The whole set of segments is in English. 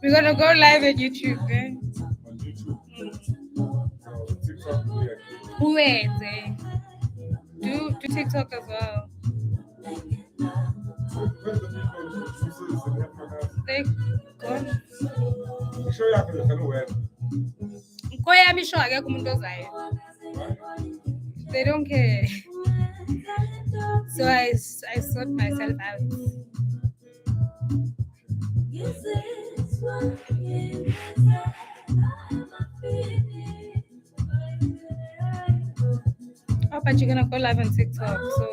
We're gonna go live at YouTube, eh? On YouTube. So TikTok, yeah. Who is eh? Do TikTok as well. Where's the people who say it's in Africa? They gone. I'm sure you can tell where. Koyami show akekho umuntu ozayo. They don't care. So I sort myself out. Oh, but you're gonna go live on TikTok, so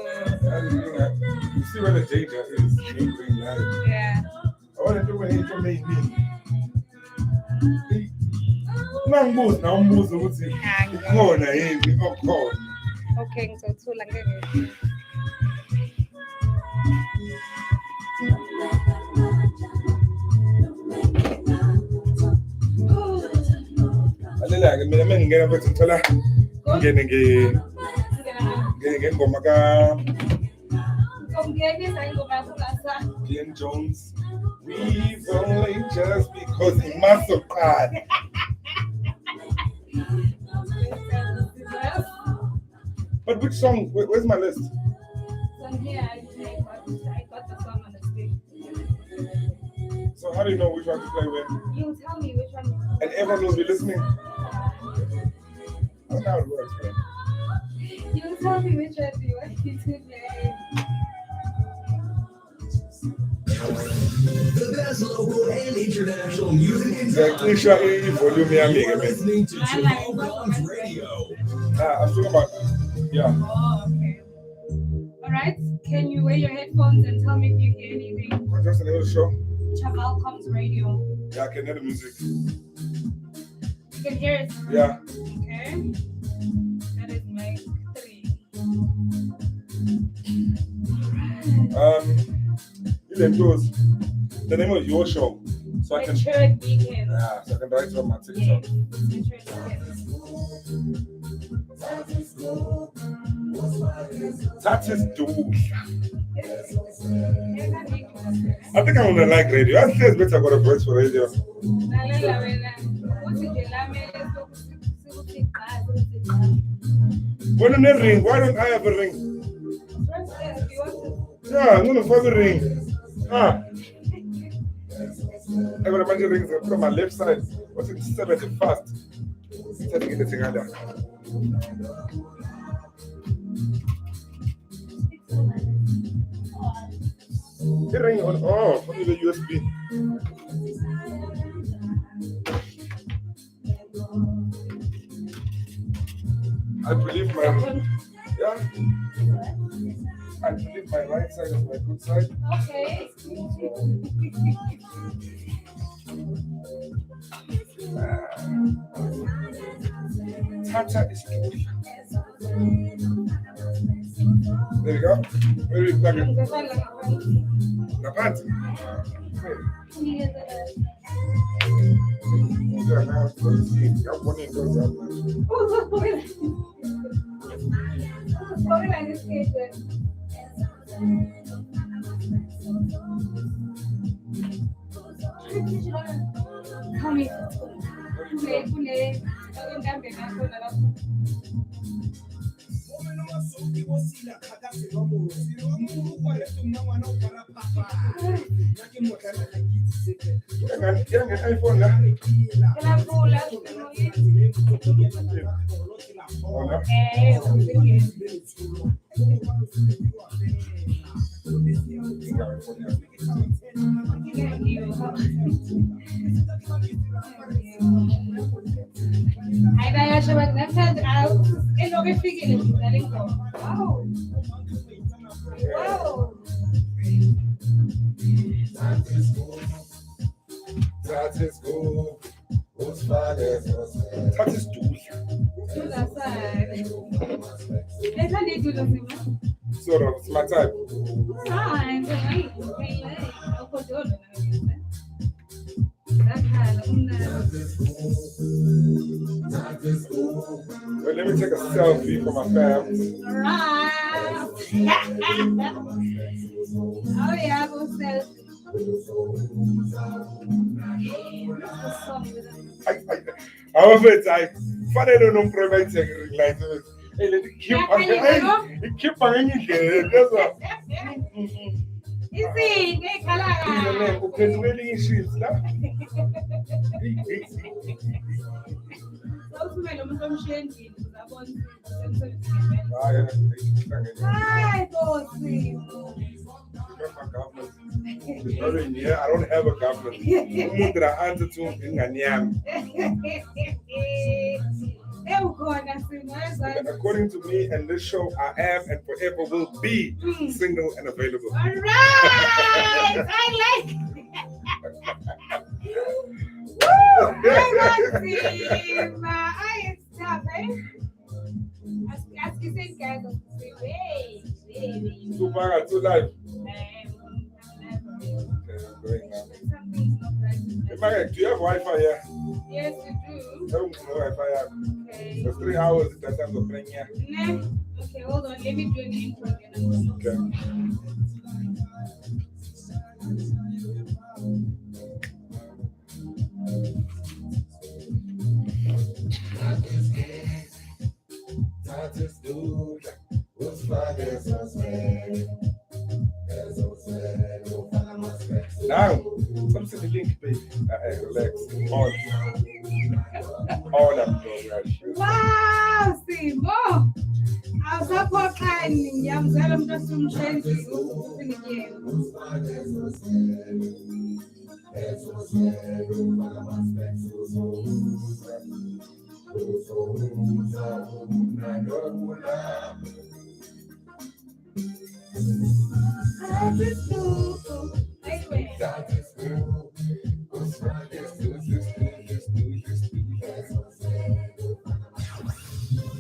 You see where the danger is. Green light. yeah. I want to do when he told me. Nangibuza na umbuzo ukuthi ikhona yini okukhona. Okay, ngizothula ngeke. Alela ke mina mengingena mfethu ngithola ngene ngengoma ka Ian Jones. We've only just because he must have cried. But which song? Where's my list? So here I got the song on the screen. So how do you know which one to play with? You tell me which one. And everyone will be listening. That's how it works, man. You tell me which one do you want me to play. The best local and international music in town. Volume here, You're listening to Jamal Guns Radio. I'm talking about, yeah. Oh, okay. All right. Can you wear your headphones and tell me if you hear anything? What's the name of the show? Jamal Comes Radio. Yeah, I can hear the music. You can hear it. Yeah. Okay. That is mic 3. You then close the name of your show, so I can. Matured Weekend. Yeah, so I can write it on my TikTok. Yes. Matured Weekend. That is dope. I think I'm gonna like radio. I think it's better I got a voice for radio. What in a ring? Why don't I have a ring? Yeah, I'm gonna find a ring. Ah. I got a bunch of rings on my left side. What's it? 70 fast. I think it's together. The ring on. Oh, only the USB. I believe my I believe my right side is my good side. Okay. Tata is good. There you go. Where do you plug it? The pants. Yeah, now it's going to see. I'm one of those out Come iPhone now. Ay, شبك نفسها تعاود إنه بيفيق اللي واو واو That is good. That is good. Sort of, it's my type. Well, let me take a selfie for my fam. Awafethu hayi kufanele unomprovider like ikhipha ngenye indlela yezwa Izinto ekhala uphendula elinye ishift la Sawuthumela umuntu omshiya endlini uzabona hayi Nkosi. Yeah, I don't have a government. Umuntu that answer to ingane yami. According to me and this show, I am and forever will be single and available. All right, I like. Woo! I stop, eh? Ask you say guys, Too life. Do you have Wi-Fi here? Yes, we do. Tell me no Wi-Fi here. Okay. For 3 hours that time of playing here. Okay, hold on. Let me do an intro again. Okay. Now, come to the link, baby. Relax. On up, Wow, Simo. Awusaphokani ngiyamzela umuntu osumshendlile ukunikela.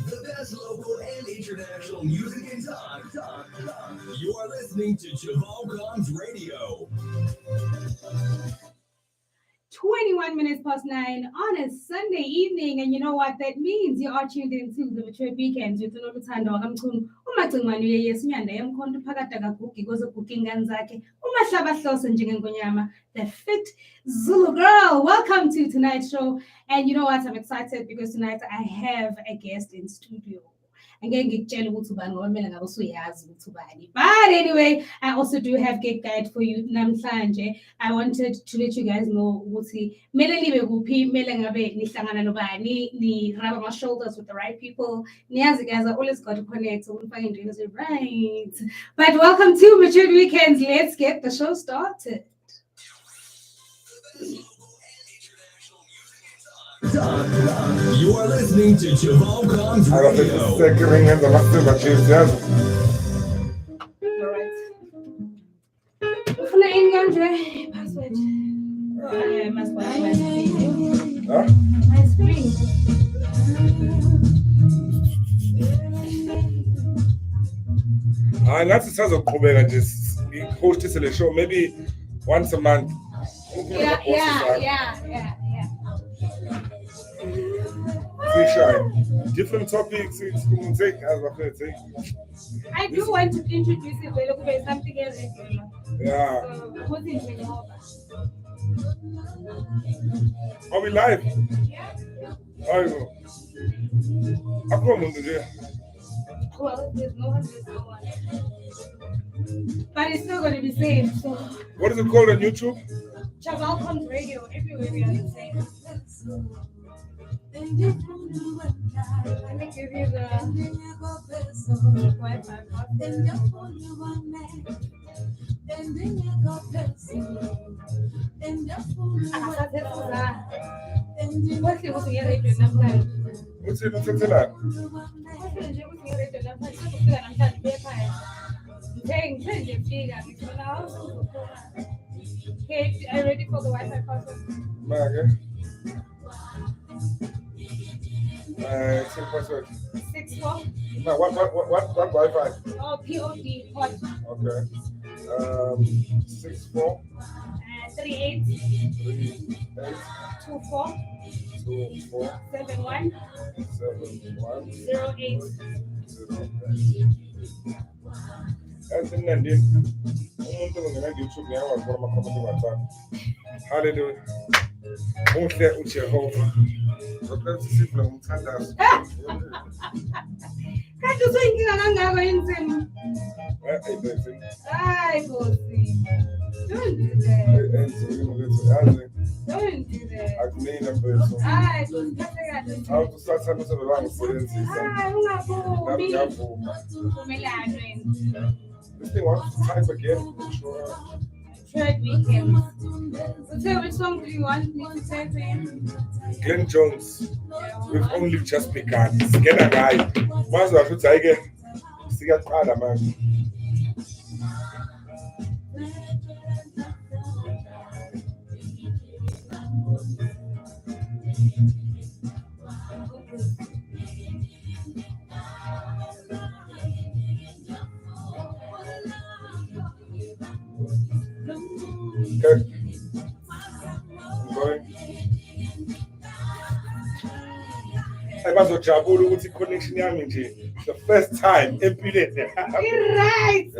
The best local and international music in time. You are listening to Chaval Guns Radio. 21 minutes past 9 on a Sunday evening, and you know what that means? You are tuned into the Mature Weekends with Noluthando Mchunu. Umagcingwane yesinyanda yemkhonto phakade kagugi kozoguga ingane zakhe umahlaba hlose njengenkonyama, the fit Zulu girl. Welcome to tonight's show, and you know what? I'm excited because tonight I have a guest in studio. Angeke ngikutshela ukuthi ubani ngoba mina ngabe usuyazi ukuthi ubani. But anyway, I also do have gig guide for you namhlanje. I wanted to let you guys know ukuthi mele libe kuphi, mele ngabe nihlangana nobani, ni rub my shoulders with the right people. Niyazi guys, I always got to connect so unifake into right. But welcome to Matured Weekends. Let's get the show started. You are listening to Chaval Guns I don't think Radio. it's second ring and the last two, but she's just. Alright. Ufuna ini kanje? Password. Oh, yeah, my screen. Huh? My screen. Ngathi sisazoqhubeka nje i-host le show maybe once a month. Yeah. Different topics, it's going to take as I say. I do want to introduce it with something else. Yeah. So, what's in your Are we live? Yeah. Are you? I come on today. Well, there's no one. But it's still going to be safe. So, What is it called on YouTube? Chaval Comes Radio. Everywhere we are the same. Let me give you the Wi-Fi What's it that? Okay, are you ready for the Wi-Fi password? Same password. 64. No, what Wi-Fi? Oh, POD, pod. Okay. 64 38 38 24 24 71 71 08. 08. That's the name. umuntu ongena ku-YouTube ngiyakwazi ukubona ama-comment WhatsApp. Hallelujah. Muhle uJehova. Ngokwenza isipho ngomthandazo. Kanti usuyinkinga kangako yini Nsimo? Bese. Hayi Nkosi. Don't do that. Don't do that. Akumina mfethu. Hayi Nkosi, kahle. Awuthi usathanda usebenza ngisebenzisa. Hayi ungavumi. Ngiyavuma. Vumelana wena. This thing wants to type again. Third weekend. So tell which song do you want me to play for you? Glenn Jones. We've only just begun. Singena ngayo. Mazi washo ukuthi ayike siyaqala manje. Okay. Going. Bazojabula ukuthi connection yami nje the first time empilweni. Right.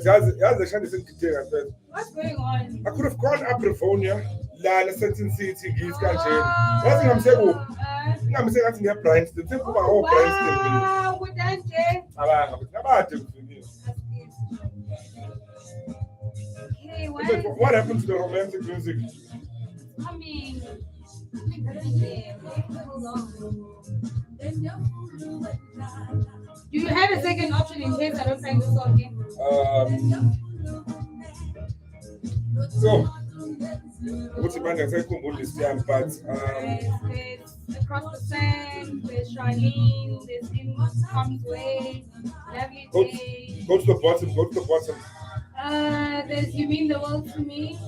Yazi shandi sengidideka mfethu. What's going on? I could have gone up Rivonia, la Certain City, ngisi kanje. Yazi ngamsekuphi? Ngamse ngathi ngiya Bryanston, sekuba ho Bryanston. Wow, kudanje. Abanga bathi abade kufikile. Okay, What happened to the romantic music? coming? Do you have a second option in case I don't find the song again? So, what's the band I say? But There's Across the Sand, there's Charlene, there's In Comes Way, Lovely Day. go to the bottom. There's You Mean the World to Me.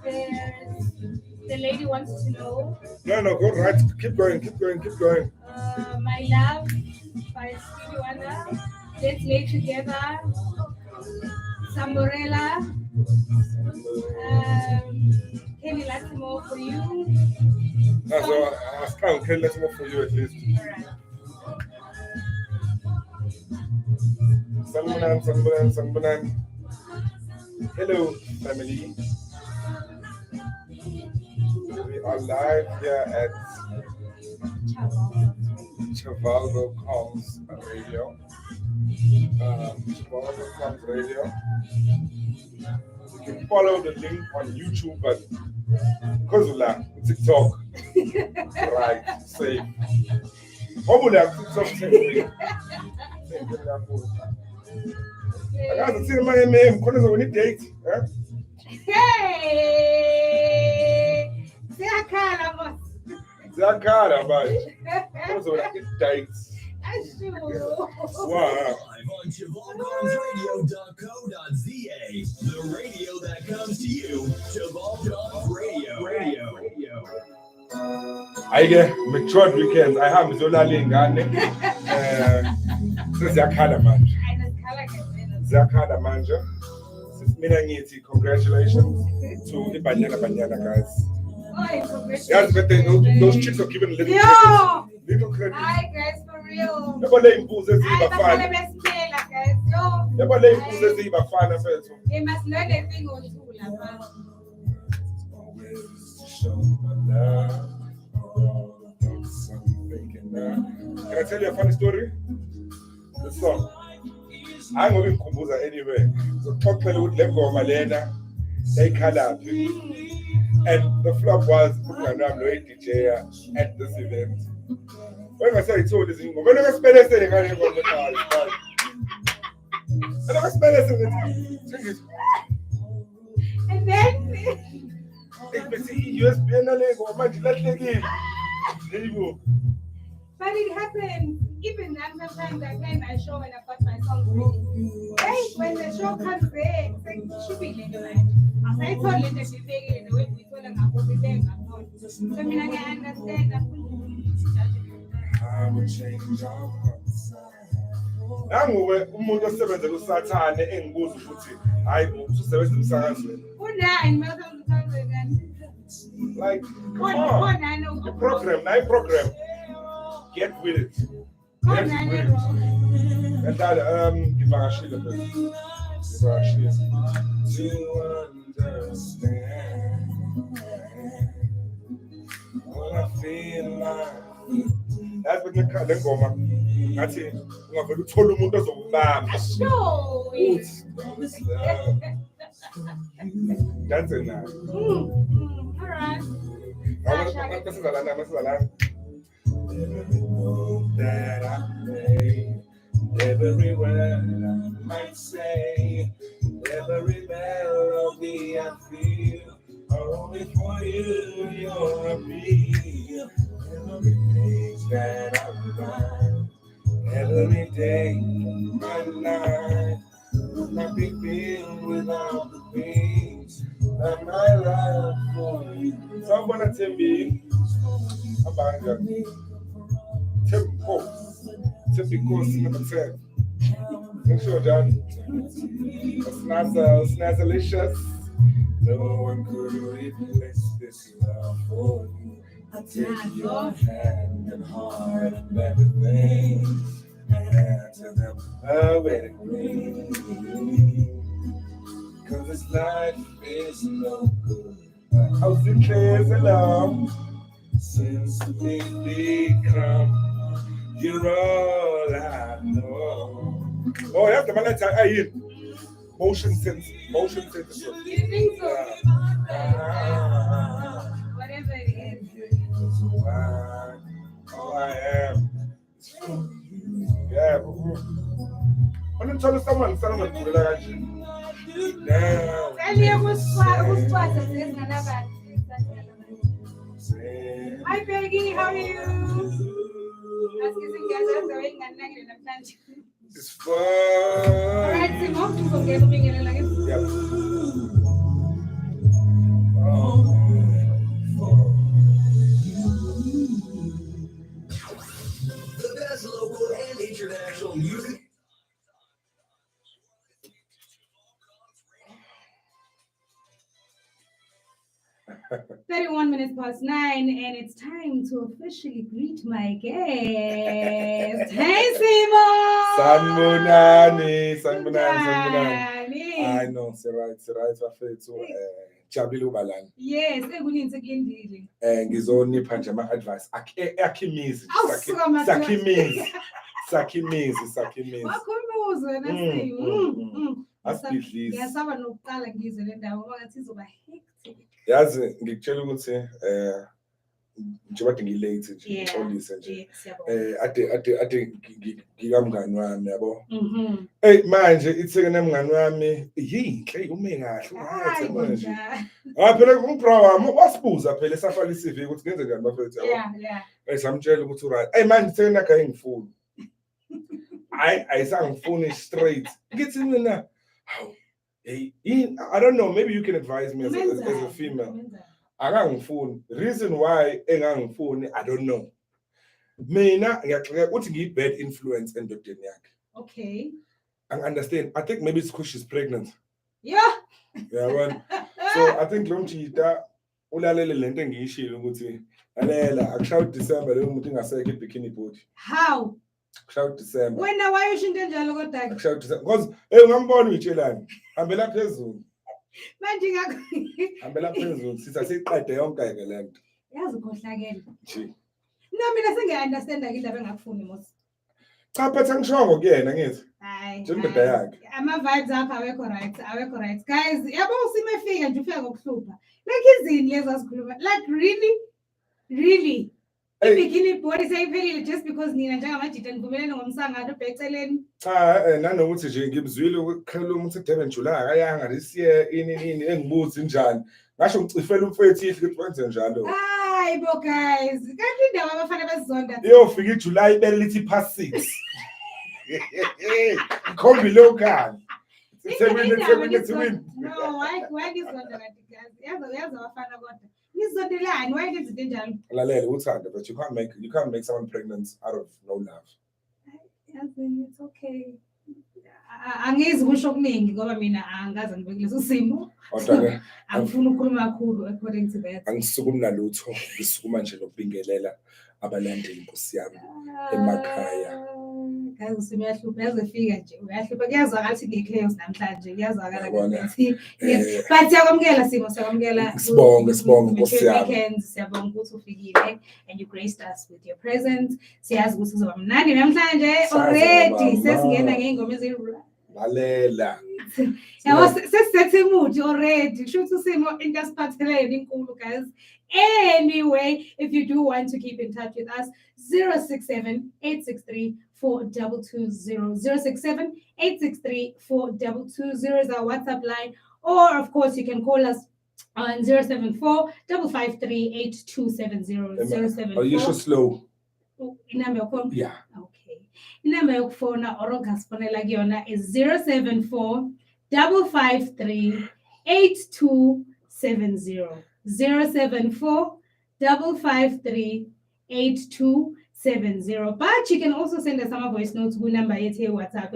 There's The Lady Wants to Know. No, go right. Keep going. My Love by Stevie Wonder. Let's Lay Together. Samborella. Kenny Latimo For You. So I can't kill let's move for you at least. Sanbunan. Hello, family. We are live here at Chavaldo Comms Radio. Chavaldo Comms Radio. You can follow the link on YouTube, but because of that, TikTok, right? Safe. Hopefully, I'm TikTok same. I got to see my name. Because when you date, Hey! Zakara, but because when you date. Wow. Live on ChavalComsRadio.co.za, the radio that comes to you. Chaval Radio. I get matured weekends. I have Zola Lingane. Zakara manje. Zakara manje. Mina ngithi congratulations to Banyana guys. Yes, but those chicks are given little credit. Hi guys, for real. Never let him pose as if guys. Yo. Never let him pose as if They must learn a thing or two. Can I tell you a funny story? The song. I'm going to compose anyway. So talk to would let go of Malena. They color. And the flop was I'm no DJ at this event. When I say it's all this thing, when I spell it, I can't go to the car. And I spell it. And then USB and a Lego, much less again. There you go. But it happened. Even that sometimes I came my show and I got my song ready. Hey, when the show comes there, it's like should be later. As I told you that the way we told them about the day, so I mean I can understand that. I will change our hearts. Nanguwe umuntu osebenza kusathane engibuza ukuthi hayi usebenza umsakazo. Unani mase umsakazo ngani? Like come on. The program. Get with it. And that ngivakashile phela. Rushes to understand what I feel like. That's what the ngoma ngathi ungavela uthola umuntu ozokubamba. No. That's enough. All right. Masizalana. Every move that I make, every word I might say, every melody I feel, only for you, you're a appeal. Every page that I write, every day, my life would not be filled without the things that my love for you. Someone tell me about that. Tempo, number 10. Make sure, John. Snazzalicious. No one could replace this love for you. I take your hand and heart and everything. And to them, wedding ring. Cause this life is no good. How's it clears along? Since we become, you're all I know. Oh, that's the man that I hear. Motion sense. You think so? Whatever it is. All I am. Yeah. I'm not telling someone to like Hi Peggy, how are you? It's fun. Alright, Simon, you forget to bring it like it. Yep. The best local and international music. 31 minutes past 9, and it's time to officially greet my guest. Hey, Simon! Sanbonani. Sanbonani. I know, it's right. Bafethu jabulile ubalani. Yes, ekuninzi kulindile. Ngizonipha nje ama-advice akhimizi. Awusuka Sakhimizi. Wakhumbuzo nasi. Asibidlisi. Ngiyasaba nokuqala ngizwe le ndawo ngoba ngathi izoba hectic. Yazi ngikutshela ukuthi njengoba ngilate nje ngixolise nje ade ngikamngani wami yabo hey manje ithekene mngani wami yinhle ume kahle manje phela umbra wami wasibuza phela esafaka iCV ukuthi ngenze njani bafethu yabo esamtshela ukuthi right hey manje ithekene yakhe ayingifuni ayisangifuni straight ngithi mina how I don't know, maybe you can advise me as a female. Angangifuni. Reason why engangifuni, I don't know. Mina ngiyacela ukuthi ngiyi-bad influence endodeni yakhe. Okay. I understand. I think maybe it's because she's pregnant. Yeah. Yeah, well. So I think lo mjida ulalele lento engiyishilo ukuthi lalela akushaya December leyo umuntu ingasekho ebikini body. How? Akushaya December. Wena why ushinto njalo kodwa? Akushaya December. Because ungambona uyitshelani. Hambela phezulu. Manje ngakho. Hambela phezulu sithi siqede yonke ke lento. Yazi ukhohlakela. Nje. No mina sengiya-understand indaba engakufuni mos. Cha phethe ngishongo kuyena ngithi. Hayi. Njengoba yakhe. Ama-vibes akho awekho right. Guys, yabo usimefika nje ufika ngokuhlupha. Like izini lezi asikhuluma. Like really. Ibikini body sayiphelile just because nina njengamajita nivumelene ngomsangano ebheceleni. Cha nanokuthi nje ngimzwile ukukhala umuntu eDurban July akayanga this year ini engibuzi njani. Ngasho ngicifela umfethu ihle ukuthi wenze njalo. Hayi bo guys, kanti indawo abafana bezonda. Iyofika iJuly ibele lithi past 6. Kombi local. It's No, why ngizonda kanti guys? Yaza abafana kodwa. Ngizondelani why ngenza njalo? Lalela uthanda but you can't make someone pregnant out of no love. It's okay. Angizi kusho okuningi ngoba mina angaze ngibe kuleso simo. Kodwa angifuni ukukhuluma kakhulu according to that. Angisukumi nalutho, ngisukuma nje nokubingelela abalandeli Nkosi yami emakhaya. Guys, usuyahlupha yazofika nje. Uyahlupha kuyazwakala ukuthi nge-chaos namhlanje. Kuyazwakala Yabona. ukuthi. But siyakwamukela Simo, siyakwamukela. Sibonge Nkosi Mature yami. Weekends, siyabonga ukuthi ufikile and you graced us with your presence. Siyazi ukuthi uzoba mnandi namhlanje already. Sesingena ngey'ngoma ezi- Lalela. Yabo sesisethe mood already. Kusho ukuthi uSimo into asiphatheleyo inkulu guys. Anyway, if you do want to keep in touch with us, 067-863-4220. 067-863-4220 is our WhatsApp line. Or, of course, you can call us on 074-553-8270. Are you sure slow? Inamba yakhona? Yeah. Okay. Inamba yokufona or ongasifonela kuyona is 074-553-8270. 074-553-8270. But you can also send us some voice notes to number yethu WhatsApp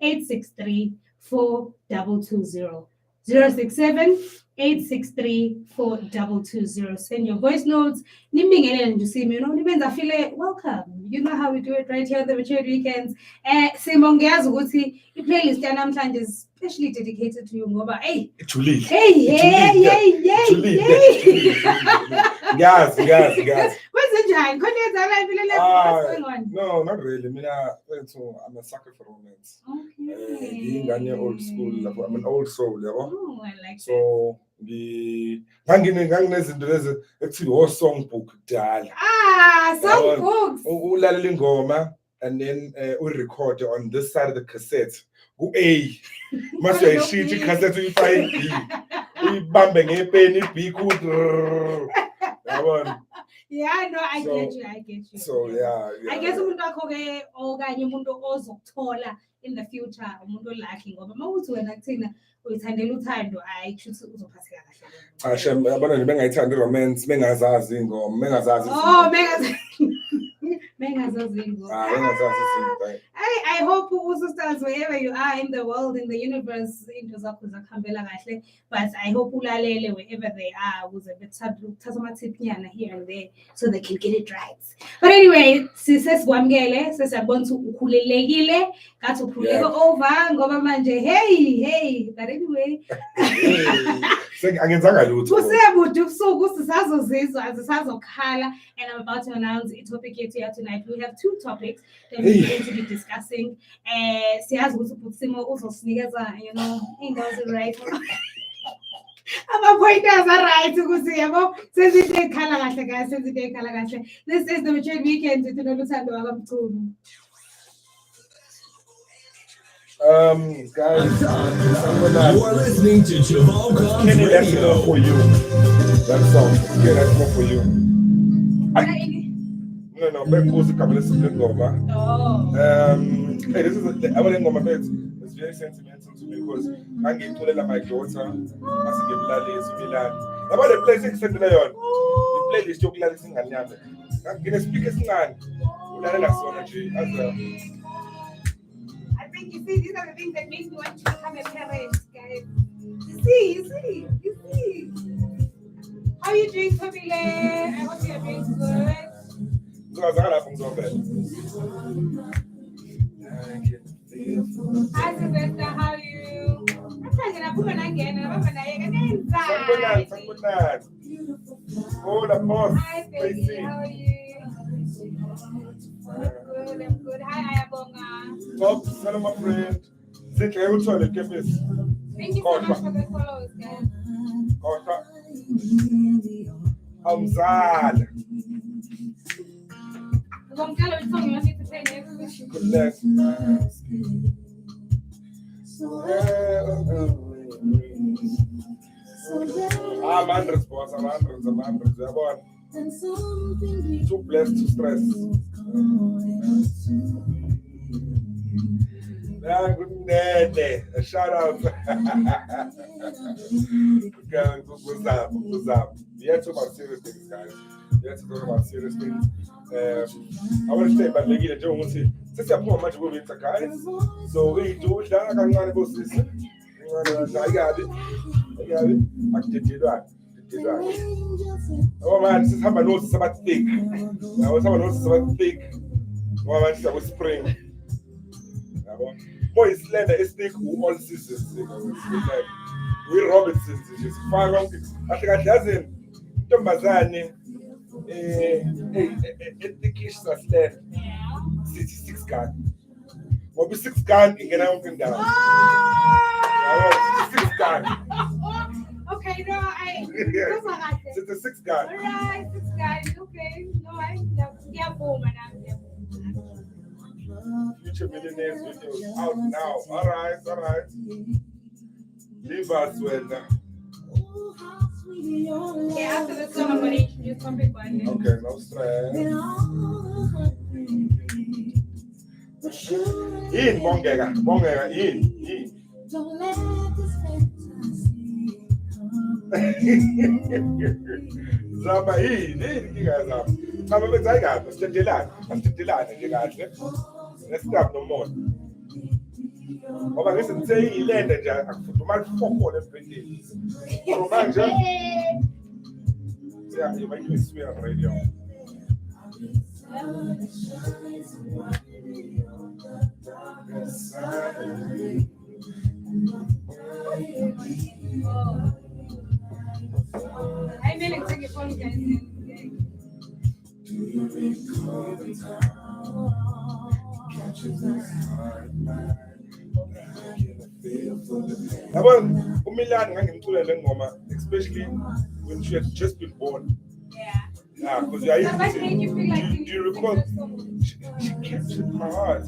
067-863-4220. 067-863-4220. Send your voice notes. Nimbingelele nje Simo, you know, nibenza feel welcome. You know how we do it right here on the Mature Weekends. Simo ngiyazi ukuthi i-playlist yanamhlanje is especially dedicated to you ngoba hey. Julie. Hey. Yes. Kwenze njani? Khona yenzala impilo leyo what's going on? No, not really. Mina, I'm a sucker for romance. Okay. Ngingane old school. I'm an old soul, yabo. Oh, I like that. So nganginezinto lezi ekuthiwa songbook kudala. Songbooks. Ulalela ingoma and then record on this side of the cassette. U-A. Mase uyayishintsha i-cassette uyifake i-B. Uyibambe ngepeni i-B kuthi. Yabona. Yeah, no, I get you. So yeah. I guess umuntu wakho ke okanye umuntu ozokuthola in the future umuntu lucky ngoba mawuthi wena kuthina uyithandela uthando ayishuthi uzophatheka kahle. Ashem yabona nje bengayithanda romance bengazazi ingoma bengazazi. Oh, bengazazi ingoma. Bengazazi izinto. I hope sisters wherever you are in the world, in the universe, into zakho zakuhambela kahle, but I hope ulalele wherever they are ukuze bethatha ama-tip nyana here and there so they can get it right. But anyway, sesikwamukele, sesiyabona ukuthi ukhululekile, ngathi ukhululeke over ngoba manje hey, but anyway. Angenzanga lutho. Kusebude ubusuku sisazozizwa azisazokhala, and I'm about to announce a topic here tonight. We have two topics that we're going to be discussing. Siyazi ukuthi uButsimo uzosinikeza, you know, indawo zi-right. Ama-pointers are right ukuthi yabo sezinto ekhala kahle guys, sezinto ekhala kahle. This is the Mature Weekend with Noluthando Mchunu. Guys, You are listening to Jamal Khan's Kenny, that's more Radio. for you. That song, yeah, that's more for you. No, because come listen to ngoma. Oh. Hey, this is I want ngoma bet. It's very sentimental to me because angitholela my daughter asingimlalisi Milan. Yabo le place extended yon. The playlist yokulalisa ingane yami. Ngine speak esincane. Ulalela sona nje as I think you see, these are the things that make me want to become a parent, guys. You see. How are you doing, Tobile? I hope you're doing good. ngizakala ngizobela. Hi, Sylvester, how are you? I'm trying to put on again, and I'm going Sanibonani. Oh, the boss. Hi, baby, how are you? I'm good. Hi, Ayabonga. Top, hello, my friend. Zinhle uthole kepesi. Thank you so much for the follows, guys. Kodwa awumzala. Which song you want me to play next? Good luck. I'm hundreds, boss. I'm hundreds. Yabona. Too blessed to stress. Yeah, good nene. A shout out. What's up? We have to talk about serious things, guys. I want to stay back like you don't want to since I'm much moving to guys. So we do that. I can go this. I got it. I did that. Oh man, this is how my nose is about thick. I was how my nose is about thick. Ngoba manje spring. Yabo. Boy islender esnik all seasons. Like we Robinsons nje sifaka konke. Kahle kahle yazini intombazane etikish saslender sithi 6 gun. Ngoba i-6 gun ingena yonke indawo. Yabo, 6 gun. Okay, no, I. It's a 6 gun. Alright, 6 guys. Okay, no, yeah, boom, and Future Millionaires videos out now. All right. Leave us with okay, after the song, I'm going to introduce topic one. okay, no stress. Yini bongeka yini. Don't let this fantasy Zama yini inkinga zami. Cha benza kahle, sithendelane nje kahle. Let's stop no more. Ngoba ngisenze ilende nje akufudumala fofo lebhedini. So manje yeah, you make me swear on radio. I made it take your phone, guys. Yabo uMilan ngangimculela ngoma especially when she had just been born. Yeah. Because So what made you feel like do you recall so much? she captured my heart.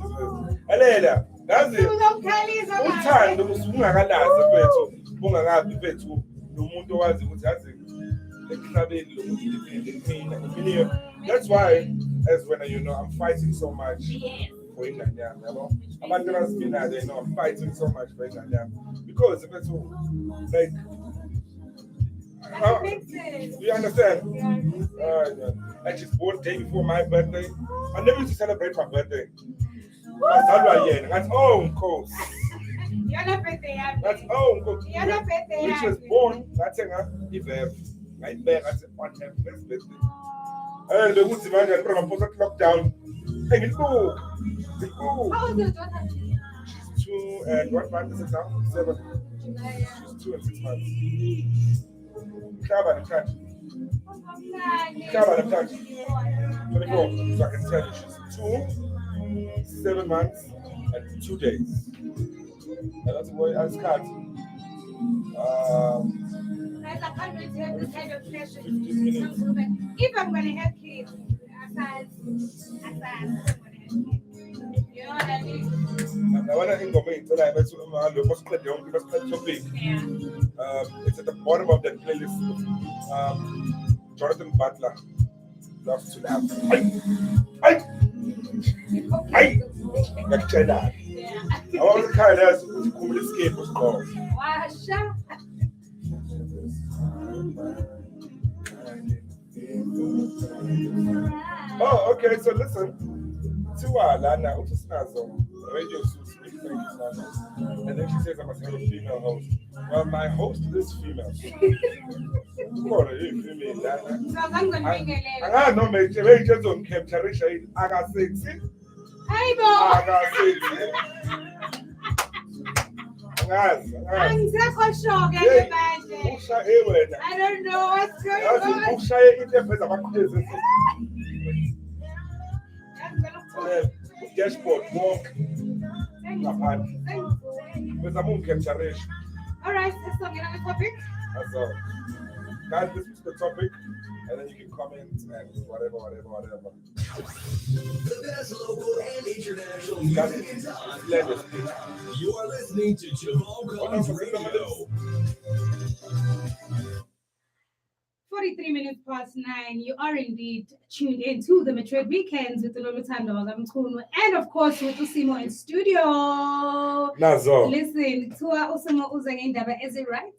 Alela, yazi uthando usungakalazi mfethu, ungakabi mfethu nomuntu owazi ukuthi yazi emhlabeni lo mina. That's why as when I'm fighting so much for ingane yami, yabo. Abantu abazimina they know I'm fighting so much for ingane yami because mfethu like That makes sense. you understand? Yeah. And she's born day before my birthday. I never used to celebrate my birthday. That's Nkosi. You're not birthday happy. That's Nkosi. You're not birthday When she was happy. born, that's Eve. Right there, I said, on her first birthday. And the Uzi man had from a post lockdown. Hey, it's cool. It's cool. How old is your daughter? She's 2 and what month is it now? 7. July. She's 2 and 6 months. Kaba the touch. Oh, Kaba the touch. 24. So I can tell you she's 2, 7 months, and 2 days. And that's why I cut. Guys, I can't wait to have this kind of session. 15 minutes. If I'm going to have kids, aside, I'm going to have kids. You know what I mean? I want to ingoma engicela lo masiqede yonke masiqede topic. Yeah. It's at the bottom of that playlist. Jonathan Butler loves to laugh. Ay, ngakutshela. Yeah. Awona ikhaya lazi ukuthi ukhumbula escape usiqobo. Washa. Oh, okay. So listen. Tiwa lana uthi sinazo radio suits and then she says I must have a female host. Well, my host is female. Kodwa female lana. So I'm going to bring a lady. Anga no me just on capture it. Aga sexy. Hey, boy. Sexy. Angazi. Angisekho shock Hey, manje. usha wena. I don't know what's going Yazi on. ushaye into eveza amaqhezi. Dashboard walk ngaphandle. Beza capture. All right, let's talk another topic. That's all. Guys, listen to the topic, and then you can comment and whatever. The best local and international Guys, music in talk. let us speak. You are listening to Jamal Collins Radio. 43 minutes past 9. You are indeed tuned in to the Madrid Weekends with Noluthando Mchunu and of course with Usimo in studio. Nazo. Listen, Tua Usimo Uzangendaba is it right?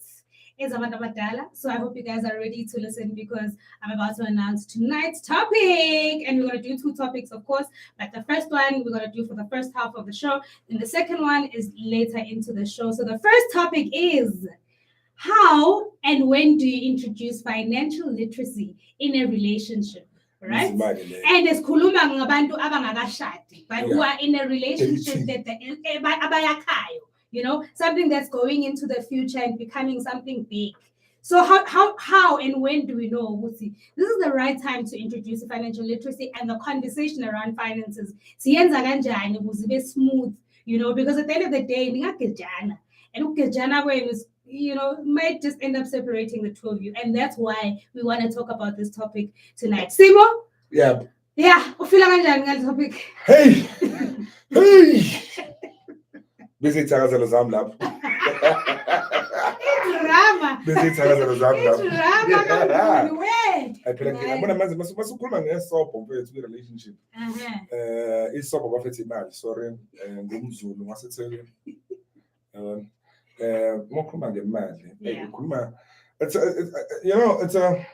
Is abantu abadala. So I hope you guys are ready to listen because I'm about to announce tonight's topic. And we're going to do 2 topics, of course. But the first one we're going to do for the first half of the show. And the second one is later into the show. So the first topic is how and when do you introduce financial literacy in a relationship? right? Izimali leyo. And esikhuluma ngabantu abangakashadi, but who Yeah. are in a relationship Dating. that abayakhayo, you know, something that's going into the future and becoming something big. So how and when do we know ukuthi this is the right time to introduce financial literacy and the conversation around finances? Siyenza kanjani ukuze ibe smooth, you know, because at the end of the day, ningagejana. And ukugejana kwenu is, you know, might just end up separating the two of you. And that's why we want to talk about this topic tonight. Simo? Yeah. Yeah, ufila kanjani ngale topic? Hey. Hey. Bese ithakazelo zami lapho. Drama. Bese ithakazelo zami lapho. Drama kakhulu we. Phela ke yabona manje masukhuluma ngesobho mfethu kwi-relationship. Isobho bafethu imali, sorry, ngumZulu ngaseThekwini. Mokhuluma ngemali. Yeah. Ngikhuluma you know,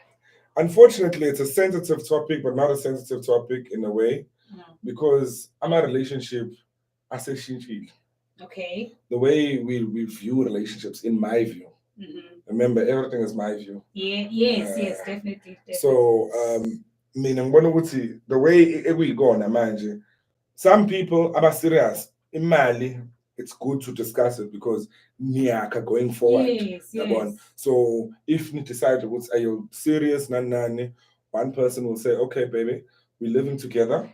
unfortunately it's a sensitive topic, but not a sensitive topic in a way, because my relationship aseshintshile. Okay. The way we view relationships, in my view. Remember, everything is my view. Yeah, yes, definitely. So, mina ngibona ukuthi the way ekuyikona manje, some people are serious. Imali, it's good to discuss it because niyakha going forward. Yes. So if you decide are you serious, nani, one person will say, okay, baby, we're living together.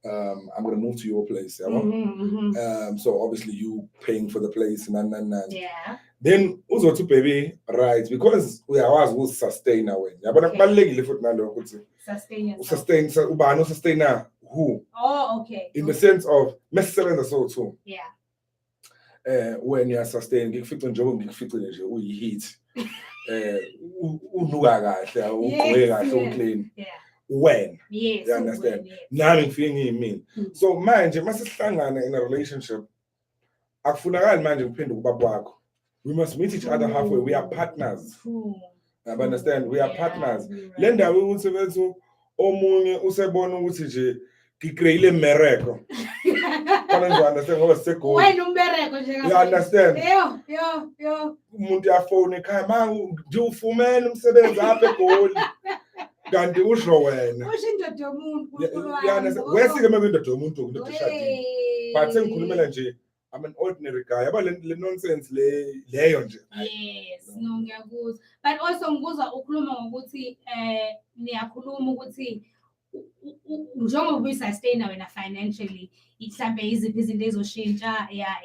I'm gonna move to your place. So obviously you paying for the place, Yeah. Then uzothi baby, right, because we are who sustain our way. Yabona kubalekile futhi nalokho ukuthi Sustain yourself. sustain ubani usustainer who. Oh, okay. In the sense of mesisebenza so too. Yeah. When you are sustained, ngikufice njengoba ngikufice nje uyi-hit. Unuka kahle, ugqoke kahle, uclean. Yeah. When? Yes. You understand? When, yes. Nami ngifike ngiyimina. So manje masihlangana in a relationship, akufunakali manje kuphinde kubaba wakho. We must meet each other halfway. We are partners. True. I understand. We are partners. Right. Le ndawo ukuthi bethu omunye usebona ukuthi nje ngicreate miracle. Kana nje understand ngoba sekho. Wena umbereko nje You understand? Yo. Umuntu uyafona ekhaya manje nje ufumene umsebenzi apha eGoli. Kanti usho wena. Usho indoda yomuntu. You understand? Wesike mekuyindoda yomuntu into eshadini. But sengikhulumela nje I'm an ordinary guy. Yaba le nonsense leyo nje. Yes, no ngiyakuzwa. But also ngikuzwa ukhuluma ngokuthi niyakhuluma ukuthi njengoba uyi-sustainer wena financially, mhlambe iziphi izinto ezoshintsha. Yeah.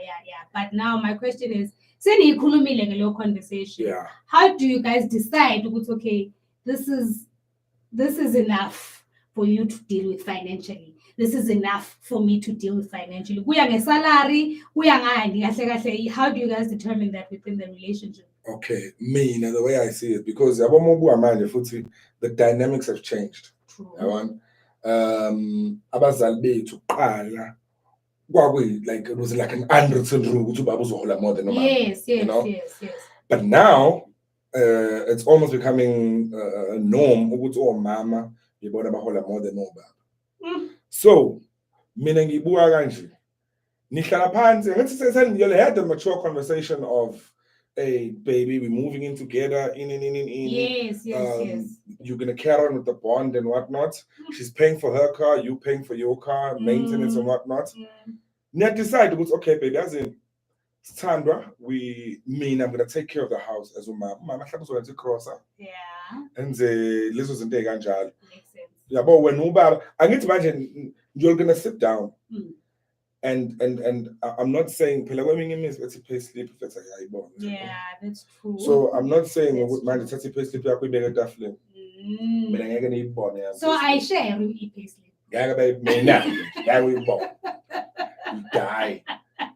But now my question is, seniyikhulumile ngaleyo conversation. Yeah. How do you guys decide ukuthi okay, this is enough for you to deal with financially? This is enough for me to deal with financially. Kuya ngesalary, kuya ngani kahle kahle. How do you guys determine that within the relationship? Okay, the way I see it, because the dynamics have changed. True. Abazali bethu kuqala like it was like an unwritten rule ukuthi ubaba uzohola more than umama. Yes. But now it's almost becoming a norm ukuthi omama yibona bahola more than obaba. So mina ngibuka kanje, nihlala phansi ngathi you had the mature conversation of, hey baby, we're moving in together, Yes. You're gonna carry on with the bond and whatnot. She's paying for her car, you paying for your car, maintenance and whatnot. Now decide, okay baby, as in Sandra, I'm gonna take care of the house as well. Mama hlala to crosser. Yeah. And the lezo zinto kanjalo. Makes sense. Yeah, but when ubaba, I need to imagine you're gonna sit down. And I'm not saying let's pay sleep. Yeah, that's true. So I'm not saying man let's pay sleep. So I share with you pay sleep. Yeah, we born. Die.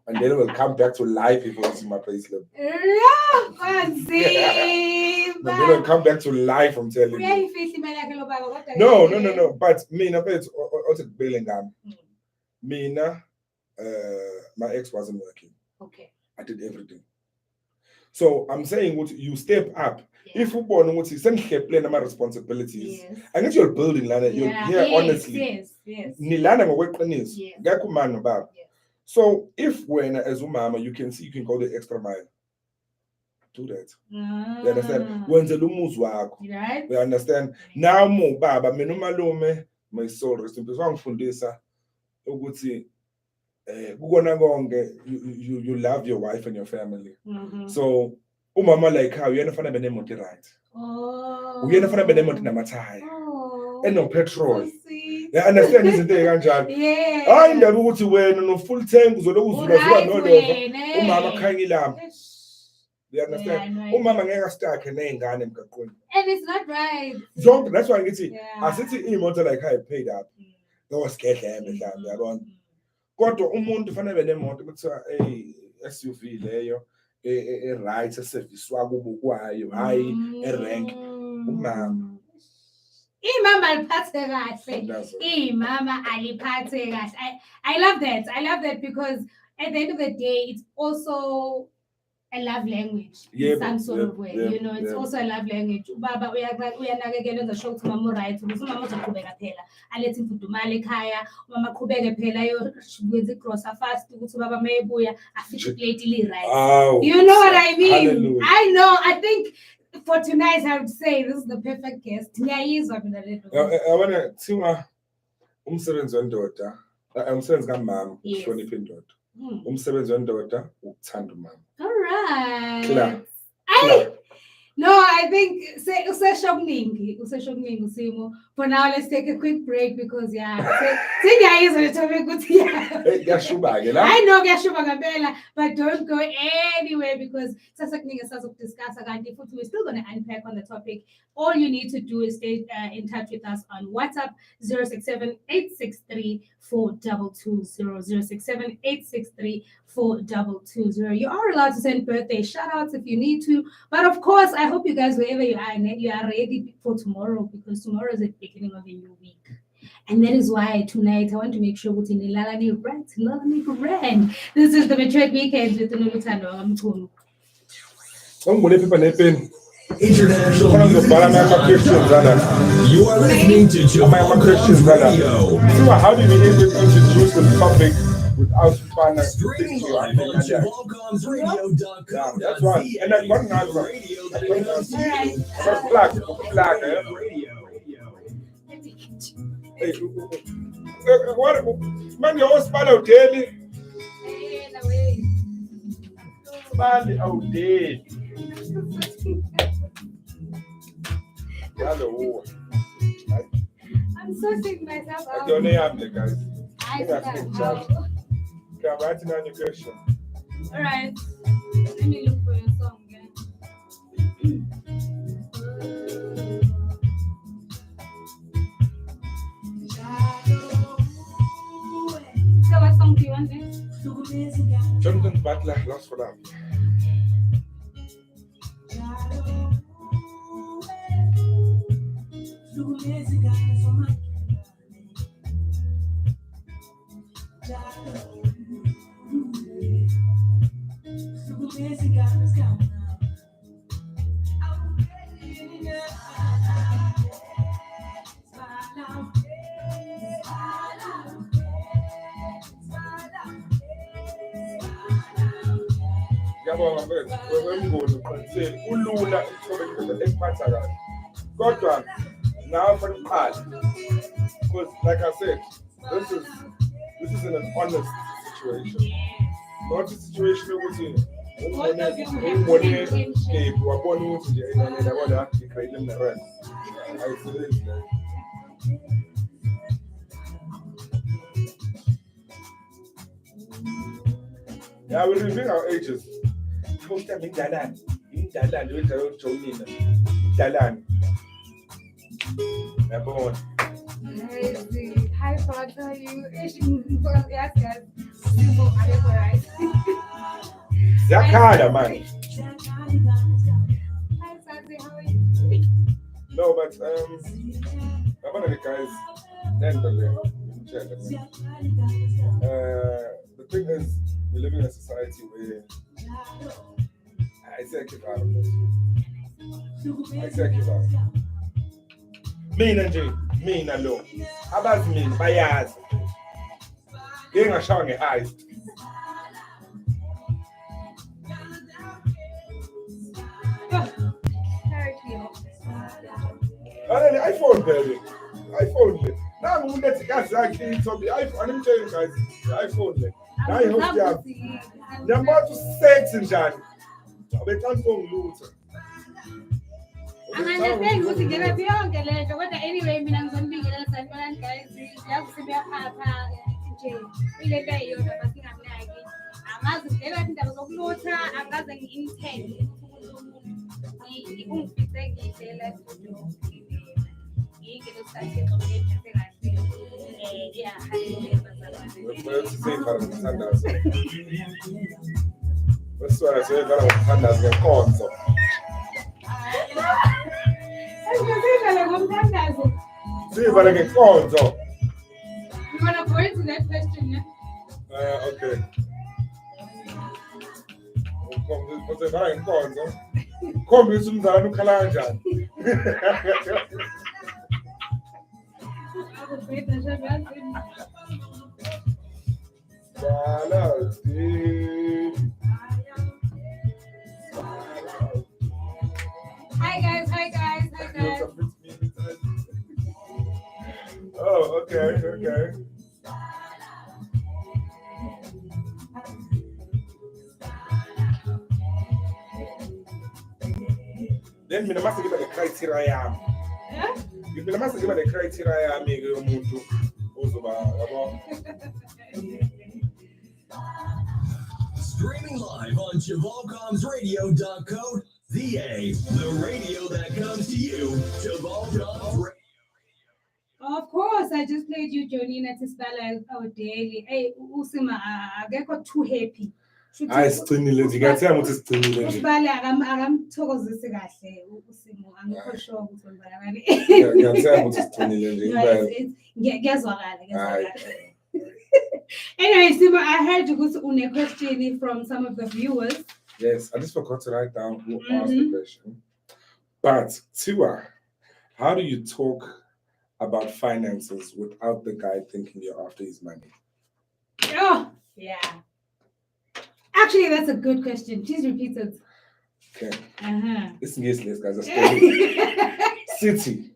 And then we'll come back to life if we see my pay slip. And then we'll come back to life, I'm telling you. No. But me, it's also Bellingham. My ex wasn't working. Okay. I did everything. So I'm saying what you step up. Yeah. If you want to send plan my responsibilities, yes. I guess you're building Lana. You're here honestly. Yes. Nilana work is. So if when as a mama you can see you can go the extra mile. do that. You understand? Wenzela umuzi wakho. Right? You understand? Now baba mina umalume my soul rest in peace wangifundisa ukuthi kukona konke you love your wife and your family. So umama like how uyena fana benemoto right. Uyena fana benemoto namathaya. Eno petrol. You understand izinto ekanjalo. Hayi indaba ukuthi wena no full tank uzoloku uzula nolova umama khanyilama. You understand? Umama ngeke stuck nezingane emgaqweni. And it's not right. So that's why ngithi asithi imoto like I paid up. Ngoskedlebe mhlawumbe yabona. Kodwa umuntu fanele benemoto kuthiwa SUV leyo right servicewa kubo kwayo hayi rank umama. Imama aliphathe kahle. Imama aliphathe kahle. I love that. I love that because at the end of the day it's also a love language in some sort of way. You know, it's also a love language. Baba uyanakekela enza sure ukuthi mama right ukuthi umama uzoqhubeka phela. Alethi imfudumalo ekhaya, umama qhubeke phela yokwenza igrocer fast ukuthi baba mayebuya afiche plate li right. You know what I mean? Hallelujah. I know. I think for tonight I would say this is the perfect guest. Ngiyayizwa mina le nto. Yabona thiwa umsebenzi wendoda, umsebenzi kamama uhlonipha indoda. Umsebenzi wendoda ukuthanda umama. All right. Clear. No, I think for now let's take a quick break because I know but don't go anywhere because we're still going to unpack on the topic. All you need to do is stay in touch with us on WhatsApp 067-863-4220 067-863-4220. You are allowed to send birthday shout outs if you need to, but of course I hope you guys wherever you are ready for tomorrow because tomorrow is the beginning of a new week. And that is why tonight I want to make sure we brand. This is the Mature Weekend with Noluthando Mchunu. International you are listening to Christians Radio. So how do we introduce the topic without streaming live on ChevronComsRadio.com. That's right. And then one another. What man you always follow daily? Man out daily. I'm so sick myself out. I don't know, guys. I can't. Okay, I'm writing down your question. All right. Let me look for your song again. So what song do you want next? Jonathan Butler, Lost for Love. Ulula ekuphatha kahle. Kodwa now for the part, because like I said, this is an honest situation. Not a situation ukuthi wabona ukuthi nje yabona igrade lemrand. Yeah, we reveal our ages. Most time in Dalan, we go to Nina. Dalan. Hi, Father. You yes. Zakada, man. Hi, Father. How are you? No, but one of the guys, then the thing is, we live in a society where I say I give out. Mina nje, mina lo. Abazi mina bayazi. Ngeke ngashawa nge-eyes. baby. iPhone. Now I'm going to get exactly to the iPhone. I'm telling you guys, the iPhone. Now I hope you have number to sex in Jan. We can't go lose. Angangephengi ukuthi ngeke yonke lento kodwa anyway mina ngizonibingelela sanibonani guys la kusebeyaphapha nje ilento eyodwa basingamnaki angazi ngeke athi indaba zokulutha angaze ngi-intend ungifise ngiyidlela ngiyike lokusathi ngiyiphethe kahle yeah Weswala sevala ngokuthandaza ngenkonzo. Sivala ngenkonzo. You want to go into that question, yeah? Okay. Sivala ngenkonzo. Khombisa umzalwane ukhala kanjani. Hi guys. Oh, okay. Then mina mase ngiba le-criteria yami. Mina mase ngiba le-criteria yami ke yomuntu ozoba yabo. Streaming live on ChivalcomsRadio.co.za, the radio that comes to you, Chivalcoms Radio. Of course, I just played you Jonina Tisbala our daily. Hey, Usima, I get too happy. Hayi sicinile nje ngiyathemba ukuthi sicinile nje. Usibale akamthokozisi kahle uSimo angikho sure ukuthi wenzala ngani. Ngiyathemba ukuthi sicinile nje impela. Ngiyazwakala. Anyway, Simo, I heard you go to a question from some of the viewers. Yes, I just forgot to write down who asked the question. But Tiwa, how do you talk about finances without the guy thinking you're after his money? Oh, yeah. Actually, that's a good question. Please repeat it. Okay. Listen, yes, guys. That's good. City.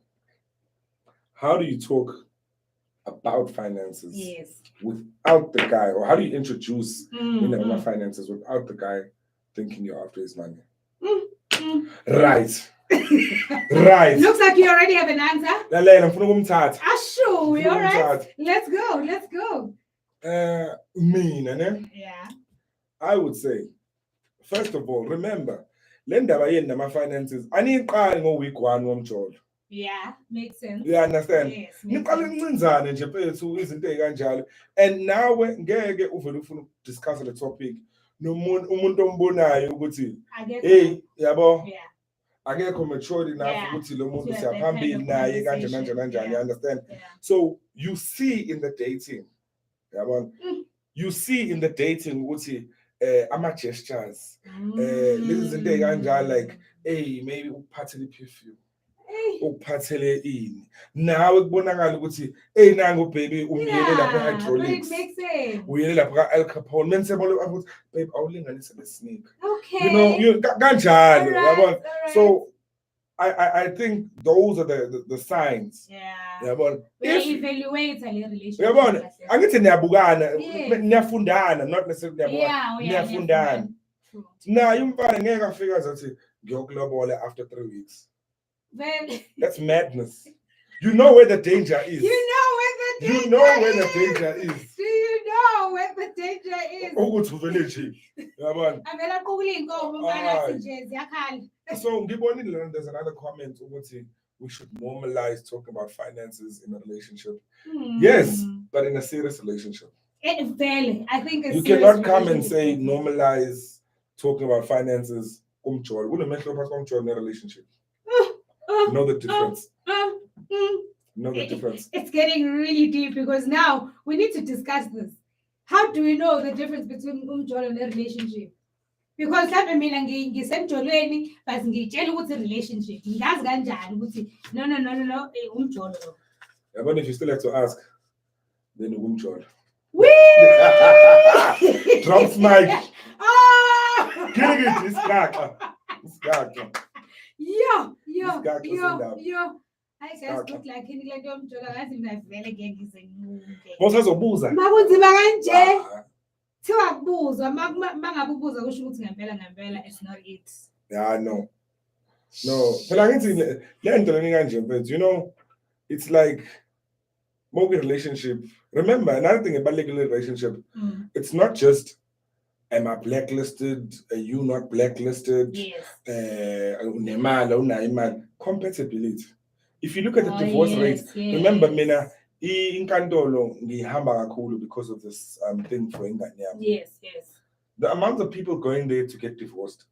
How do you talk about finances without the guy, or how do you introduce finances without the guy thinking you're after his money? Right. Right. Looks like you already have an answer. Sure. All right. Let's go. Yeah. I would say, first of all, remember, lendaba yena nama finances. Aniqali ngo week 1 womjolo. Yeah, makes sense. You understand? Yes. Niqala incinzane nje phethu izinto ezikanjalo. And nawe ngeke uvele ufuna discuss the topic umuntu ombonayo ukuthi hey yabo akekho mature enough ukuthi lo muntu siyaphambili naye kanjani you understand? So you see in the dating yabo you see in the dating ukuthi ama gestures lezi zinto ezikanjalo like hey maybe uphathele perfume ukuphathele ini nawe kubonakala ukuthi hey nangu baby umyele lapha hydraulics uyele lapha Al Capone mense bolo ukuthi babe awulinganise nesneaker okay you kanjalo yabona so I think those are the signs yabona if evaluate a relationship yabona angithi niyabukana niyafundana not necessarily niyafundana naye umfana ngeke afika zathi ngiyokulobola after 3 weeks. Then that's madness. You know where the danger is. You know where the danger is. Do you know where the danger is? Ukuthi village. Yabona. Avela qukula inkomo mfana nje ziyakhala. So ngibonile there's another comment ukuthi we should normalize talking about finances in a relationship. Yes, but in a serious relationship. I think you cannot come and say normalize talking about finances umjolo. Kunemehlo phakathi komjolo ne relationship. Know the difference. Know the difference. It's getting really deep because now we need to discuss this. How do we know the difference between umjolo and a relationship? Because that mina ngisemjolweni but ngitshela ukuthi relationship. Ngazi kanjani ukuthi no umjolo. Yeah, but if you still have to ask, then umjolo. Drops mic. Killing it, it's gaga. Yo. I guess good like in le nto mjola ngathi mina vele ngeke ngizengimuke. Bosazobuza. Makunzima kanje. Ah, Thiwa kubuzwa mangabe ubuza kusho ukuthi ngempela it's not it. yeah, no. Phela ngithi le nto leni kanje mfethu, you know, it's like more relationship. Remember, another thing about legal relationship, it's not just am I blacklisted, are you not blacklisted, Yes. unemali, unayo imali. Compatibility. If you look at the divorce rate, Yes. remember mina inkantolo ngihamba kakhulu because of this thing for ingane yami. Yes. The amount of people going there to get divorced.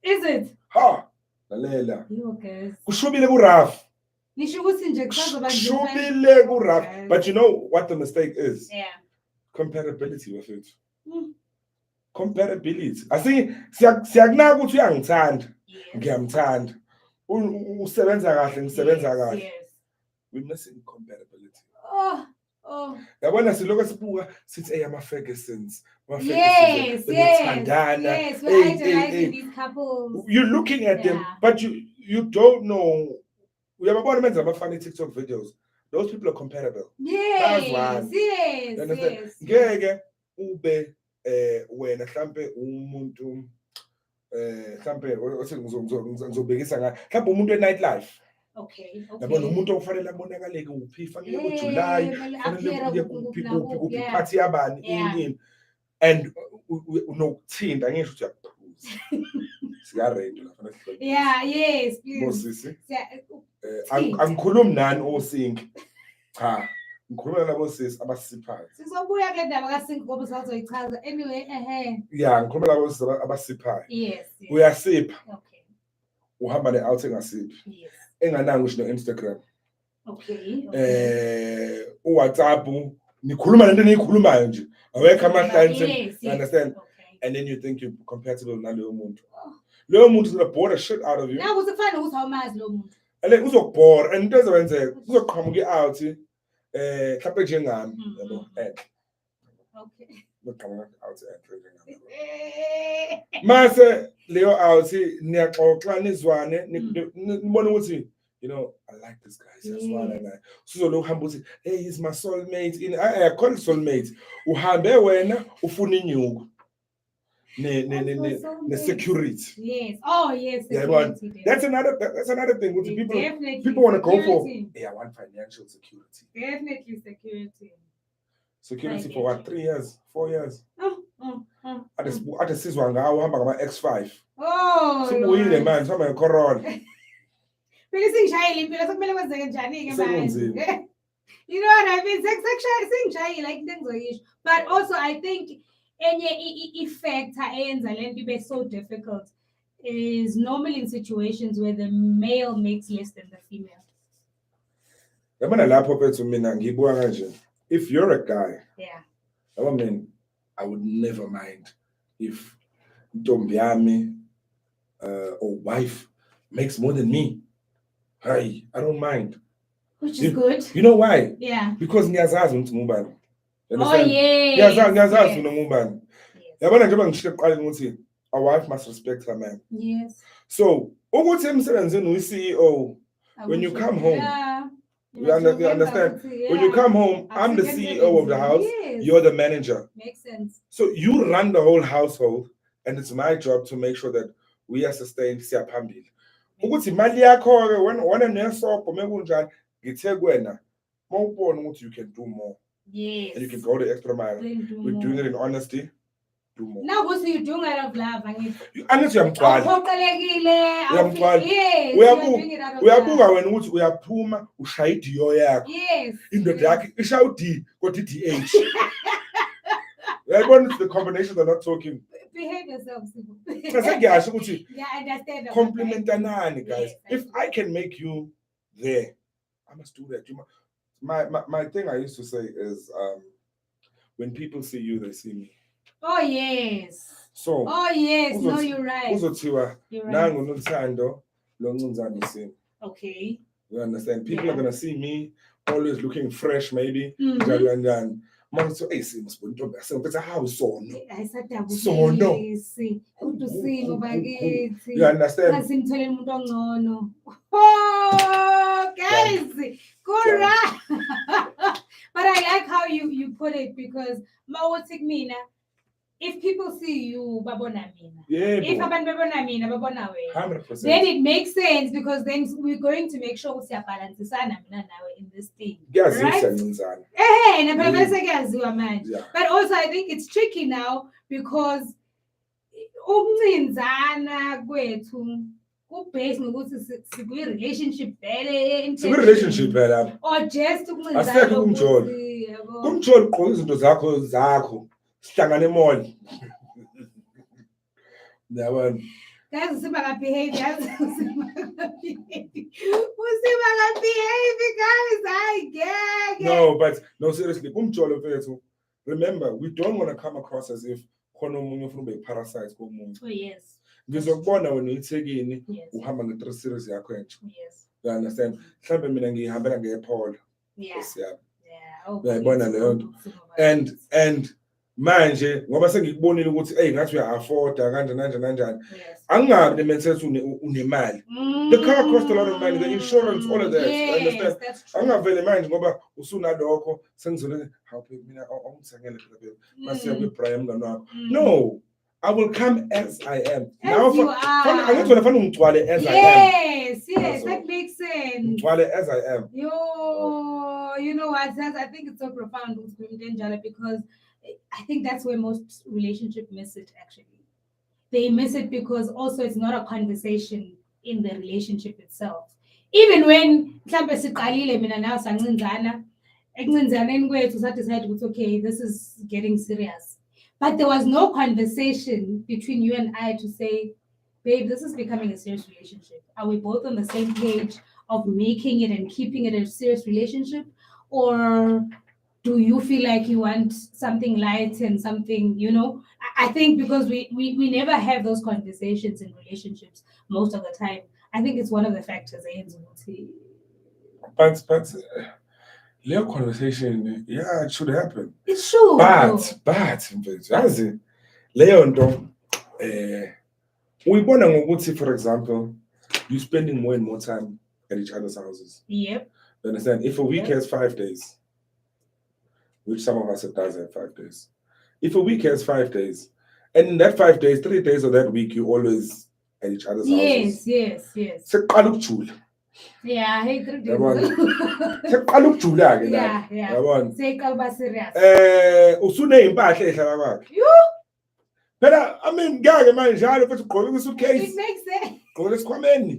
Is it? Ha, lalela. You guys. Kushubile kuraf. Nisho ukuthi nje kusazoba nzima. Kushubile kuraf. But you know what the mistake is? Yeah. Compatibility with it. Compatibility. Asi siyakunaka ukuthi uyangithanda. Ngiyamthanda. Usebenza kahle, ngisebenza kahle. Yes. We're missing compatibility. Oh. Yabona siloko sibuka sithi ama Fergusons. Yes. We're idolizing these couples. You're looking at them, but you don't know. We have about men's funny TikTok videos. Those people are compatible. Yes. You understand? Ngeke ube wena mhlambe umuntu mhlambe ngizobhekisa ngayo mhlambe umuntu nightlife. Okay. Yabona umuntu ofanele abonakaleke uphi fanele kuJuly fanele kuphi party yabani ini and unokuthinda ngisho ukuthi uyaphuza siyaready la fanele. Yeah, yes, please. Mosisi angikhulumi nani osinki cha ngikhuluma nabo sisi abasiphayo. Sizobuya kule ndaba kaSinki ngoba sazoyichaza anyway Yeah, ngikhuluma nabo sisi abasiphayo. Yes. Uyasipha. Okay. Uhamba ne-out engasiphi. Yes. Engananga ngisho no-Instagram. Okay. WhatsApp nikhuluma lento niyikhulumayo nje awekho amahlansi. Understand? Okay. And then you think you're compatible naloyo muntu. Loyo muntu is gonna bore the shit out of you. Now kusifana ukuthi awumazi lo muntu. And uzokubora and into ezenzeka uzoqhamuka i-out mhlawumbe njengami yabo Okay. uzoqhamuka out njengami. Mase leyo out niyaxoxa nizwane nibona ukuthi you know I like this guy siyazwana naye sizoloku hamba uthi hey he's my soulmate in I call it soulmate uhambe wena ufuna inyuku ne security. Yes. Oh yes. Yeah, but that's another thing with people want to go for. Yeah, I want financial security. Definitely security. Security for what? 3 years, 4 years. Oh. Sizwa ngawo hamba ngama X5. Oh. Sibuyile manje hamba ngeCorona. Phela singishayile impilo sokumele kwenzeke njani ke manje. You know what I mean? Singishayile like into engizoyisho. But also I think enye factor eyenza lento ibe so difficult is normally in situations where the male makes less than the female. Yabona lapho phethu mina ngibuka kanje. If you're a guy, I mean, I would never mind if ntombi yami or wife makes more than me. Hey, I don't mind. Which is good. You know why? Yeah. Because ngiyazazi ukuthi ngubani. Oh yeah. Ngiyazazi mina ngubani. Yabona njengoba ngishilo kuqala ukuthi a wife must respect her man. Yes. So, ukuthi emsebenzini uyi-CEO when you come home. Yeah. You understand? Yeah. When you come home, I'm the CEO of the house. Yes. You're the manager. Makes sense. So you run the whole household, and it's my job to make sure that we are sustained. Siyaphambili. Ukuthi imali yakho ke wena nesobho mekunjani ngithe kuwena mawubona ukuthi you can do more. Yes. And you can go the extra mile. We're doing it in honesty. Do more. Now what you doing out of love angithi uyamgcwala. Uphoqelekile. Yes. Uyabuka wena ukuthi uyaphuma ushaya idiyo yakho. Yes. Indoda yakho ishaya uD kodwa iDH. Yabona the combination they're not talking. Behave yourself, Sibu. Yeah, I understand. Complementanani, guys. Yes, if I can make you there, I must do that. My thing I used to say is when people see you, they see me. Oh yes. So no, you're right. Uzothiwa nangu Noluthando Mchunu sini. Okay. You understand? People are gonna see me always looking fresh, maybe. Manje eyisimo sibontombi asengiphethe how sono. Ayisadabukelisi. Udusimo bakithi. You understand? Asimtholele umuntu ongcono. Oh, guys. Good right. But I like how you put it because mawuthi kumina if people see you babona mina. If abantu babona mina babona wena. 100%. Then it makes sense because then we're going to make sure siyabalansisana mina nawe in this thing. Right? But also I think it's tricky now because ukuncinzana kwethu kubase ngokuthi sikwi relationship vele or just asekho kumjolo ugqoka izinto zakho sihlangane mall yabona guys usibangabehave guys I get no seriously kumjolo mfethu remember we don't want to come across as if khona umunye ufuna ube parasite komunye. Oh yes. Ngizokubona wena uyithekini uhamba nge3 series yakho entsha. Yes. You understand? Mhlambe mina ngihambela ngePola. Yes. Yeah. Uyayibona leyo nto. And manje ngoba sengikubonile ukuthi ngathi uya-afforda kanjani. Angabi nementality unemali. The car costs a lot of money, the insurance, all of that. Understand? Angavele manje ngoba usunalokho sengizole mina ongithengele phela masiya kwiBrian mngani wakho. No, I will come as I am. Now angithole fanele ngigcwale as I am. Yes, that makes sense. Ngigcwale as I am. You know what? I think it's so profound with Njala because I think that's where most relationships miss it actually. They miss it because also it's not a conversation in the relationship itself. Even when mhlambe siqalile mina nawe sancinzana ekuncinzaneni kwethu decide ukuthi okay this is getting serious. But there was no conversation between you and I to say, babe, this is becoming a serious relationship. Are we both on the same page of making it and keeping it a serious relationship? Or do you feel like you want something light and something, I think because we never have those conversations in relationships most of the time. I think it's one of the factors. But Leo conversation, it should happen. It should. But, yazi leyo nto uyibona ngokuthi for example, you spending more and more time at each other's houses. Yep. You understand? If a week has 5 days, which some of us it does have 5 days. If a week has 5 days, and in that 5 days, 3 days of that week, you always at each other's houses. Yes. Yeah, I hate 3 days. Yeah. Say kalba serious. Usune impahla ehlala kwakhe. Phela I mean ngeke manje njalo futhi ugqoke isuitcase. It makes sense. Ugqoke esikhwameni.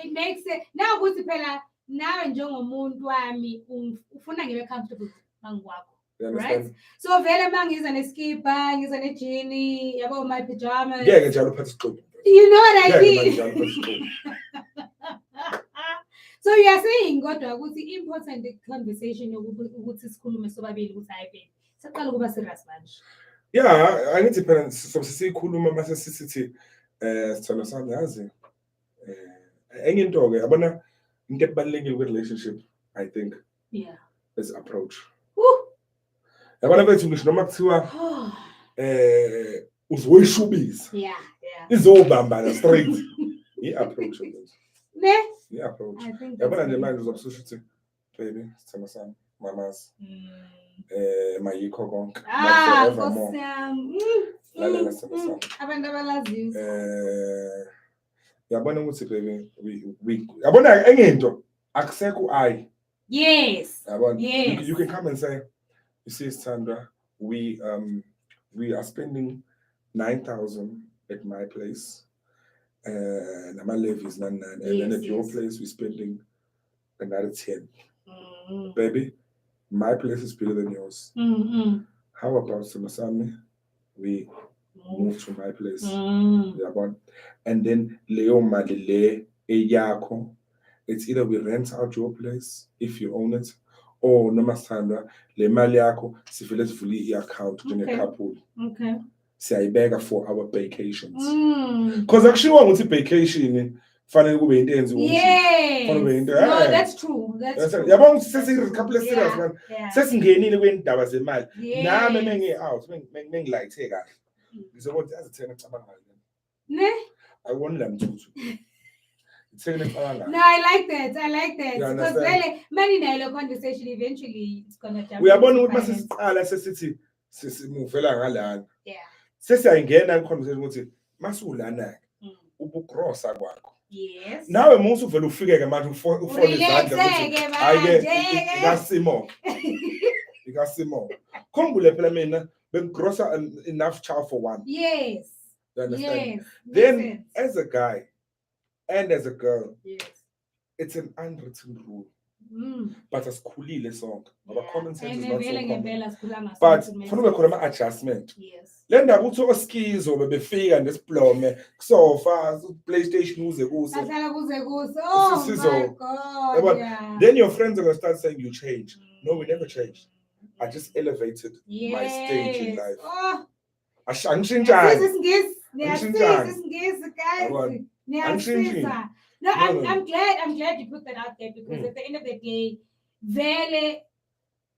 It makes sense. Now ukuthi phela nawe njengomuntu wami ufuna ngibe comfortable mangikwakho. Right? So vele mangiza neskipa, ngiza nejini, yabo my pajamas. Ngeke njalo uphathe isiqobo. You know what I mean? So you are saying kodwa ukuthi important conversation ukuthi sikhulume sobabili ukuthi hayi saqala kuba serious manje. Yeah, I need to depend sisikhuluma mase sithi sithona sami yazi enye into ke yabona into ebalekile kwi relationship I think is approach. Yabona bethu ngisho noma kuthiwa uzoyishubisa. Yeah. Izobamba straight. I-approach Ne? I-approach. Yabona nje manje uzobususha uthi baby sithona sami mamas. Mayikho konke. Nkosi yami. Lalela sithona. Abantu abalaziyo. Yabona ukuthi baby we yabona enye into akusekho I. Yes. Yes. You can come and say, you see, Sandra, we are spending 9,000 at my place. My levy is 9,900, and then at your place we're spending another 10. Baby, my place is bigger than yours. How about Sumasami? We move to my place. And then Leo Madile Eyako. It's either we rent out your place if you own it, or Namasandra, Le Maliako, Sifilet fully account to a couple. Okay. Say I beg for our vacations. Because actually, I want to vacation Fanele kube into enziwe umshini. Yes. Fanele kube into. No, that's true. That's true. Yabona sesi couple serious Yeah, man. yeah. Sesingenile kwendaba zemali. Yes. Nami mengi out, mengilayithe kahle. Ngizobona azithena ecabanga ngayo. Ne? Ayibonile mthuthu. Ithena ecabanga. No, I like that. I like that. You Because understand? really, many nailo conversation eventually it's gonna jump. Uyabona into ukuthi mase finance. siqala sesithi sisimuvela ngalana. Yeah. Sesiyayingena iconversation ukuthi masulana Mm. ubugrossa kwakho. Yes. Nawe musu vele ufike manje ufole izandla Relax-ke ayike manje. ikasimo. Khumbule phela mina bengigrossa enough chow for one. Yes. You understand? Yes. Then Makes sense. as a guy and as a girl, Yes. it's an unwritten rule. Mm. But asikhulile sonke. Ngoba common sense is And not so vele common. ngempela sikhula ngaso But ukuthi make kufanele khona sense. ama-adjustment. Yes. Le ndaba uthi oskizo bebefika nesiplome kusofa PlayStation uze kuse. Ahlala kuze kuse. Oh my Sisizo. God. Yabona, Yeah. then your friends are going to start saying you changed. No, we never changed. I just elevated my stage in Yes. life. Oh. Angishintshani. Niyasiza isingisi guys. Yabona. Niyasiza. No, No. I'm glad you put that out there because Mm. at the end of the day, vele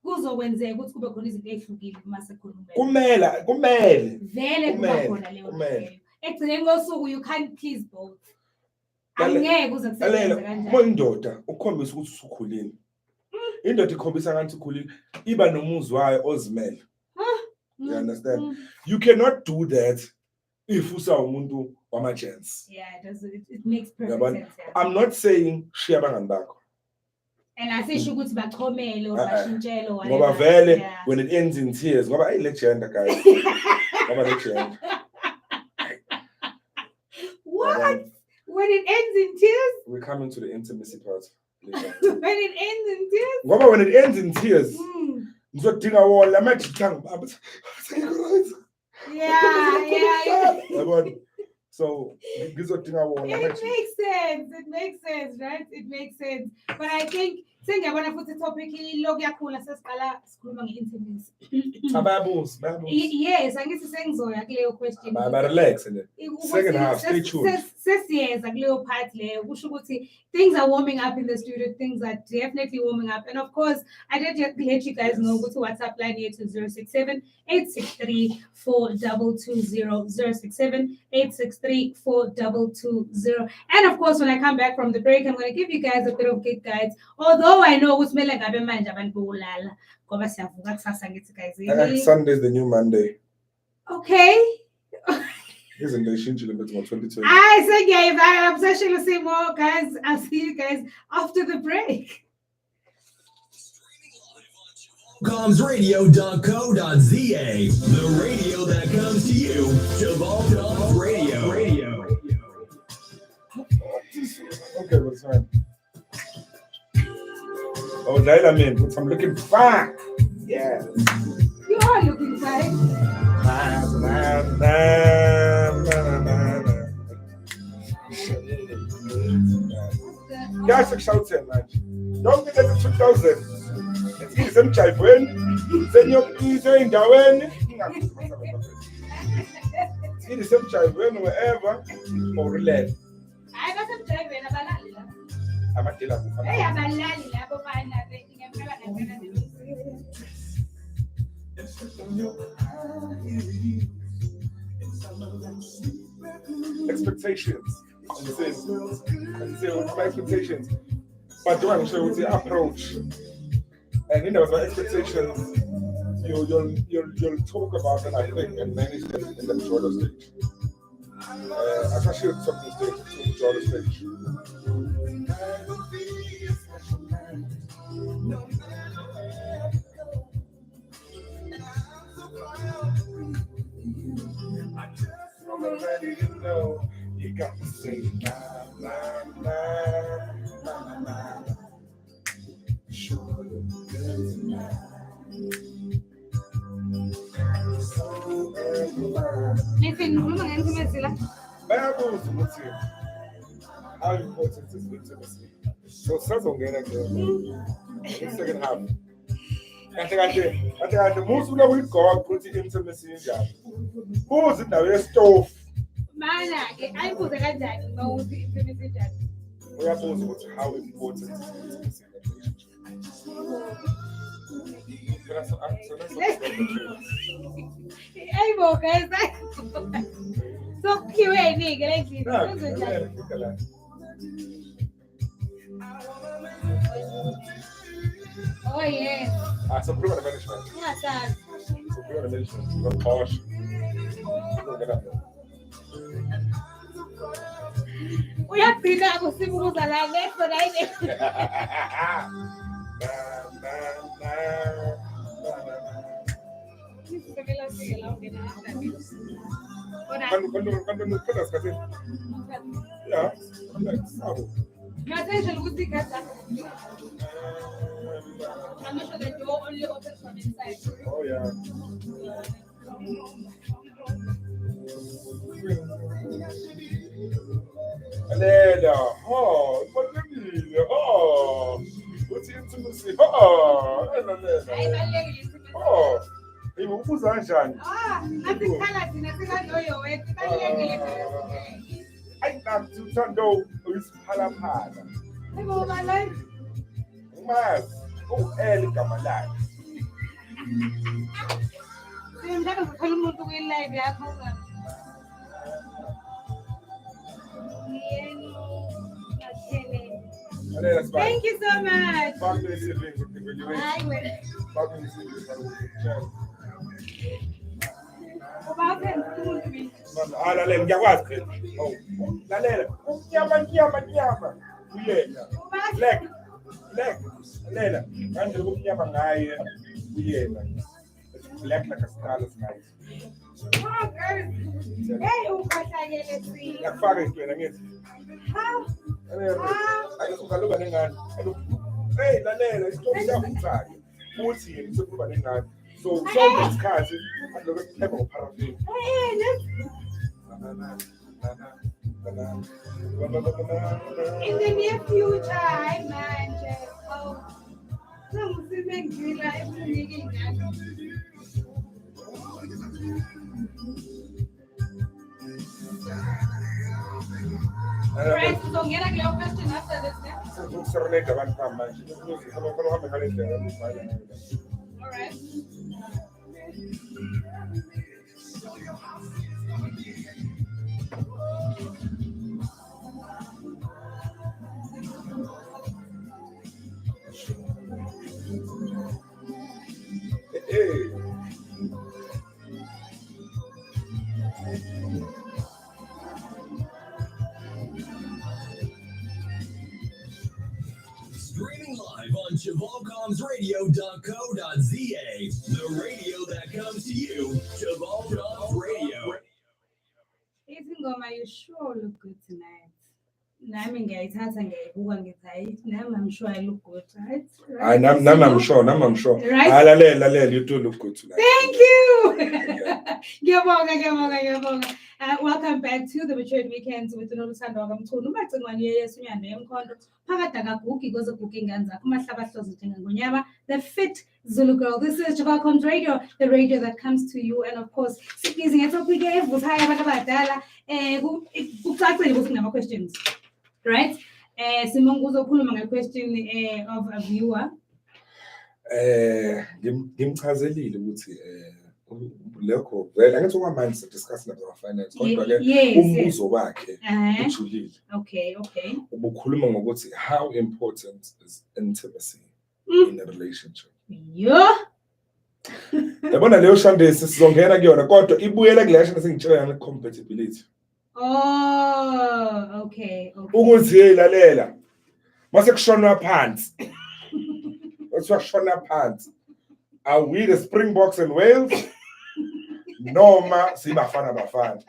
kuzokwenzeka ukuthi kube khona izinto ezihlukile uma sekhuluma. Kumele. Vele kuba Kumele, khona leyo nto kumele. leyo. Ekugcineni kosuku you can't please both. Lale- Angeke uze kusebenze Lalela, uma kanjani. indoda ukukhombisa ukuthi usukhulile. Indoda ikhombisa ngathi ukhulile iba nomuzwa wayo ozimele. You understand? Mm. You cannot do that if usawumuntu wama-gents. Yeah, it makes perfect Yabona? sense. Yeah. I'm not saying shiya abangani bakho. And asisho ukuthi bachomele or Uh-uh. bashintshele or Ngoba whatever. vele Yeah. when it ends in tears, ngoba ayi legend guys. Ngoba legend. What? When it ends in tears? We're coming to the intimacy part. later. When it ends in tears? Ngoba when it ends in tears, Mm. ngizodinga wona amathanga. Yeah. Yabona? So ngizodinga wona It makes sense. It makes sense, right? It makes sense. But I think sengiyabona futhi topic lo kuyakhula sesiqala sikhuluma nge-intimacy. Abayabuza, bayabuza. Yes, angithi sengizoya kuleyo question. Relax in it. Second half, stay tuned. Sesiyeza kuleyo part leyo kusho ukuthi things are warming up in the studio, things are definitely warming up. And of course, I did let you guys know ukuthi WhatsApp line here to 067 863 4220 067 863 4220. And of course, when I come back from the break, I'm going to give you guys a bit of good guides. Although I know ukuthi kumele ngabe manje abantu bokulala ngoba siyavuka kusasa ngithi guys. Sunday's the new Monday. Okay. Isn't they shintshile mbethi ngo-2020? I say, guys, I'm session to say more, guys. I'll see you guys after the break. ComsRadio.co.za, the radio that comes to you. Jamal Radio. Okay, what's fine. Oh, Laila, man, but I'm looking fine. Yeah. You are looking fine. Guys, shouting, man. Don't get it to 2000. It's some children. Send your keys in Darwin. It's some children, wherever, or left. I got some time when I'm a killer. Hey, I'm a lady, I'm Expectations. And you say, what's my expectations? But do I show the approach? And you know, my expectations, you'll talk about it, I think, and manage it in the majority stage. Especially with something stage, to the majority stage. I'm ready to know. You got to say na na na na na na. Sure look good tonight. So everybody. Nathan, ukhuluma nge-intimacy la. Bayabuza ukuthi how important is intimacy. So sazongena ke second half. Kahle musu lo uyigqoqa ukuthi intimacy injani. Buza indawo yestove. Mana ke ayibuze kanjani mawuthi intimacy njani? Uyabuza ukuthi how important is intimacy in a relationship? Ayibo guys. So Q&A ke lendini. Oh yes. So primeiro management. Ungasazi. So primeiro management. Not posh. Uyagcina akusibuza la leso la ile. Yeah. Attention ukuthi gaza. I'm sure the door only opens from inside. Oh yeah. Alela, balulekile. Uthi intimacy. Alela. Hayi balekile. Yibo ubuza kanjani? Nasikhala thina sikaloyo wethu balekile. Ayinathi uthando uyisiphalaphala. Hayibo balai. Umazi, igama lakhe. Ngiyamdaka ngikhola umuntu kwi-live yakho. Thank you so much. Fuck this event with the evaluation. Hayi wena. Fuck this event with the Ubaphenza umuntu mina. lalela ngiyakwazi phela. Lalela. Nyama. Uyena. Black. Lalela. Kanje kumnyama ngaye uyena. Black like a star is nice. Hey ukhohlakele sini. Yakufaka isitwena ngithi. Ayizungaloba nengane. Hey lalela isihloko siyavuthaka. Uthi yena sokuba nengane. So isikhathi akulokupheka ngoparafini. In the near future, hayi manje. Ngizime ngila efunike ingane. Right, sizongena kuleyo question after this, ne? Ukuserenade abantu manje. Uhambe ngale ndlela All right. Hey. Streaming live on ChevalcomsRadio.co.za, the radio that comes to you, Chevalcoms Radio. Izingoma, you sure look good tonight. Nami ngiyayithatha ngiyayibuka ngithi hayi nami I'm sure I look good, right? I'm sure. Right? Lalela, you do look good tonight. Thank you. Ngiyabonga. Welcome back to the Mature Weekends with Noluthando Mchunu. Umagcingwane yesunyane yemkhonto phakade akagugi koze gugi ingane zakho umahlabahlozi njengengonyama, the fit Zulu girl. This is Chevalcom's Radio, the radio that comes to you, and of course sibhizi ngetopic evuthayo abantu abadala kucacile ukuthi kunama questions, right? Simon uzokhuluma nge-question of a viewer. Ngimchazelile ukuthi lekho vele angithi okwamanje sidiscuss about finance kodwa ke Yes. umbuzo wakhe ujulile. Okay. Ubukhuluma ngokuthi how important is intimacy in a relationship. Yo. Yabona leyo shandesi sizongena kuyona kodwa ibuyela kule shandesi sengitshela yana compatibility. Oh, okay. Ukuthi hey lalela. Mase kushona phansi. What's shona phansi? Are we the Springboks and Wales? Noma bafana.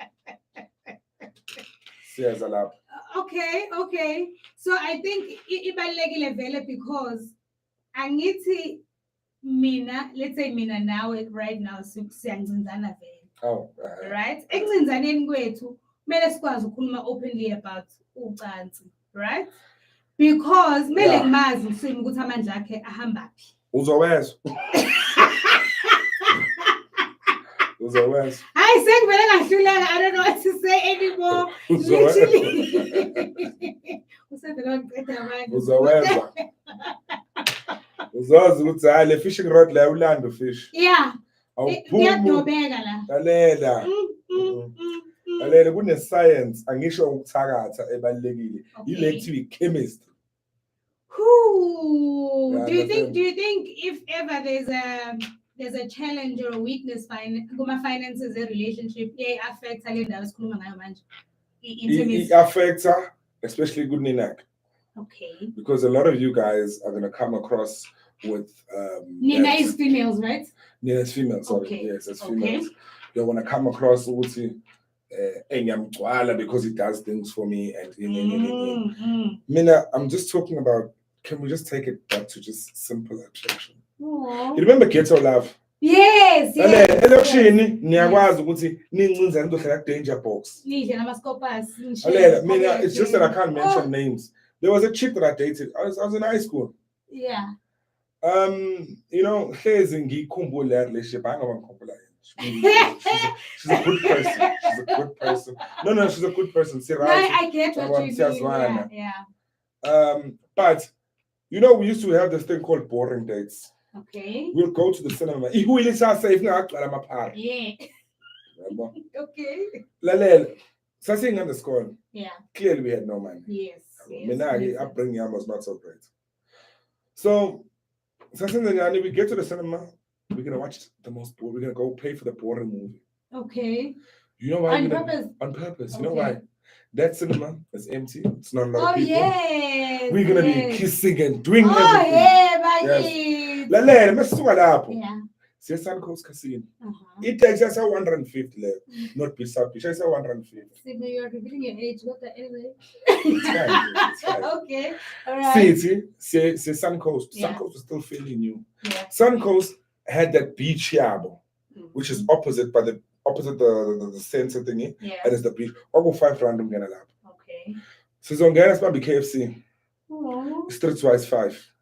Siyaza lapho. Okay. So I think ibalekile vele because angithi mina, let's say mina nawe right now siyancinzana vele. Oh, Right? Ekuncinzaneni kwethu kumele sikwazi ukukhuluma openly about ucansi, right? Because kumele ngimazi umsimi ukuthi amandla akhe ahamba phi. Uzowezwa Uzokwenza. Hayi sengivele ngahluleka. I don't know what to say anymore. Literally. Usevele wangiqeda manje. Uzokwenza. Uzazi ukuthi hayi le fishing rod la ulanda fish. Yeah. Awuphumi. Kuyadobeka la. Lalela. Mm. Lalela kune science angisho ukuthakatha ebalekile. Okay. Ile kuthiwa chemist. Who Yeah, do you understand. think if ever there's a challenge or a weakness kuma finances a relationship affects le ndawo esikhuluma ngayo manje? It affects her, especially good ninak. Okay. Because a lot of you guys are gonna come across with Nina that- is females, right? Yeah, it's female, sorry. Okay. Yes, it's Okay. females. They wanna come across ukuthi engiyamgcwala because he does things for me and Mina, I'm just talking about, can we just take it back to just simple attraction? Aw. You remember ghetto love? Yes. Elokishini niyakwazi ukuthi nincinze nizohlala danger box. Nidle namascopas. Mina, it's just that I can't mention names. There was a chick that I dated. I was in high school. Yeah. You know, hlezi ngiyikhumbule that relationship. I don't want to She's a good person. She's a good person. No, she's a good person. No, I get what you mean. Yeah. But you know, we used to have this thing called boring dates. Okay. We'll go to the cinema. Yeah. Okay. Lalela, sasing on the school. Yeah. Clearly, we had no money. Yes. Minagi upbringing was not so great. So, we get to the cinema. We're gonna watch the most boring. We're gonna go pay for the boring movie. Okay. You know why? On purpose. On purpose. You Okay. know why? That cinema is empty. It's not a lot of people. Yes. We're gonna be kissing and doing everything. Yeah, my Yes. kids. Lalela, mesisuka lapho. Yeah. Siya Suncoast Casino. Uh-huh. It takes us 150 left. Not be Beach. I say 150. See, but you're revealing your age. What the anyway? It's fine. Okay. All right. See, Suncoast. Yeah. Suncoast was still fairly new. Yeah. Suncoast had that beach here, Mhm. which is opposite the center thingy. Yeah. And it's the beach. I'll go 5 random gonna lap. Okay. So Zonganas might be KFC. Oh. Streetwise 5.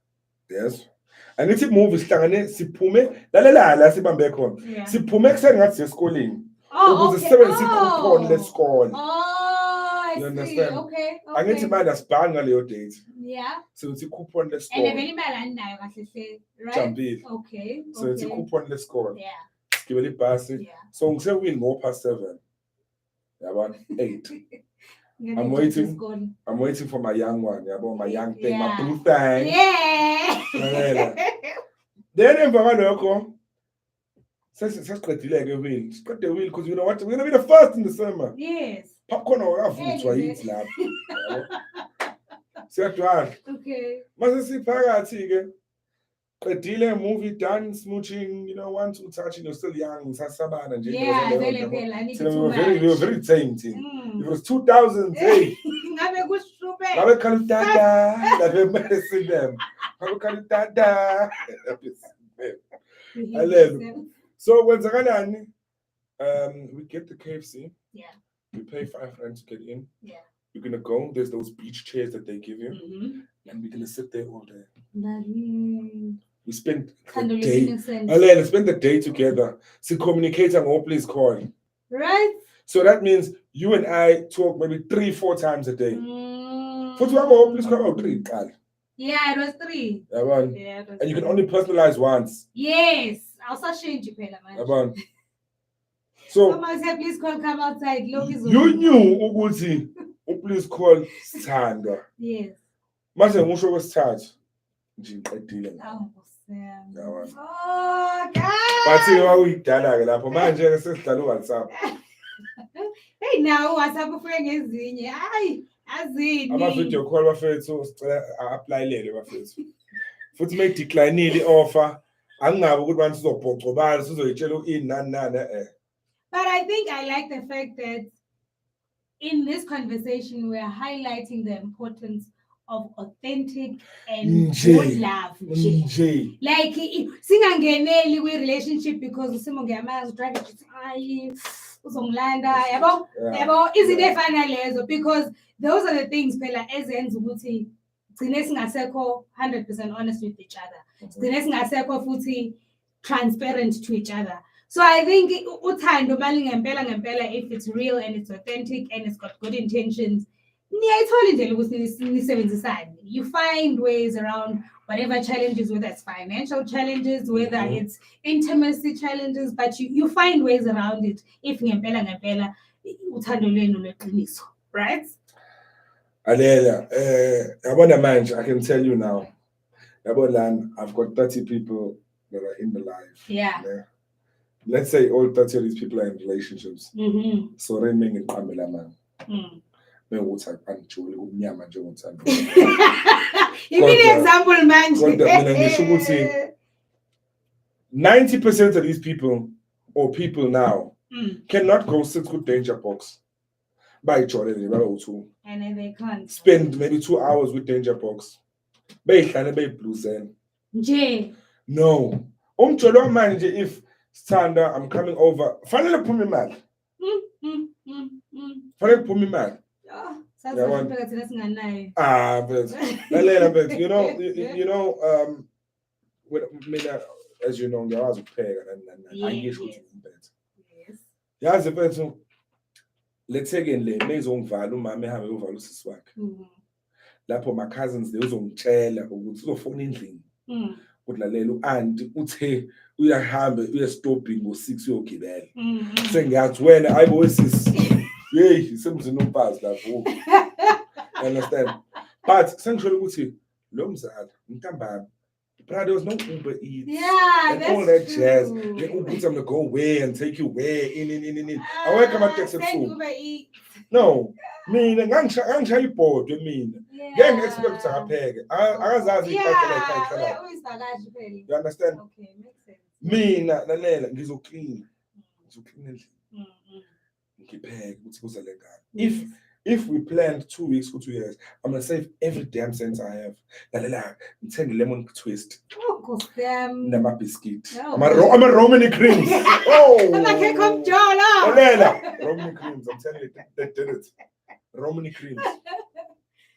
Yes. And it's a movie sihlangane siphume lalela sibambe khona. Yeah. Siphume kusengathi sesikoleni. Oh, Ukuze okay. sisebenzise ikupon lesikole. Oh, I You see. understand? Okay. Angithi manje asibhanga leyo date. Yeah. So it's ikupon And lesikole. vele imali aninayo kahle hle, right? Jambile. Okay. So it's Okay. ikupon lesikole. Yeah. Sigibele ibhasi. Yeah. So ngisewini ngo past 7. Yabona 8. Ngeke I'm ngithathe waiting. isikole. I'm waiting for my young one. Yabona my young thing, my Yeah. blue thing. Yeah. Lalela. Then emva kwalokho sesiqedile ke wheel. Siqede wheel because you know what? We're going to be the first in the cinema. Yes. Popcorn akavuthwa Yeah, yithi lapho. Siyadwala. Okay. Mase siphakathi ke qedile movie done smooching, you know, 1 2 touching, you're still young, sasabana nje. Yeah, vele phela I need So too we were much. very tame team. Mm. It was 2000s. Hey, Ngabe kuhluphe. ngabe khala tata, ngabe messing them. Ngabe khala tata. Hello. So kwenzakalani? We get the KFC. Yeah. We pay R5 to get in. Yeah. You're gonna go. There's those beach chairs that they give you, Mhm. and we're gonna sit there all day. Mm. We spend the Thando day. lesine sense. Let's spend the day together. So communicate and all please call. Right? So that means you and I talk maybe 3-4 times a day. Mm. For 2 hours, please call out 3. Yeah, it was 3. Yabona? Yeah, it was And you can 3. only personalize once. Yes. Awusashintshe phela manje. Yabona? So Mama said, please come outside. Look is you knew ukuthi please call Sithanda. Yes. Manje ngisho kwesithathu nje ngiqedile ngawo. Oh, Sam. Yabona? Oh, God. Bathi wawuyidala ke lapho manje ke sesidlala uWhatsApp. Hey, now WhatsApp ufike ngezinye. Hayi, azini. Ama video call bafethu sicela applyelele bafethu. Futhi may declineile offer angingabe ukuthi bantu sizobhocobala sizoyitshela nani. But I think I like the fact that in this conversation, we are highlighting the importance of authentic and good love. Nje. Like, singangeneli kwi-relationship because usimo ngiyamazi drive it hayi uzongilanda yabo yabo izinto efana lezo because those are the things phela ezenza ukuthi gcine singasekho 100% honest with each other. Gcine singasekho futhi transparent to each other. So I think uthando ngempela, if it's real and it's authentic and it's got good intentions, niyayithola indlela ukuthi nisebenzisane. You find ways around whatever challenges, whether it's financial challenges, whether it's intimacy challenges, but you find ways around it if ngempela uthando lwenu lweqiniso, right? Alela, yabona manje, I can tell you now. Yabona, I've got 30 people that are in the life. Yeah. Let's say all 30 of these people are in relationships. So reming in Pamela man. Menguthi angijule kumnyama nje ngothando. Yini example manje? Kodwa mina ngisho ukuthi 90% of these people or people now cannot go sit with danger box. Bayijolele baba u2. And then they can't Spend maybe 2 hours with danger box. Beyihlale beyibluzen. Nje. No. Umjolo manje if Sthanda, I'm coming over. Fanele phuma imali. Fanele phuma imali. But you know, when as you know, ngiyawazi ukupheka angisho ukuthi ngimphethe. Yes. Yazi mfethu, let's say again le mezongivala umama ehambe uyovala usisi wakhe. Lapho my cousins they uzongitshela ukuthi uzofuna endlini. Udlalela uanti uthe uyahamba uyastoping ngo6 uyogibela. Sengiyathi wena ayibo sisi. Hey, semzini umpazi lapho. Understand? But sengisholo ukuthi lo mzala mntambama. Brother, there was no Uber Eats. Yeah, and that's all that true. jazz. The Uber Eats, I'm gonna go where and take you where in. I want to come and text it Send food. Uber Eats. No, mina ngangishaya ibhodwe mina. Ngeke expect ukuthi akapheke. Akazazi iphatha la ekhaya Yeah, ekhaya. uyisakashi phela. You understand? Okay, makes sense. Mina lalela ngizoclean endlini. Ngipheke ukuthi kuzale ngani. If we planned 2 weeks for 2 years, I'm gonna save every damn cent I have. Lalela ngithenga lemon twist. Oh, cause them. Nama biscuit. Oh, I'm a Romany creams. Oh. I'm like, here come Jola. Lalela, Romany creams. I'm telling you, they did it. Romany creams.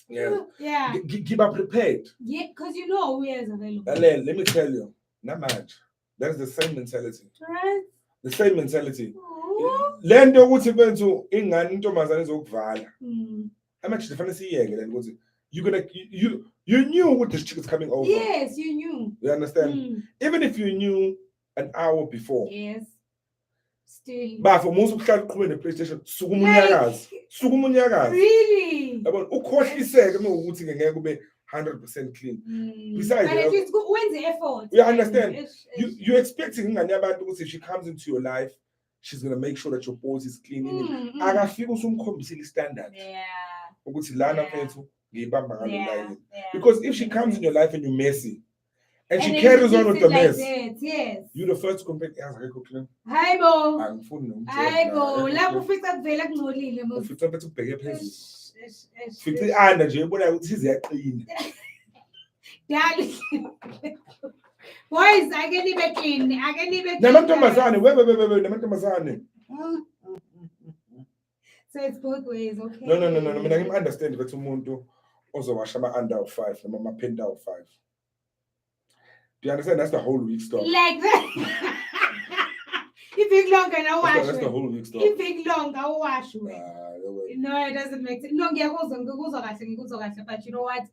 Yeah. Yeah. Keep up prepared. Yeah, because you know who is available. Lalela, let me tell you, not much. That's the same mentality. Right? The same mentality. Oh. Lento ukuthi bethu ingane intombazane ezokuvala. How much difference siyeke lento ukuthi you knew what this chick is coming over. Yes, you knew. You understand? Even if you knew an hour before. Yes. Still. But for most ukuhlala uqhube ne-PlayStation suka umunyakazi. Really? Yabona ukhohliseke ukuthi ngeke kube 100% clean. Besides, but at least when's the effort? You understand? You're expecting ingane yabantu ukuthi if she comes into your life, she's gonna make sure that your balls is clean. Akafika usumkhombisile standard. Yeah. Ukuthi lana mfethu ngiyibamba ngalo line. Because if she comes in your life and you're messy, and she carries on with the mess, yes. you're the first to complain. Akekho clean. Hayibo. Angifuni nomthetho. Hayibo, lapho ufika kuvela kungcolile mos. Ufika mfethu ubheke phezulu. Ufika ianda nje ubona ukuthi iziyaqina. Dali. Boys, ake nibe clean. Namantombazane, we namantombazane. So it's both ways, okay? No. Mina ngim-understand ukuthi umuntu ozowasha ama-under of5 noma ama-pent of5. Do you understand? That's the whole week stop. Like that. If big long and I wash. That's the whole week stop. If big long, I wash. No, it doesn't make sense. No, but you know what?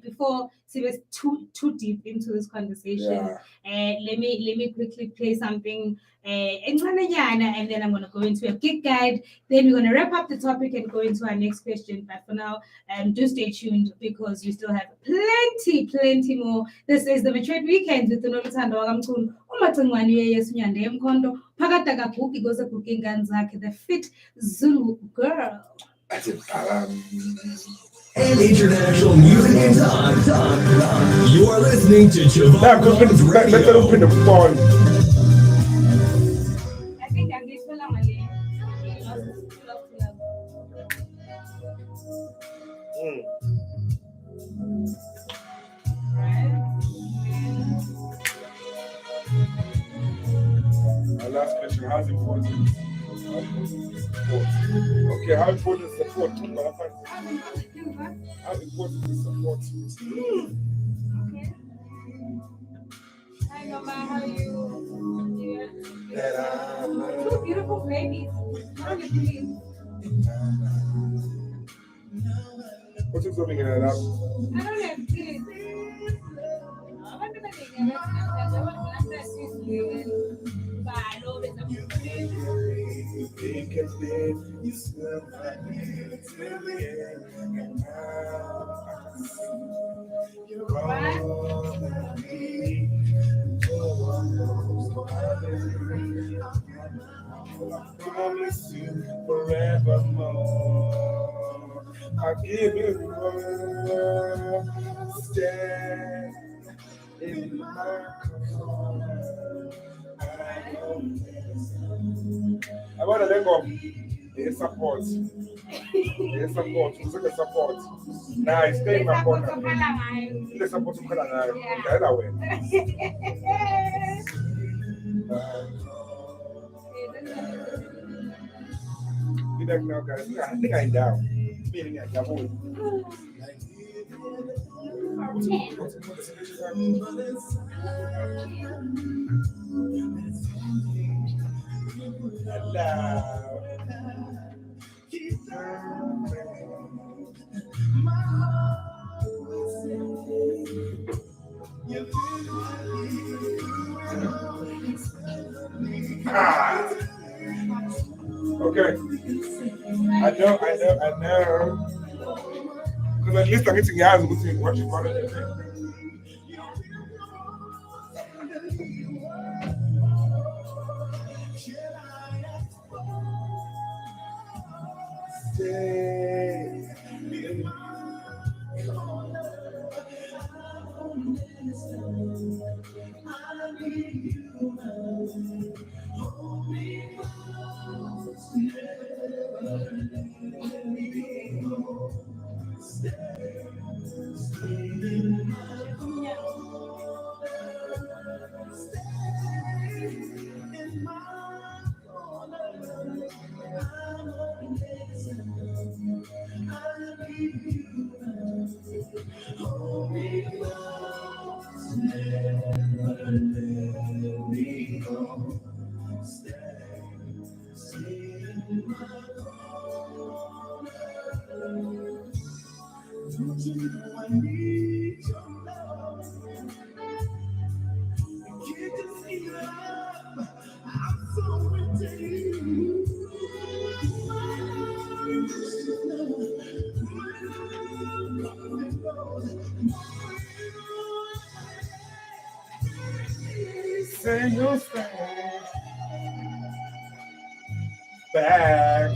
Before see was too deep into this conversation. Let me quickly play something and then I'm gonna go into a gig guide. Then we're gonna wrap up the topic and go into our next question. But for now, do stay tuned because we still have plenty more. This is the Matured Weekend with Noluthando Mchunu. Phakade kagugi goze gugi ingane zakhe, the fit Zulu girl. And international music and talk. You are listening to Chival's Radio. Let's open the phone. I think I'm this one. My last question, how's important? Okay, how important is support? How important is support? Okay. Hi, Mama, how are you? Yeah. What's it something in it up? I don't have kids. Abantu abaningi abathanda abantu balo bese You can live, you still find me till the end. And now I can see you're all that I need. Oh, I believe I promise you forevermore. I'll give you more. Stand in my corner. I want to let go. There's support. There's support. Who's the support? Nice. Stay in my corner. The support to color now. The other way. Be back now, guys. I think I'm down. Meaning I'm down. Okay. I know. Because at least I'm getting your eyes with what you want to do. Stay. Say you'll stand back.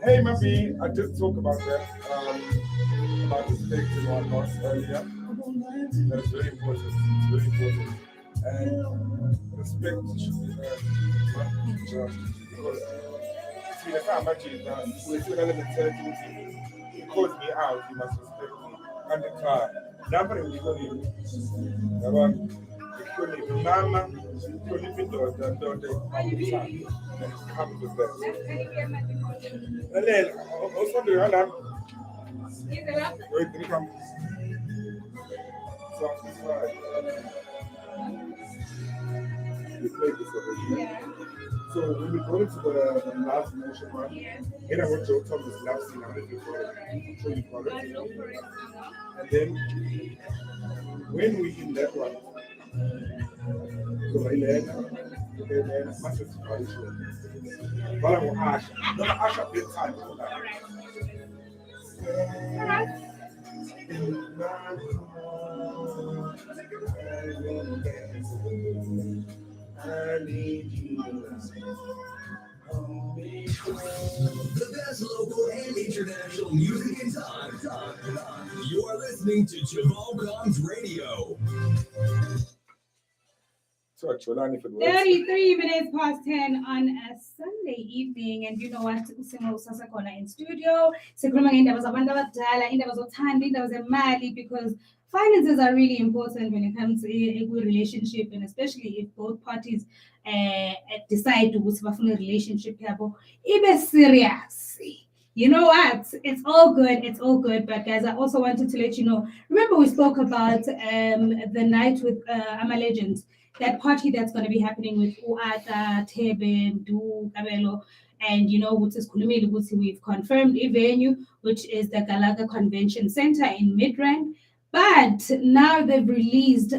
Hey, maybe I did talk about that, about the stakes and whatnot earlier. That's very important. It's very important. And respect should be not just because see the time actually that we're still going to tell you he calls me out, he must respect me. And the car, number we call him. Mama, call him and daughter, and come with that. And then also the other wait, come. So this right. We played this already. Yeah. So when we go into the last motion one, then I want to talk this last scene. I'm going to call it. So you call it. And then when we in that one, so I learn, then massive separation. But I'm Asha. No, Asha played time for that. I need you. The best local and international music in time. You are listening to Chivalcom's Radio. So actually, for the 33 minutes past 10 on a Sunday evening, and you know what? Usimo Sasakhona in studio. Sikhuluma ngendaba zabantu abadala, indaba zothanda, indaba zemali, because finances are really important when it comes to a good relationship, and especially if both parties decide to have a relationship yabo ibe serious. You know what? It's all good. It's all good. But guys, I also wanted to let you know. Remember, we spoke about the night with Ama Legends. that party that's going to be happening with Uata, Tebe, Du, Kabelo, and which is Kulumeli, we've confirmed a venue, which is the Galaga Convention Center in Midrand. But now they've released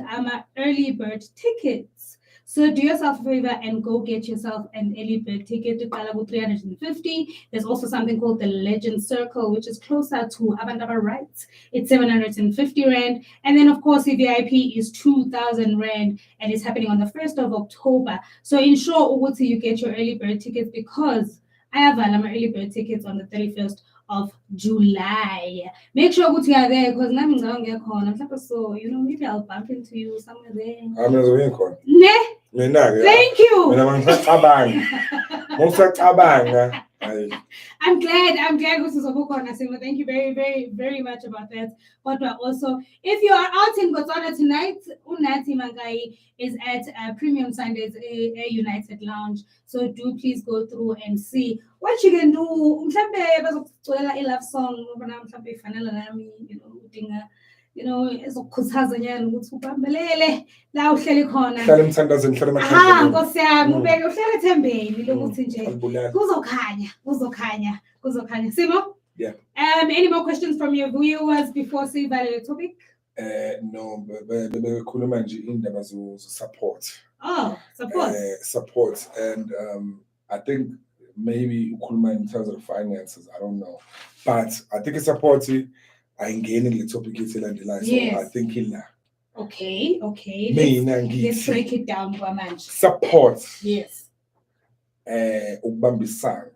early bird tickets. So do yourself a favor and go get yourself an early bird ticket to Galago 350. There's also something called the Legend Circle, which is closer to Abandaba Rights. It's 750 Rand. And then, of course, the VIP is 2,000 Rand, and it's happening on the 1st of October. So ensure Uguti you get your early bird tickets, because I have my early bird tickets on the 31st of July. Make sure you are there, because I'm going to get corner. So, maybe I'll bump into you somewhere there. I'm going to Ne? Thank you. I'm glad this is a book on Asima. Thank you very, very, very much about that. But also, if you are out in Botswana tonight, Unati Mangai is at Premium Sundays a United Lounge. So do please go through and see what you can do. A love song, ezokukhuthaza nyana ukuthi ubambelele la uhleli khona. Hlala emthandazweni, hlala emthandazweni. Nkosi yami, ubeke uhlele ethembeni lokuthi nje kuzokhanya. Simo? Yeah. Any more questions from your viewers before sivale the topic? No, bekhuluma nje indaba support. Oh, support. Support, and I think maybe ukhuluma in terms of finances, I don't know. But I think it's support. I'm gaining the topic and the line. Yes. So I think he'll. Okay. Let's break it down, Guamanj. Support. Yes. Ubambisana.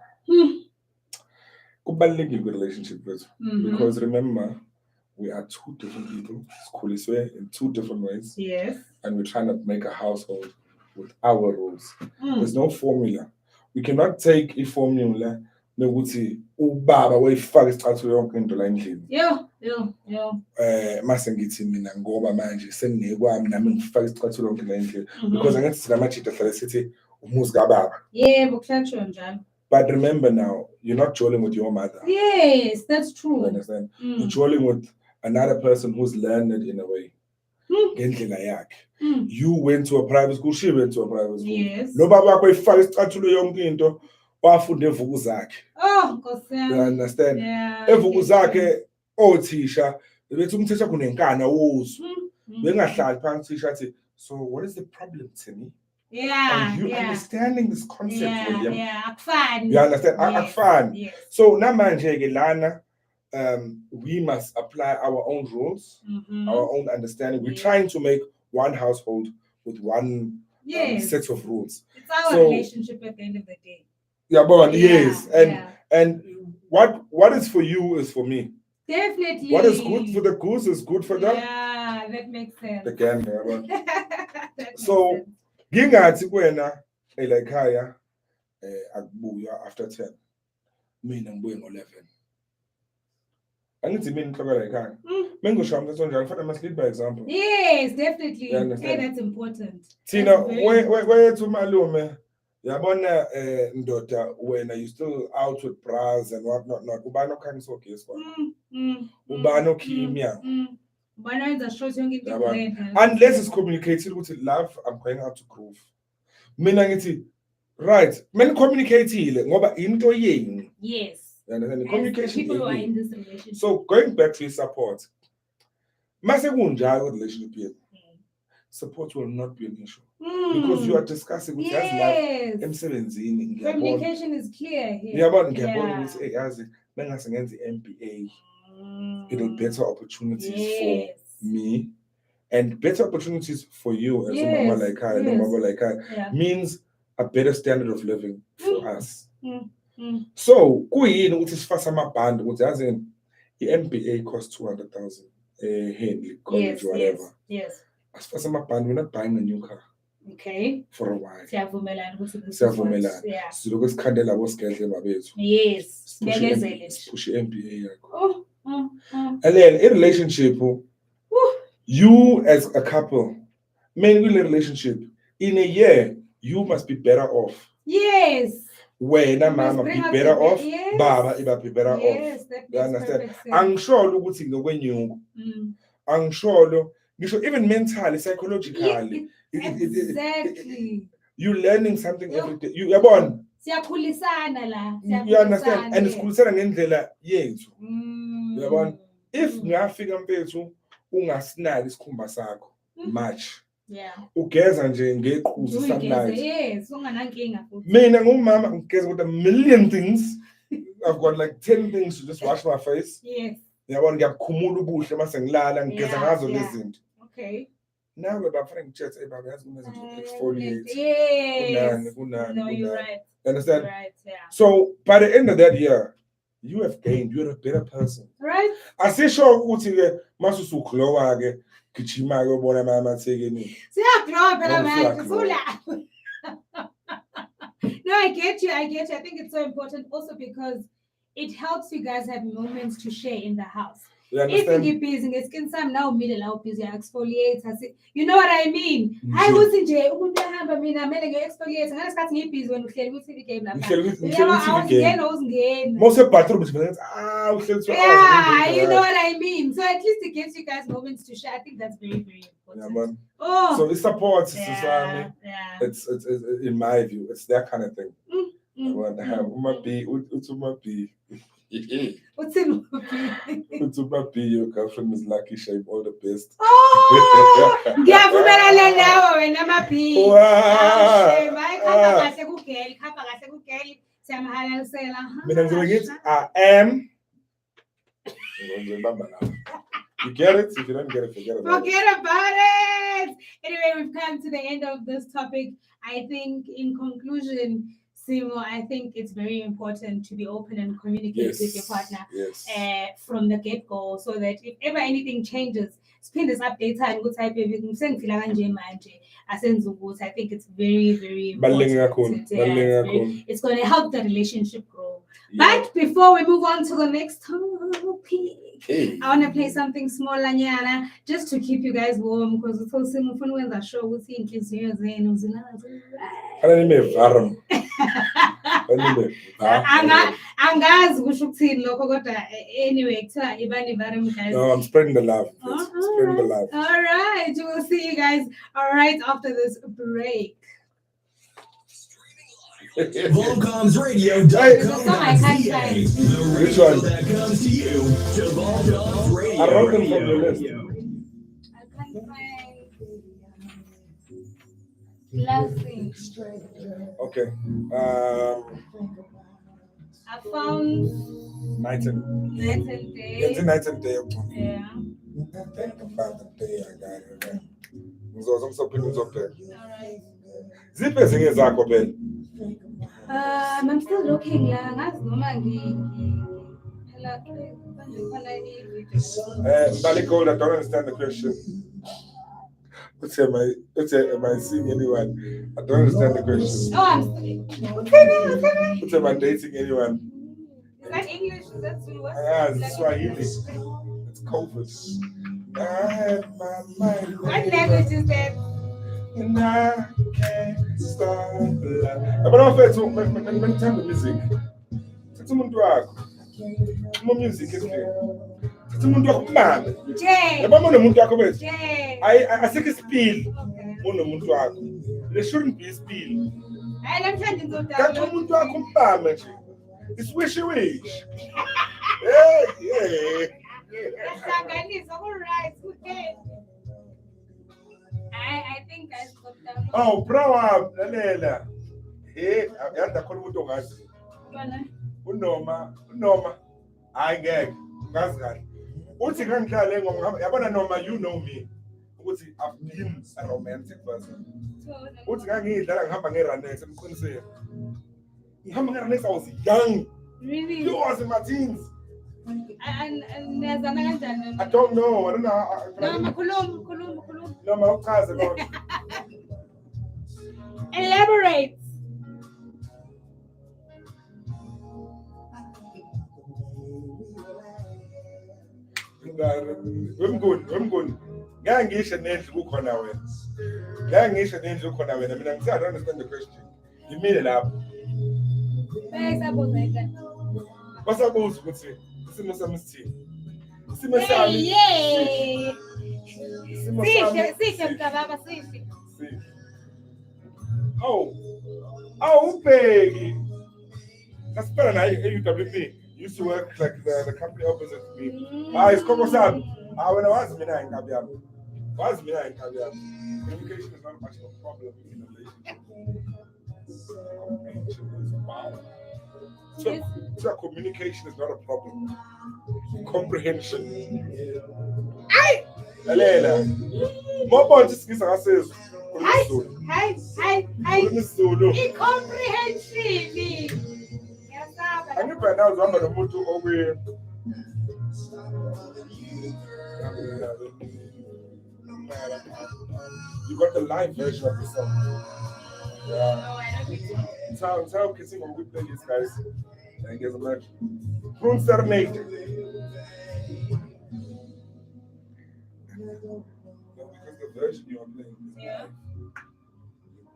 Kubalulekile relationship with, because remember, we are two different people, in two different ways. Yes. And we're trying to make a household with our rules. There's no formula. We cannot take a formula. Ubaba wayifaka isicathulo yonke into la endlini. Mase ngithi mina ngoba manje senginekwami nami ngifaka isicathulo yonke la endlini, because angithi sinamajita hlala sithi umuzi kababa. Kuhlatshwa njalo. But remember now, you're not jolling with your mother. Yes, that's true. You understand? You're jolling with another person who's learned in a way. Ngendlela yakhe. You went to a private school, she went to a private school. Yes. Lo baba wakho ifaka isicathulo yonke into. Wafunde evuku zakhe. Nkosi yami. You understand? Yeah. Evuku zakhe othisha bethi umthisha kunenkani awuzwa. Bengahlali phansi uthisha athi, so what is the problem, Timmy? Are you understanding this concept, William? Akufani. You understand? Akufani. Yes. So namanje ke lana we must apply our own rules, our own understanding. We're trying to make one household with one set of rules. It's our relationship at the end of the day. Yes. And what is for you is for me. Definitely. What is good for the goose is good for them. Yeah, that makes sense. Again, so ngingathi kwena elakhaya akubuya after 10. Mina ngibuye ngo11. Angithi mina ngihlokela ekhaya. Mengishaya umthetho njalo kufanele must lead by example. Yes, definitely. Hey, that's important. Thina wethu malume yabona ndoda wena you still out with bras and what not ubani okhangisa ogesi kwakho. Ubani okhimya. Ubani wenza shows yonke into. Unless it's communicated with love, I'm going out to groove. Mina ngithi right, mina communicateile ngoba into yenu. Yes. And the communication people who are in this relationship. So going back to support. Mase kunjalo relationship yenu. Support will not be an issue. Because you are discussing with yes. emsebenzini. Communication is clear here. Ngiyabona ukuthi yazi mengase ngenze MBA. It'll better opportunities for me and better opportunities for you as a mama like her, no mama like her, means a better standard of living for us. So kuyini ukuthi sifasa amabhandi ukuthi yazi iMBA costs 200,000 Henley college whatever. Yes. As far as we're not buying a new car. Okay. For a while. Siyavumelana. Yeah. Silokhu sikhandela bosigedle babethu. Yes. Push MBA yakho. And then in relationship, you as a couple, men in a relationship, in a year, you must be better off. Yes. When a mama be better off, baba iba be better off. Yes, you understand? I'm sure ukuthi when you I'm sure even mentally, psychologically, Exactly. You're learning something every day. You yabona. Siyakhulisana la. You understand? And yes. sikhulisana ngendlela yethu. Mm. Yabona? If ngafika mfethu ungasinaki isikhumba sakho much. Yeah. Ugeza nje ngeqhuzu Ugeze, sunlight. yes, unganankinga futhi. Mina ngumama ngigeza with a million things. I've got like 10 things to just wash my face. Yes. Yabona ngiyakhumula ubuhle mase ngilala ngigeza ngazo lezi zinto. Okay. Now we're bafana ngichat ebaba yazi kunezi exfoliate. Yes. Kunani. No, you're right. Understand? You're right, yeah. So by the end of that year, you have gained. You're a better person. Right? Asisho ukuthi ke masusuglowa ke gijima ke ubona mama thekeni. Siyaglowa phela No, manje siyaglowa. sula. No, I get you. I think it's so important also because it helps you guys have moments to share in the house. You If you understand? get busy, ngeskin sam now middle out busy exfoliate. You know what I mean? Nje. Hayi ukuthi nje umuntu ehamba mina mele nge-exfoliate ngesikhathi ngibhizi wena uhleli ku-TV game lapha. Ngihleli ku-TV game. Awuzingena. Mose bathroom uhleli Yeah, you know what I mean. So at least it gives you guys moments to share. I think that's very, very important. Yeah, man. Oh, So it supports yeah, society. yeah. It's in my view, it's that kind of thing. Mm, Utuma B. What's in Utuma B, your girlfriend is lucky shape, all the best. Oh, ngiyavumelana nawe wena mabi. Wow. Khapha kahle kugeli. Siyamhalalisela. Mina ngizobe ngithi, I am. You get it? If you don't get it, forget about it. Forget about it. Anyway, we've come to the end of this topic. I think in conclusion, Simo, I think it's very important to be open and communicate with your partner from the get-go so that if ever anything changes, siphinde update and good type of sengifila kanje manje asenze ukuthi. I think it's very, very important. It's going to help the relationship grow. Yeah. But before we move on to the next topic, I want to play something small, Anyana, just to keep you guys warm because it's also fun when the show with you kids here. Angazi kusho ukuthini lokho kodwa anyway kuthiwa ibani varum guys. No, I'm spreading the love. Spreading the love. All right, we'll see you guys right after this break. Volcomsradio.com.ca. The radio that comes to you to Volcom's Radio. I wrote them from the list. I can't find last thing. Okay. I found Night and Night and Day. It's a night and day. Yeah. Think about the day I got it. I'm so putting All right. Zip ezinye zakho Ben. I'm still looking la ngazi noma Bali Gold, I don't understand the question. Am I seeing anyone? I don't understand the question. Oh, I'm Am I dating anyone? Is that English? Is that what? It's Swahili. It's COVID. I have my mind. What language is that? And I can't stop loving. But I'm fair to many time the music. It's a music is here. It's a man. Jay. Jay. I think it's spill. There shouldn't be spill. I'm trying to go Can't down. it's wish. Yeah. All right. Okay. I think I got down. Oh, bravo, Lela. Hey, I got the call with Unoma. I gag. That's right. What's it going to Noma, you know me. What's it? I've been a romantic person. What's going to that I'm having a next? I'm going to say, I was young. Really? You was in my teens. And I don't know. I don't know. No, kulum. No, my cousin. Elaborate. I'm good. Gangisha nendlu kukhona wena. Gangisha nendlu kukhona wena. Mina ngisa don't understand the question. Yimile lapho. Basabuza ukuthi isimo sami sithini. Isimo sami. Yay. Sihle mntababa sihle. Oh, Peggy. That's better than AUWP. Used to work like the company opposite to me. It's Coco Sam. When I was in Kabiam. Communication is not much of a problem in a relationship. Communication is wow. So communication is not a problem. Comprehension. Alela. More just give us says. Incomprehension. I knew by now one of the motto over. You got the live version of the song. Yeah. No, I don't think so. Tell kissing on good playlist, guys. And guess what? Prune Serenade. No, because the version you're playing is live.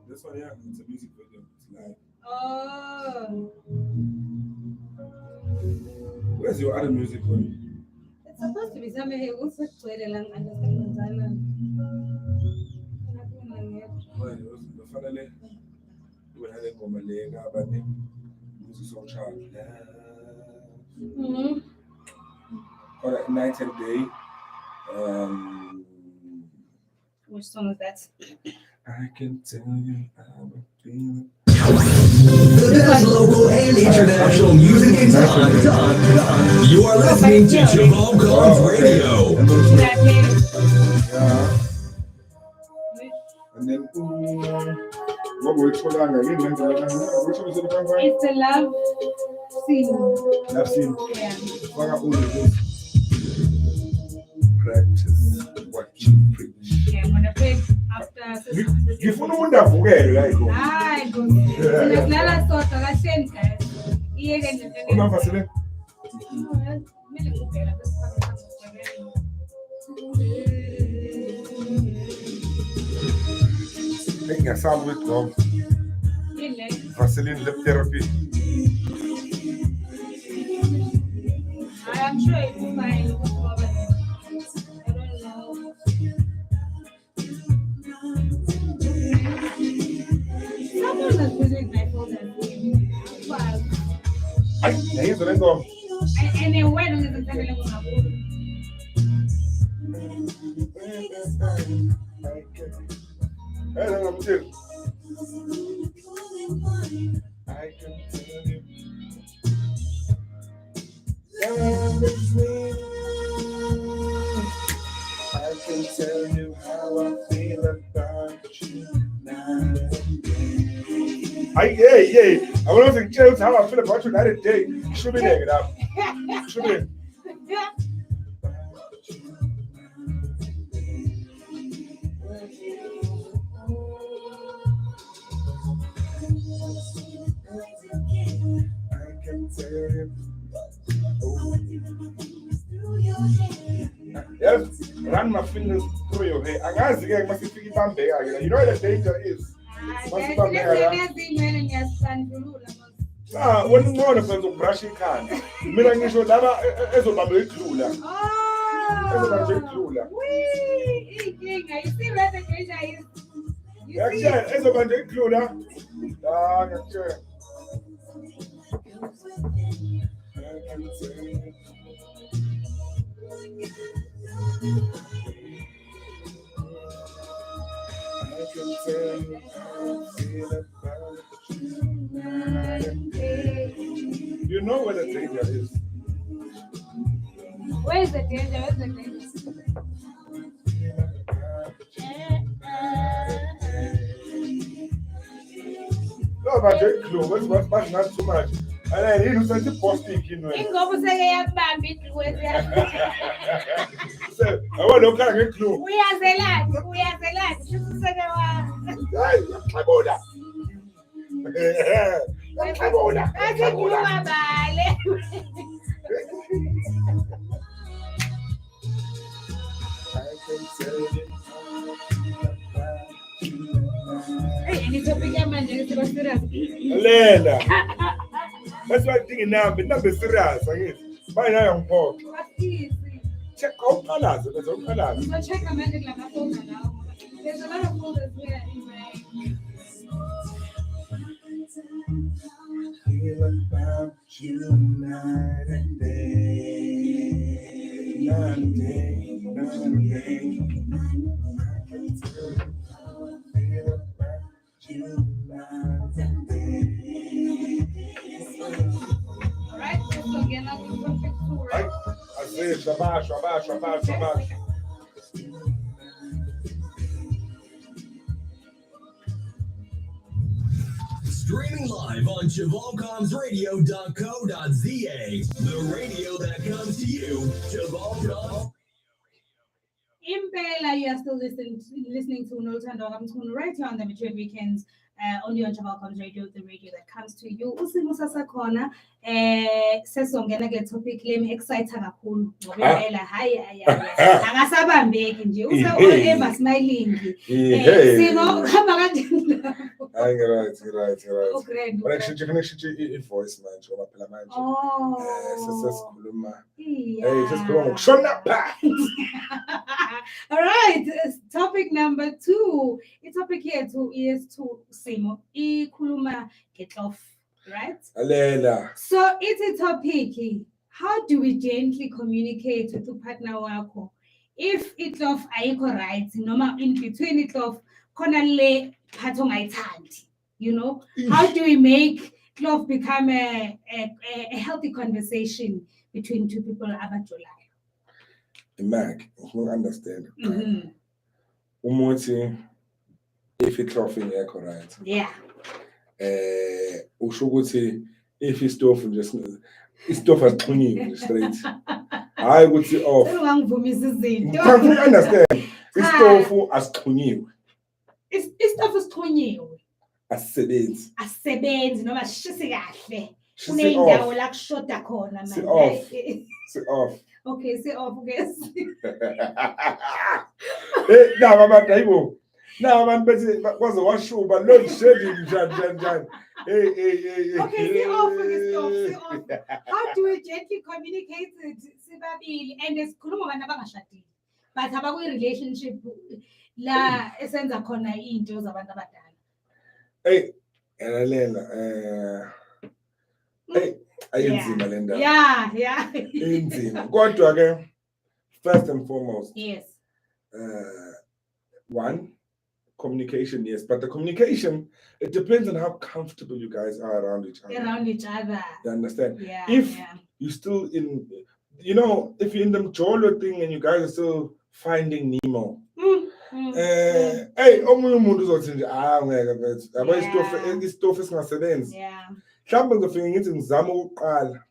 This one, yeah, it's a music video. It's live. Oh. Where's your other music one? It's supposed to be somewhere here. What's the Twitter lang? Finally, we had a Gomalega, but then music so child. On a night and day. Which song is that? I can tell you how I feel. The best local and international music in time. You are listening to Jamal Collins Radio. Should I play it? Yeah. And then, what will you call that? Which one is it? It's a love scene. I've seen. Yeah. Practice what you preach. Yeah, I'm gonna play after. You follow what that forget, right? Hi, good. Sinadlala sota kahleni guys. Iyeke nje nje. Unamba sile? Kumele kuphela bese Ngiyasaba ukugqoka yile. Vaseline lip therapy. I'm sure it's fine. I don't know. Someone has visited my phone and Ay, here's the rest of and then why don't you tell me I'm still. I can tell you. I can tell you how I feel about you now. Yeah. I want to tell you how I feel about you night and day. Should be there, up. Should be. I can tell you. Yes, run my fingers through your hair. And as again, must be bam there. You know what the danger is. When more of them brushing can, Milan should have a very cooler. You know where the danger is. Where's the danger? No, but very close. What's not too much. And then he was such a posting, you know. So, I want to look at a clue. We are the lad. Lena. That's why I'm thinking now, but not be serious. By now, I'm poor. Check out colors. There's all colors. So check a magic like a folder now. There's a lot of folders here in my feel about you night and day. Night and day, night and day. I can tell you how I feel about you night and day. All right, so again, I'll be perfect for Right? I say shabash, shabash, shabash, shabash. Streaming live on ChavalcomsRadio.co.za, the radio that comes to you, Chavalcoms. Impela, you are still listening to Noluthando Mchunu right here on the Mature Weekends, only on Jabalcom's Radio, the radio that comes to you. Usimo sasakhona sesongena ke topic lemi excite kakhulu ngoba impela hayi akasabambeki nje usever smiling. Simo hamba kanjani lapho? Hayi right. Ugrand. But actually voice manje ngoba phela manje sesikhuluma sesikhuluma ngokushona phansi. All right, topic number 2. The topic here is to Simo. Ikhuluma ngetlof, right? Alela. So it's a topic. How do we gently communicate with the partner wakho? If itlof ayikho right, noma in between itlof khona le part ongayithandi, you know? How do we make itlof become a healthy conversation between two people abajolayo? Mac, you understand. Mhm. Umuthi if itlof ingekho right. Yeah. Usho ukuthi if istove just istove asixhunyiwe straight. Hayi ukuthi off. Ungangivumisa izinto. You understand? Istove asixhunyiwe. Istove asixhunyiwe. Asebenzi Noma sishise kahle. Shise Kunendawo off. la kushoda khona Si manje. off. Si off. Okay, say off, guys. Now abantu hayibo. Now abantu bese kwaze washuba load shedding njani. Hey. Okay, say off, say off. How do we gently communicate it sibabili and esikhuluma abantu abangashadile but abakwi relationship la esenza khona into zabantu abadala? Hey, Lela hey ayinzima le ndaba. Yeah. Inzima. Kodwa ke first and foremost, Yes. one, communication, yes, but the communication, it depends on how comfortable you guys are around each other. Around each other. You understand? Yeah. If you're still in, if you're in the Jolo thing and you guys are still finding Nemo. Hey, omunye umuntu uzothi nje ngeke mfethu. Yabo isitofu singasebenzi. Yeah. Mhlawumbe ngizofika ngithi ngizama ukuqala.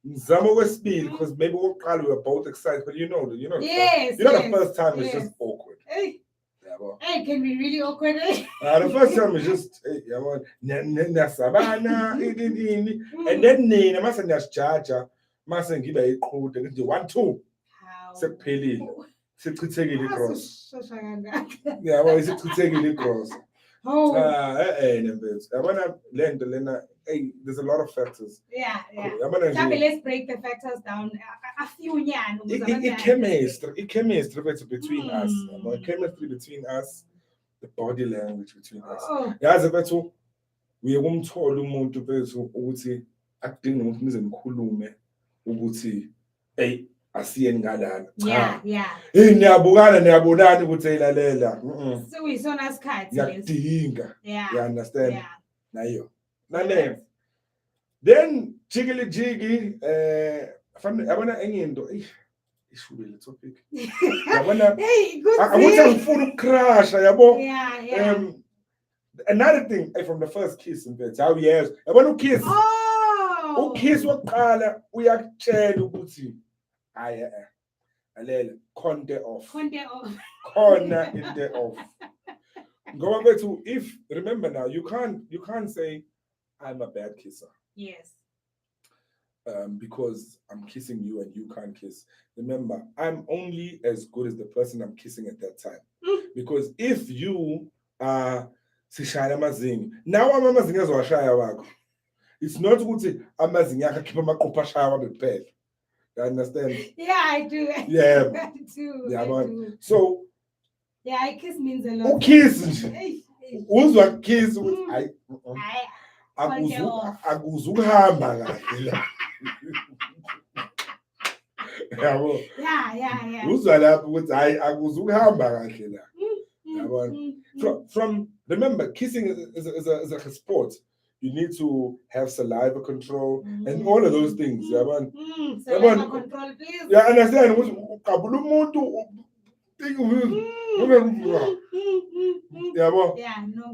Ngizama okwesibili because maybe okokuqala we were both excited, but Yes. the first time it's yes. just awkward. Hey. Yabo. Hey, can be really awkward. The first time is just yabo niyasabana ini and then nina mase niyasijaja mase ngiba iqhude ngithi 1 2 sekuphelile. Sichithekile cross. Yabo isichithekile cross. Oh. Nembethu. Yabona le nto lena there's a lot of factors. Yeah. Yabona nje Let's break the factors down. A few nyana chemistry between us. Yabo chemistry between us, the body language between us. Yazi bethu uye kumthola umuntu bethu ukuthi akudingi ukuthi nize nikhulume ukuthi asiyeni ngalana. Yeah. Niyabonana ukuthi eyilalela. So we saw us cards. Yadinga. Yeah. You understand? Yeah. Nayo. Nale. Then jiggy yabona enye into ishubile topic. Yabona Hey, good. ukuthi ngifuna ukucrash yabo. Yeah. Another thing from the first kiss in bed. How yes. Yabona ukiss. Oh. Ukiss waqala uyakutshela ukuthi alela konte off. Corner in the off. Go back to if remember now you can't say I'm a bad kisser. Yes. Because I'm kissing you and you can't kiss. Remember, I'm only as good as the person I'm kissing at that time. Because if you are sishaya amazinyo, now amazinyo azowashaya wakho. It's not good amazinyo akho khipha amaqupha ashaya wabe kuphela. You understand? Yeah, I do. Yeah. I do. Yeah, I man. do. So yeah, kiss means a lot. Kiss. Uzwa kiss. akuzukuhamba kahle la. Yabo. Yeah. Uzwa lapho ukuthi hayi akuzukuhamba kahle la. From remember, kissing is a sport. You need to have saliva control and all of those things. Saliva control, please. Yeah, understand? Ukabula umuntu Yeah, no,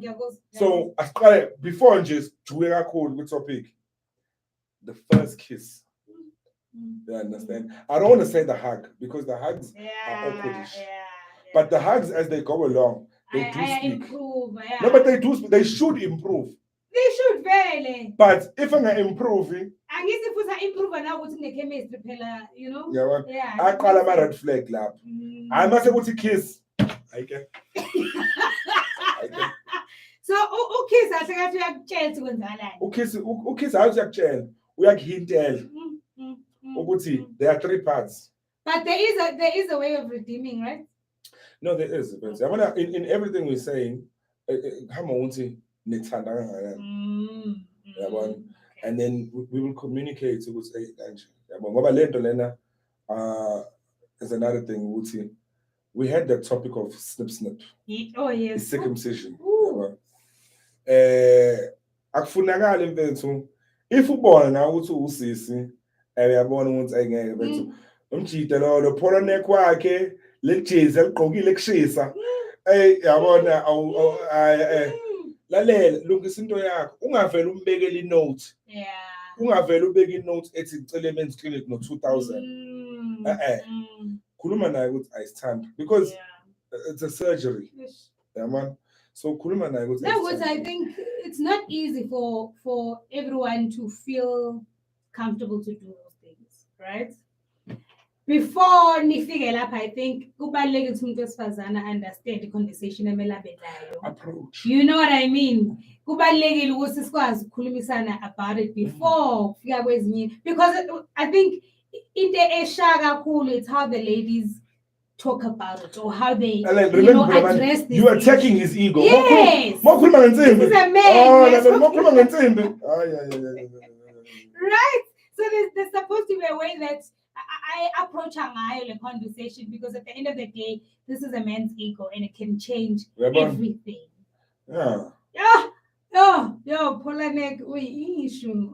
so asiqale before nje sijuke kakhulu ku-topic. The first kiss. You understand? I don't want to say the hug because the hugs are awkwardish. But the hugs as they go along, they do speak. Improve. Yeah. No, but they do. They should improve. They should really. But if I'm improving, I guess if we improve now, what's in the chemistry pillar, you know? Yeah. I call them a red flag lab. I must say, what's a kiss? I can. So, kiss, I think I have to chance when I kiss, I have to we are hinted. There are 3 parts. But there is a way of redeeming, right? No, there is. But I wanna in everything we're saying, come on, and then we will communicate. We will say, is another thing. We had the topic of snip. Oh yes. Circumcision. Akufunakala mfethu if ubona ukuthi usisi uyabona ukuthi ayengeke mfethu umjida lo phola neck wakhe lejezi eliqhokile kushisa yabona lalela lungisa into yakho ungavela umbekele inote ungavela ubeke inote ethi ngicela men's clinic no 2000 khuluma naye ukuthi ayisithanda because it's a surgery man. So I think it's not easy for everyone to feel comfortable to do those things, right? Before nifike lapha, I think kubalulekile ukuthi umuntu wesifazana understand the conversation approach. You know what I mean? Kubalulekile ukuthi sikwazi ukukhulumisana about it before kufika kwezinye, because I think into esha kakhulu it's how the ladies talk about it or how they address this. You are attacking his ego. Yes. This is a man. Right? So there's supposed to be a way that I approach a conversation, because at the end of the day, this is a man's ego and it can change everything. Yeah. Polanek, issue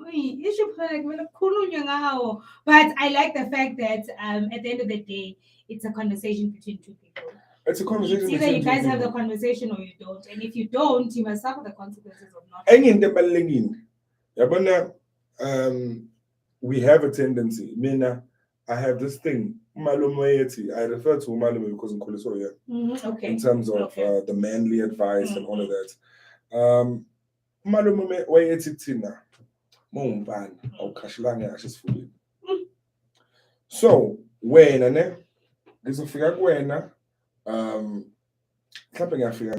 but I like the fact that at the end of the day, it's a conversation between 2 people. It's a conversation. It's either you guys have the conversation or you don't, and if you don't, you must suffer the consequences of not. We have a tendency. I have this thing. I refer to Malume because I'm okay. In terms of the manly advice and all of that. Malume wayethi thina mawumfana awukhashilanga ashisifuleni. So wena ne ngizofika kuwena mhlawumbe ngiyafika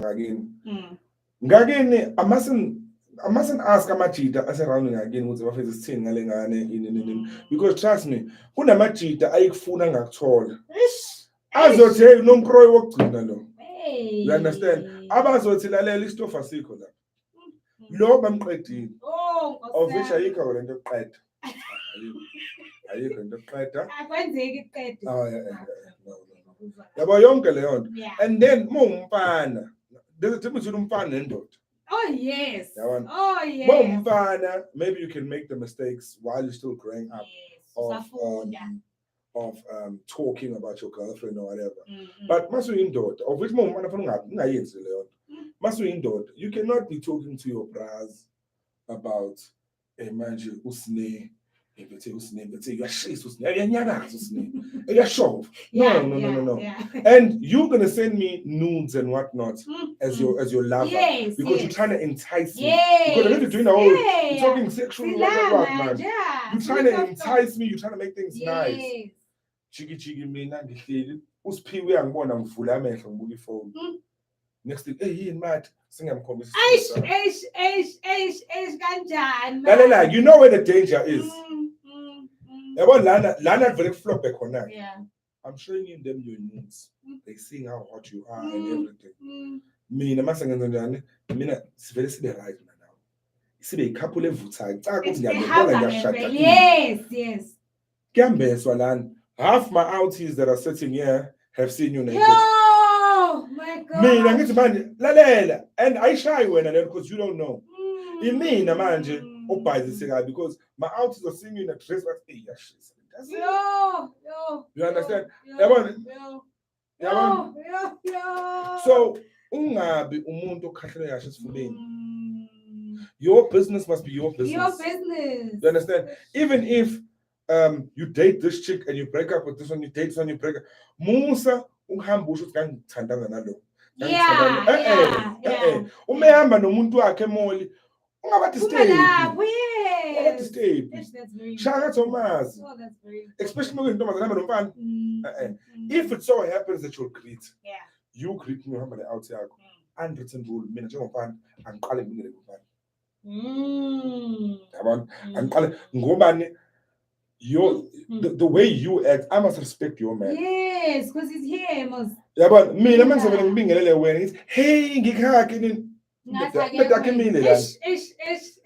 ngakini I mustn't ask amajita aseround ngakini ukuthi bafethu sithini ngale ngane because trust me kunamajita ayikufuna ngakuthola azothi hey unomkroyi wokugcina lo. You understand? Abazothi lalela istofa sikho la lo bamqedile of which ayikho lento yokuqeda ayikho into yokuqeda akwenzeki iqeda yabo yonke leyo nto and then mawumfana there's a difference between umfana nendoda. Oh yes. Oh yes. Mawumfana, maybe you can make the mistakes while you're still growing up of talking about your girlfriend or whatever. But masu indoda of which mawumfana funa ungayenzi leyo nto. Masu indoda, you cannot be talking to your bras about manje usine no. And you're gonna send me nudes and whatnot as your lover because you're trying to entice me. Because if you're doing the whole you're talking sexual man. You're trying to entice me, you're trying to make things nice. Chiki mina ngihleli usiphiwe angibona ngivula amehlo ngibuka ifone. Next thing, hey mad singamkhombisa. Kanjani. Lalela, you know where the danger is. Lana very flop back on that. I'm showing you them your nudes. They seeing how hot you are and everything. Me, the master and the it's very right now. sibe ikhapule evuthayo cha ukuthi ngiyalobola Ehamba ngiyashada ngempela. Yes. kuyambeswa lana half my outies that are sitting here have seen you naked Yo, my God. mina ngithi manje lalela and ayishayi wena leyo because you don't know imina manje ubhayizise kabi because my outies are seeing you in a dress that hey yashisa Yo. You understand? Yo. Yabona? So ungabi umuntu okhahlele kahle esifubeni. Your business must be your business. Your business. You understand? Even if you date this chick and you break up with this one, you date this one, you break up. Musa ungihamba usho ukuthi ngangithandana nalo. Uma ehamba nomuntu wakhe emoli ungabathi stay. Yes. Stay. That's very Shaka Thomas. Oh, that's very Especially when you're if it so happens that you'll greet, you greet me the outside. Unwritten rule, mina njengomfana angiqale ngingele ngumfana. Yabona? Angiqale ngobani the way you act, I must respect your man. Yes, because he's here, must. Yabona? Mina manje ngibingelele wena ngithi hey ngikhakhe nini Bedakhe mile lana.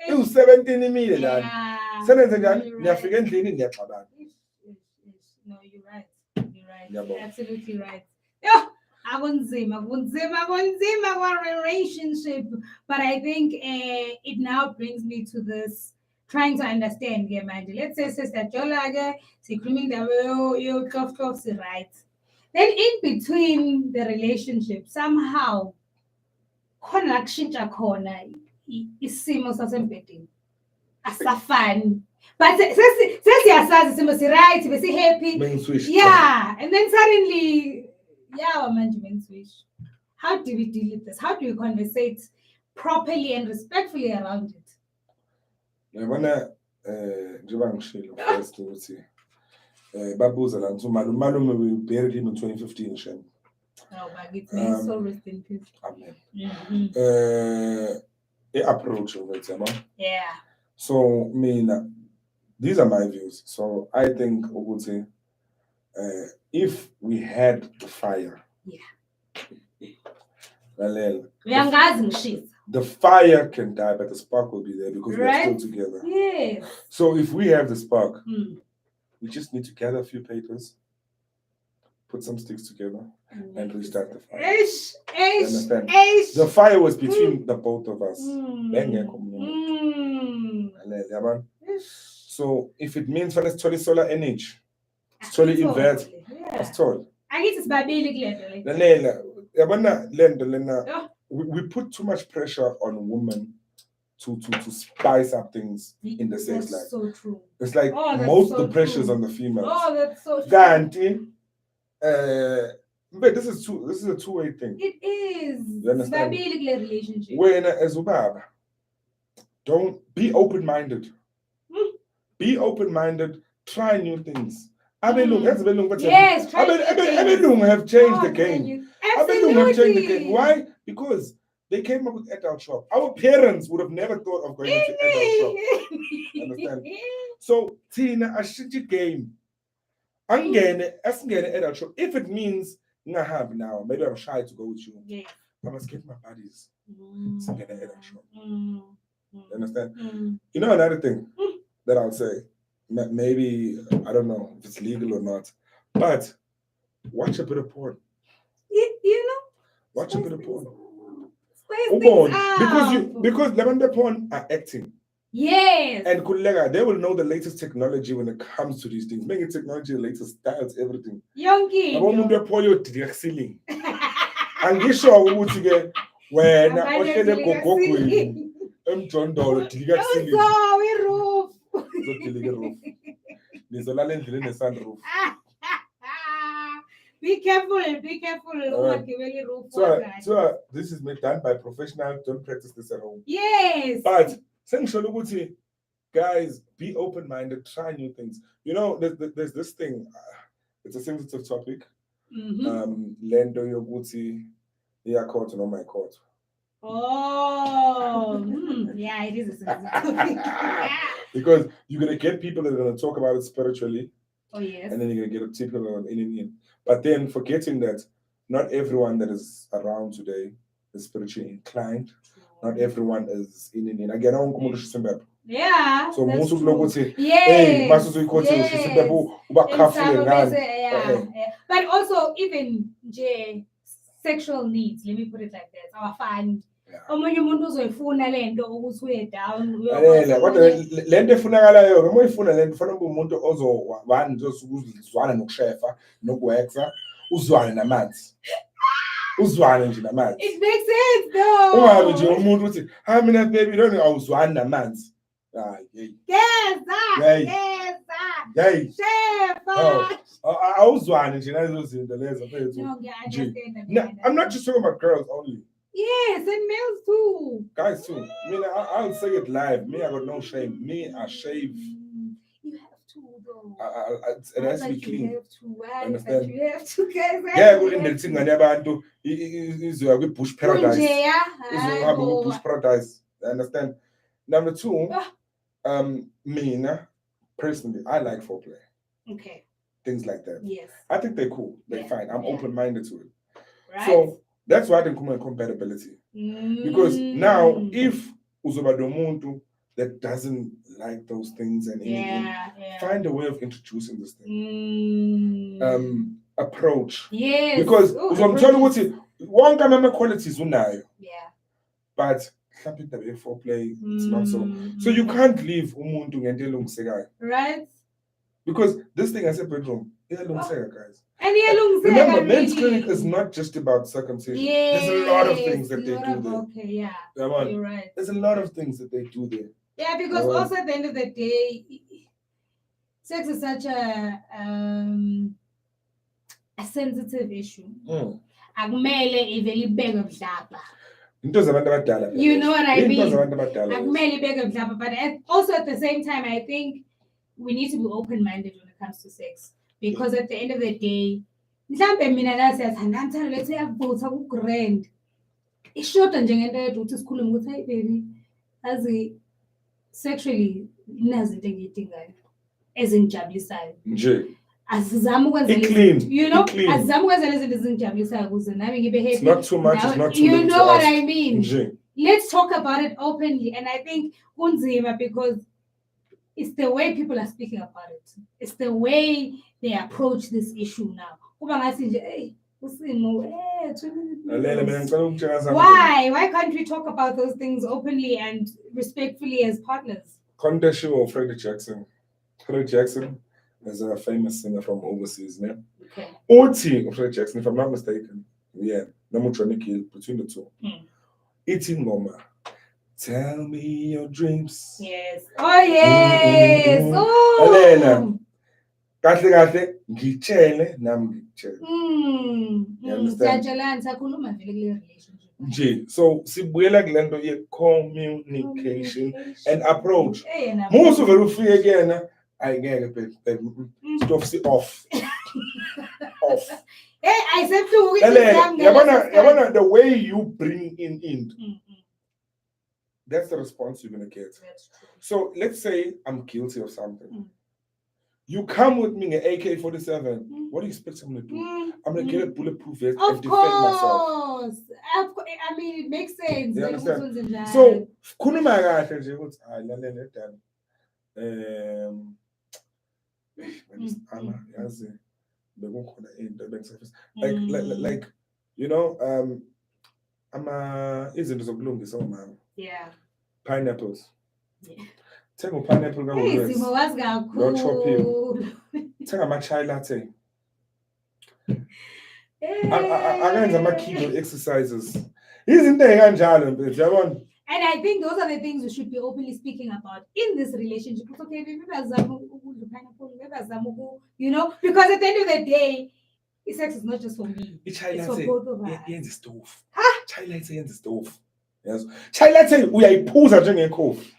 Iwu17 imile lana. Senenze njani? Niyafika endlini niyaxabana. No, you're right. You're absolutely right. Yeah, akunzima relationship. But I think it now brings me to this trying to understand, man. Let's say sister Jolaga, sikhulumile ndaba yo close right. Then in between the relationship, somehow khona kushintsha khona isimo sasempedeni. Asafani. But sesiyasazi isimo si-right, besi-happy. Main switch. Yeah, and then suddenly, manje main switch. How do we deal with this? How do we conversate properly and respectfully around it? Yabona njengoba ngishilo first ukuthi babuza la ngithi malume we buried him in 2015 shem. Oh, but it means so rest in peace. Amen. Mm-hmm. Approach of it, Yeah. So mina these are my views. So I think ukuthi if we had the fire. The fire can die, but the spark will be there because we're still together. Yes. So if we have the spark, we just need to gather a few papers, put some sticks together, and restart the fire. Understand? The fire was between the both of us. So if it means for us to solar energy, totally invert, that's all. I guess it's babylike. We put too much pressure on women to spice up things in the sex life. So true. It's like most of the pressures on the females. Oh, that's so true. But this is a two-way thing. It is. You understand? Relationship. When as ubaba, don't be open-minded. Be open-minded. Try new things. Yes, Abelung have changed the game. Abelung have changed the game. Why? Because they came up with adult shop. Our parents would have never thought of going into adult shop. Understand? So Tina, a shitty game. Angene adult shop. If it means I have now, maybe I'm shy to go with you. Yeah. I must get my buddies. So get an adult shop. You understand? You know another thing that I'll say. Maybe I don't know if it's legal or not, but watch a bit of porn. You know, watch a bit of porn. Because lavender porn are acting. Yes. And Kulega, they will know the latest technology when it comes to these things. Making technology, the latest styles, everything. Yonki. I want to polio direct ceiling. And you show what you get when I was going to go I'm John Doll direct ceiling. Roof. Be careful. So this is done by professionals. Don't practice this at home. Yes. But guys, be open-minded, try new things. You know, there's this thing. It's a sensitive topic. Lendo yoguti, yeah, court or not my court. Oh, yeah, it is a sensitive topic. Because you're gonna get people that are gonna talk about it spiritually. Oh yes. And then you're gonna get people on in. But then forgetting that not everyone that is around today is spiritually inclined. not everyone is in. Again, wonke umuntu ushisa impepho. Yeah. So that's most true. ukuthi Yes. hey mase uyikhothe ushisa impepho uba And khafule some ngani. basic- yeah. But also even sexual needs, let me put it like that. Our fun. Omunye umuntu uzoyifuna lento ukuthi uye down. Kodwa lento efunakalayo noma uyifuna lento ufuna umuntu ozowani nje uzwana nokushefa nokuwexa uzwane namanzi. Uzwane nje namanzi. It makes sense though. Ungabe nje umuntu uthi ha mina baby don't awuzwani namanzi. Hey. Yes, Hey. yes, Hey. chef. Awuzwane nje nazo zinto lezo mfethu. No, yeah, I understand. No, I'm not just talking about girls only. Yes, and males too. Guys too. I mean, I'll say it live. Me, I got no shame. Me, I shave. You have to though. It has to be You clean. have to. Why? Understand? But you have to, guys. Yeah, good in the thing and abantu izoya kwi bush paradise. Izohamba ku bush paradise. Understand? Number two, mina personally, I like foreplay. Okay. Things like that. Yes. I think they're cool. They're Yeah. fine. I'm Yeah. open-minded to it. Right. So that's why I think compatibility. Because now, if uzoba domuntu that doesn't like those things and anything, find a way of introducing this thing. Approach. Yes. Because uzomthola ukuthi wonke ama qualities unayo. Yeah. But mhlawumbe indaba ye-foreplay, it's not so. So you can't leave umuntu ngento elungisekayo. Right. Because this thing as a bedroom, iyalungiseka, guys. And remember, men's clinic is not just about circumcision. Yes, there's a lot of things that they do there. Okay, yeah. You're right. There's a lot of things that they do there. Yeah, because also at the end of the day, sex is such a sensitive issue. Akumele ivele ibekwe mhlaba. Into zabantu abadala. You know what I mean? Into zabantu abadala. Akumele ibekwe mhlaba, but also at the same time, I think we need to be open-minded when it comes to sex. Because at the end of the day, mhlambe mina la siyathandana lethe yakuvutha ku grand. Ishoda nje ngento yedwa ukuthi sikhulume ukuthi hey baby, azi sexually nazi into engiyidingayo ezingijabulisayo. Nje. Asizama ukwenza clean. You know, asizama ukwenza lezi zinto ezingijabulisayo ukuze nami ngibe happy. It's not too much, it's not too You little. know what I mean? Nje. Let's talk about it openly, and I think kunzima because it's the way people are speaking about it. It's the way they approach this issue now. Why can't we talk about those things openly and respectfully as partners? Context of Freddie Jackson. Freddie Jackson is a famous singer from overseas. Ne? Okay. Oti of Freddie Jackson, if I'm not mistaken. Yeah. Between the two. Eating Ngoma. Tell me your dreams. Yes. Oh yes. Oh. Elena. Kahle ngitshele nami ngitshele. Siyatshelana sakhuluma vele kule relationship. Nje so sibuyela kulento ye communication and approach. Musu vele ufike kuyena ayingeke baby. Stop si off. Off. Hey, I said to yabona the way you bring in. That's the response you're gonna get. That's true. So let's say I'm guilty of something. You come with me in AK-47. What do you expect I'm gonna do? I'm gonna get a bulletproof vest and defend myself. Of course. I mean, it makes sense. You understand? So, khuluma kahle nje ukuthi lalela dani. Yazi bekukhona into bengisafisa. Like you know, izinto zokulungisa umama. Yeah. Pineapples. Yeah. Thenga pineapple kakhulu. Izimo wazi kakhulu. Chop him. Thenga ama-chai latte. Akenza ama-kegel exercises. Izinto ey'kanjalo mfethu yabona. And I think those are the things we should be openly speaking about in this relationship. It's okay, maybe pineapple, you know, because at the end of the day, sex is not just for me. It's for both of us. Yenza stove. Chai latte yenza stove. Yes. Chai latte uyayiphuza njengekhofi.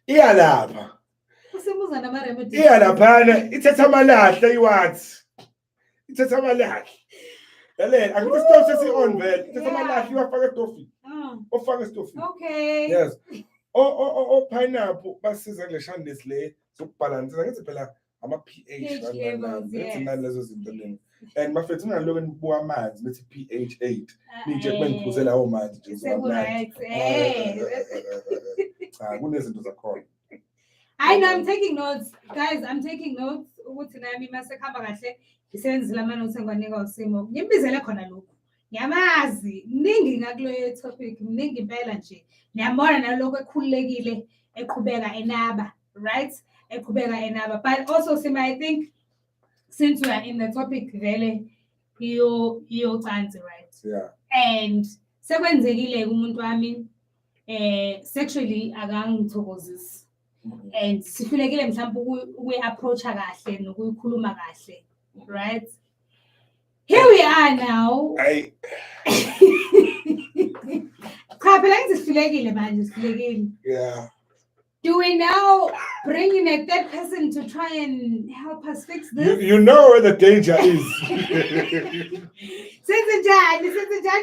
Iyalapha. Usemuza nama-remedy. Iyalaphana ithatha amalahle iwathi. Ithatha amalahle. Yale, akuthi stove sesi-on vele. Ithatha amalahle iwafaka estofini. Ofaka estofini. Okay. Yes. Pineapple basiza kule shandles le zokubhalansa. Ngithi phela ama-pH levels, yes. nani lezo zinto leni. And mafethu ungaloku nibuka amanzi nithi pH 8 nje kube niphuze lawo manzi nje Right. Cha kunezinto zakhona. I know, I'm taking notes. Guys, I'm taking notes. Ukuthi nami masekuhamba kahle ngisebenzile ama-notes engwanika usimo. Ngimbizele khona lokhu. Ngiyamazi, mningi ngakulo topic, mningi impela nje. Niyambona nalokho ekhululekile eqhubeka enaba, right? Eqhubeka enaba. But also Sima, I think since we are in the topic vele iyocansi, right? Yeah. And sekwenzekile umuntu wami sexually akangithokozisi. And sifilekile mhlawumbe ukuyi-approacha kahle nokuyikhuluma kahle, right? Here we are now. Cha phela ngisifilekile manje sifilekile. Yeah. Do we now bring in a third person to try and help us fix this? You know where the danger is. Senze njani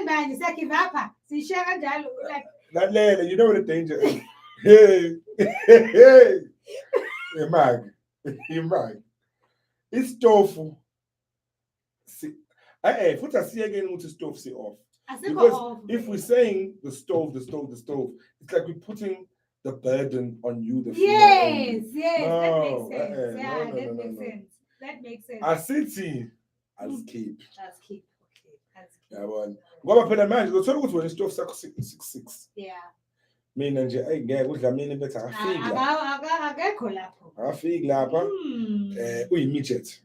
manje siyagive up. Sishiya kanjalo like Lalela, you know where the danger is. Hey. Imag. Istove. Futhi asiyekeni ukuthi stove si off. Because if we're saying the stove, it's like we're putting the burden on you. Yes, No, that makes sense. Asithi, I'll keep. Okay. Yabona. Ngoba phela manje uzothola ukuthi wena stove sakho 66. Yeah. Mina nje ayingeke uDlamini bethu akafiki lapha. Akekho lapho. Akafiki lapha. Uyi-midget.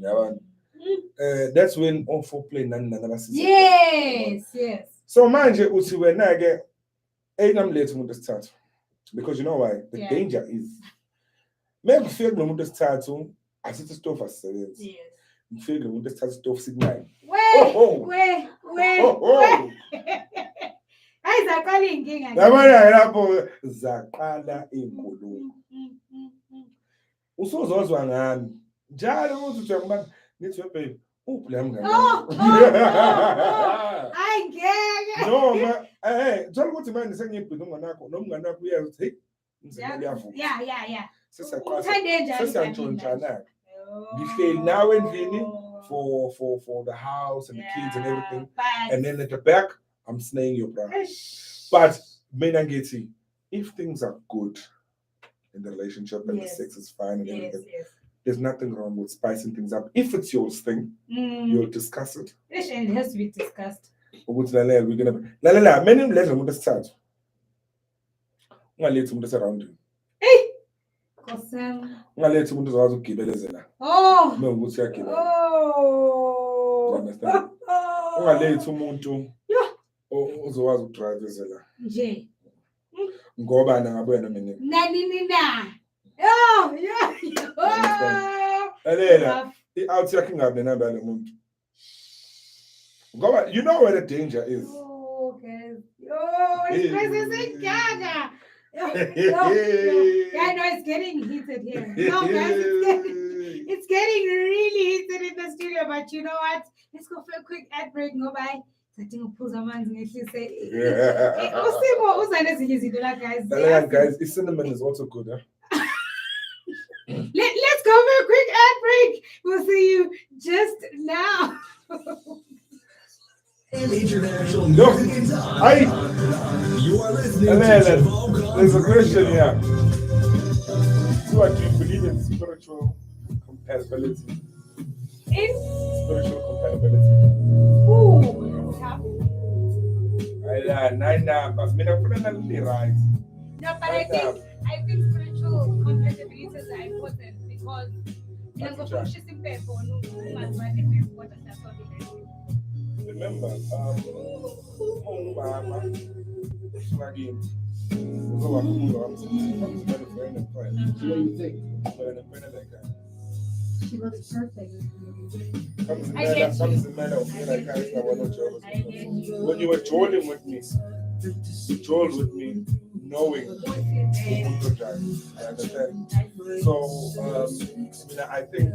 Yabona. That's when all foreplay nani abasiza. Yes. So manje uthi wena ke eyinamlethe umuntu esithathu. Because you know why? The danger is mekufike kunomuntu esithathu asithi stove asisebenzi. Yes. Ngifike kunomuntu esithathu stove sikunani. We. Ayizaqala inkinga. Yabona lapho zaqala inkulumo. Usuzozwa ngami. Njalo uthi uyangibamba nithi baby uphi mngani. Ayingeke. No njalo ukuthi manje sengibhida umngani wakho nomngani wakho uyazi ukuthi hey ngizela yavuka. Yeah. Sesaqala. Uthande njalo. Sesantshontshana. Ngihleli nawe endlini for the house and the kids and everything. And then at the back I'm slaying your brother. But mina ngithi if things are good in the relationship and the sex is fine and everything. There's nothing wrong with spicing things up. If it's your thing, you'll discuss it. And it has to be discussed. We're gonna la many letters umuntu esithathu. Ungalethi umuntu around you. Hey. Kosam. Ungalethi umuntu ozazi ukugibelezela. Ukuthi uyagibela. Understand? Ungalethi umuntu ozowazi ukudrivezela. Nje. Ngoba ngabona mina. Nani na. Lalela, i-out yakhe ingabe naba lo muntu. Ngoba you know where the danger is. Okay. It's crazy gaga. Yeah, no, it's getting heated here. No, guys, it's getting really heated in the studio, but you know what? Let's go for a quick ad break. No, bye. Guys, this cinnamon is also good, huh? Let's go for a quick ad break. We'll see you just now. International Look, music in time. You are listening to there's a question here. So do you believe in spiritual compatibility? Spiritual compatibility. Nine numbers. Right. No, but I think spiritual compatibilities are important because remember, What do you think? She looks perfect. When you were joining with me, knowing who would drive. I understand. So, I think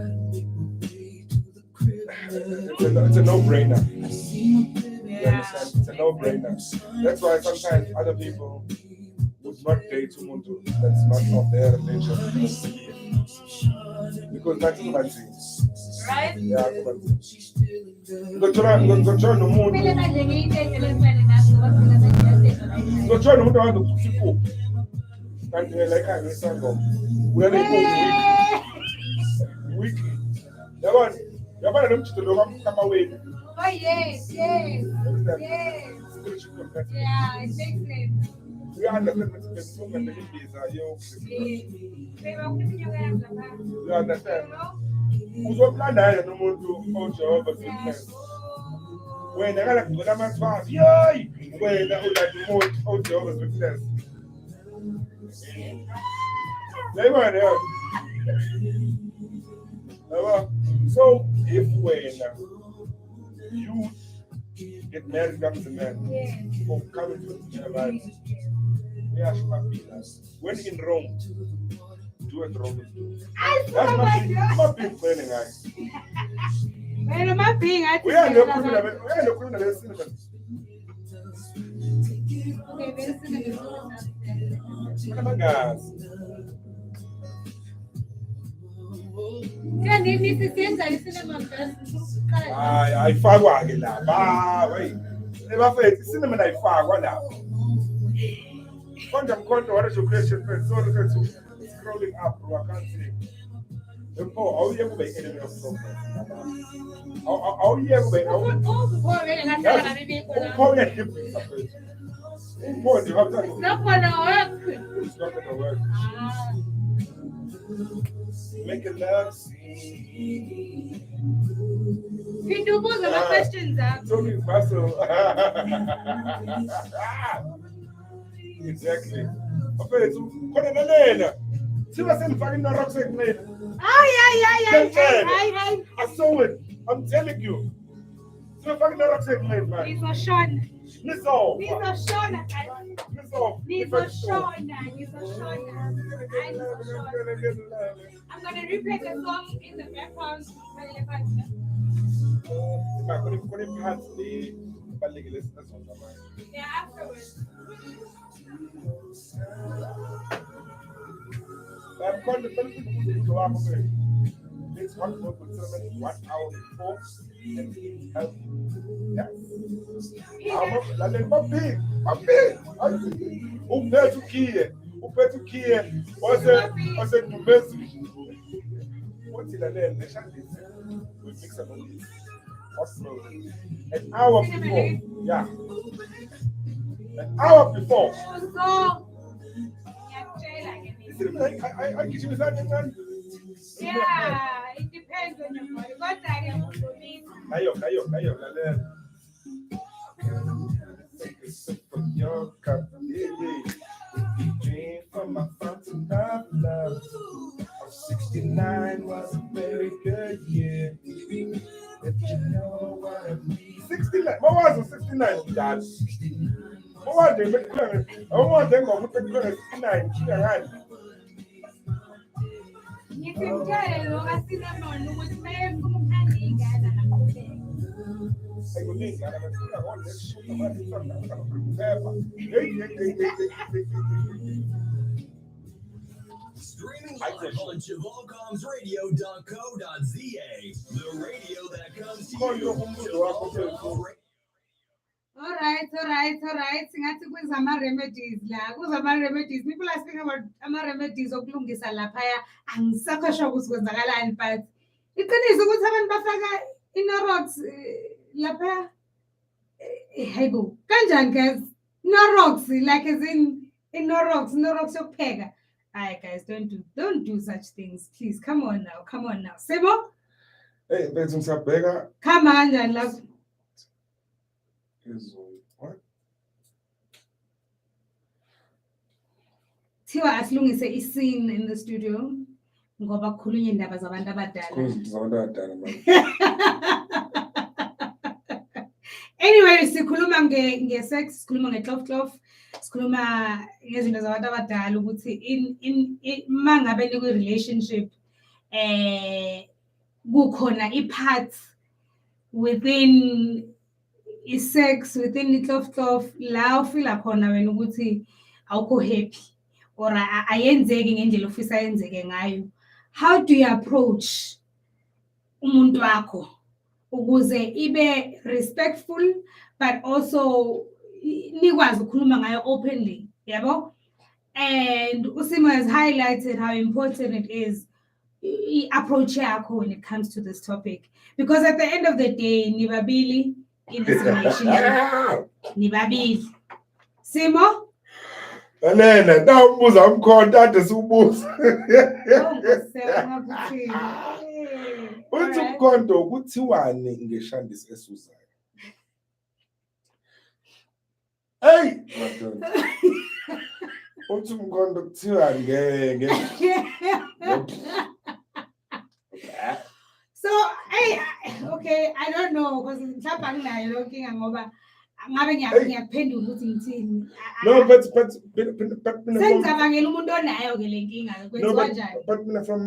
it's a no-brainer. You understand? It's a no-brainer. That's why sometimes other people would not date someone that's not of their religion. because that's my thing. Right? Yeah, ngothola nomuntu Kumele manje ngiyithethe lesibane naso ngoba phela manje ngiyathetha la ekhaya. ngothola nomuntu ohamba ukukhipha ipuphu kanti la ekhaya ngesangoma uyale ipuphu weekly yabona nomjito lo kamaweni Oh yes. Yeah, it makes sense. uya-understand ukuthi besuka nembiza you understand uzomlandana nomuntu oJehova Witness wena kala kugcwele amathafi yoyi wena ulanda umuntu oJehova Witness yayibona yona so if wena you get married comes a man or come into a life when in Rome do as Rome is doing. That's not being planning, guys. Well, I'm not being at We are not putting a cinema. Okay, very similar. What am I, guys? Yeah, they need to change the cinema first. I found one again now. Wait. Never failed. Cinema, I found one now. What is your question? So scrolling up, I can't see. How you ever make enemy of progress? How you ever make? How you hip? You have that. It's not gonna work. It's not gonna work. Make it love scene. We do both of the questions up. Talking muscle. Exactly. Okay, so put it in. See what's in fucking rucksack, mate. Oh, yeah. I saw it. I'm telling you. See what's fucking rucksack, mate, man. These are Sean. Miss all. These are Sean. Miss all. These are Sean. I'm gonna replay the song in the background. Yeah, afterwards. I'm calling the person who go up away. Next one more concern 1 hour before and help. Yes. Você do mesmo. What's in the nation? We mix up on this. An hour before. Yeah. An hour before. I get you that man. Yeah, it depends on your body. What I am for me. Ayo. Take a sip from your cup. Dream from my fountain of love. 69 was a very good year. If you know what I mean. 69. What was it? 69, Dad? What was it? I want them to put the 69. Ngikutshela lokho sinamona ukuthi mayefuna ukhandingana nakhuleka. Streaming live on ChivalcomsRadio.co.za, the radio that comes to you. All right. Singathi kuzama-remedies la. Kuzama-remedies. People are speaking about ama-remedies okulungisa laphaya. Angisakho sure ukuthi kwenzakalani, but iqiniso ukuthi abantu bafaka i-Norox laphaya. Hayibo. Kanjani guys? Norox, like as in Norox yokupheka. Aye guys, don't do such things. Please, come on now. Sebo? Hey, bese ngisabheka Come on, kanjani lapho? what? Thiwa asilungise i-scene in the studio ngoba kukhulunywa indaba zabantu abadala. Anyway, sikhuluma nge-sex, sikhuluma nge-clof, sikhuluma ngezinto zabantu abadala ukuthi in mangabe nikwi-relationship kukhona i-parts within i-sex, within i-clof la ufila khona wena ukuthi awukho happy or ayenzeki ngendlela ofisa yenzeke ngayo. how do you approach umuntu wakho ukuze ibe respectful but also nikwazi ukukhuluma ngayo openly, yabo? And Usimo has highlighted how important it is approach yakho when it comes to this topic, because at the end of the day nibabili in this relationship. Nibabili. Simo? Alena, nawubuza umkhonto ade siubuza. Uthi umkhonto kuthiwane ngeshandisi esuzayo. Hey, madodana. Uthi umkhonto kuthiwane So, okay, I don't know because mhlawumbe anginayo lo nkinga ngoba ngabe ngiyakuphendula ukuthi ngithini. No, but Sengicabangela umuntu onayo ke le nkinga kwenziwa kanjani? But from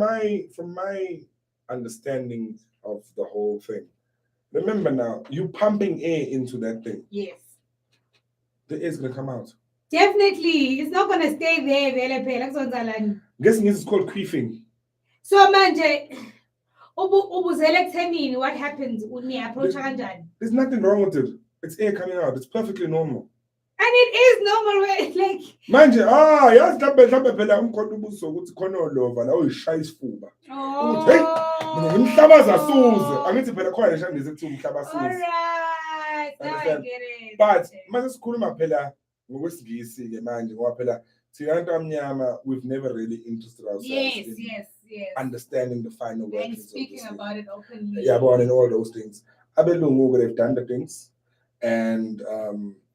my understanding of the whole thing, remember now, you pumping air into that thing. Yes. The air is gonna come out. Definitely, it's not gonna stay there vele phela kuzonzalani. Guessing this is called queefing. So manje ubuzele ekuthenini, what happens uni approach kanjani? There's nothing wrong with it. It's air coming out. It's perfectly normal. And it is normal way, like Manje yazi mhlawumbe phela umkhonto ubuso ukuthi khona olova la uyishaya isifuba. Ukuthi hey, mina ngimhlabaza asuze. Angithi phela khona leshandisi ekuthi umhlabasuze. alright, now I get it. But mase sikhuluma phela ngokwesingisi ke manje ngoba phela thina abantu amnyama, we've never really interested ourselves Yes. understanding the final And workings of speaking this thing. about it openly. Yeah, but and all those things. Abelungu, they've done the things, and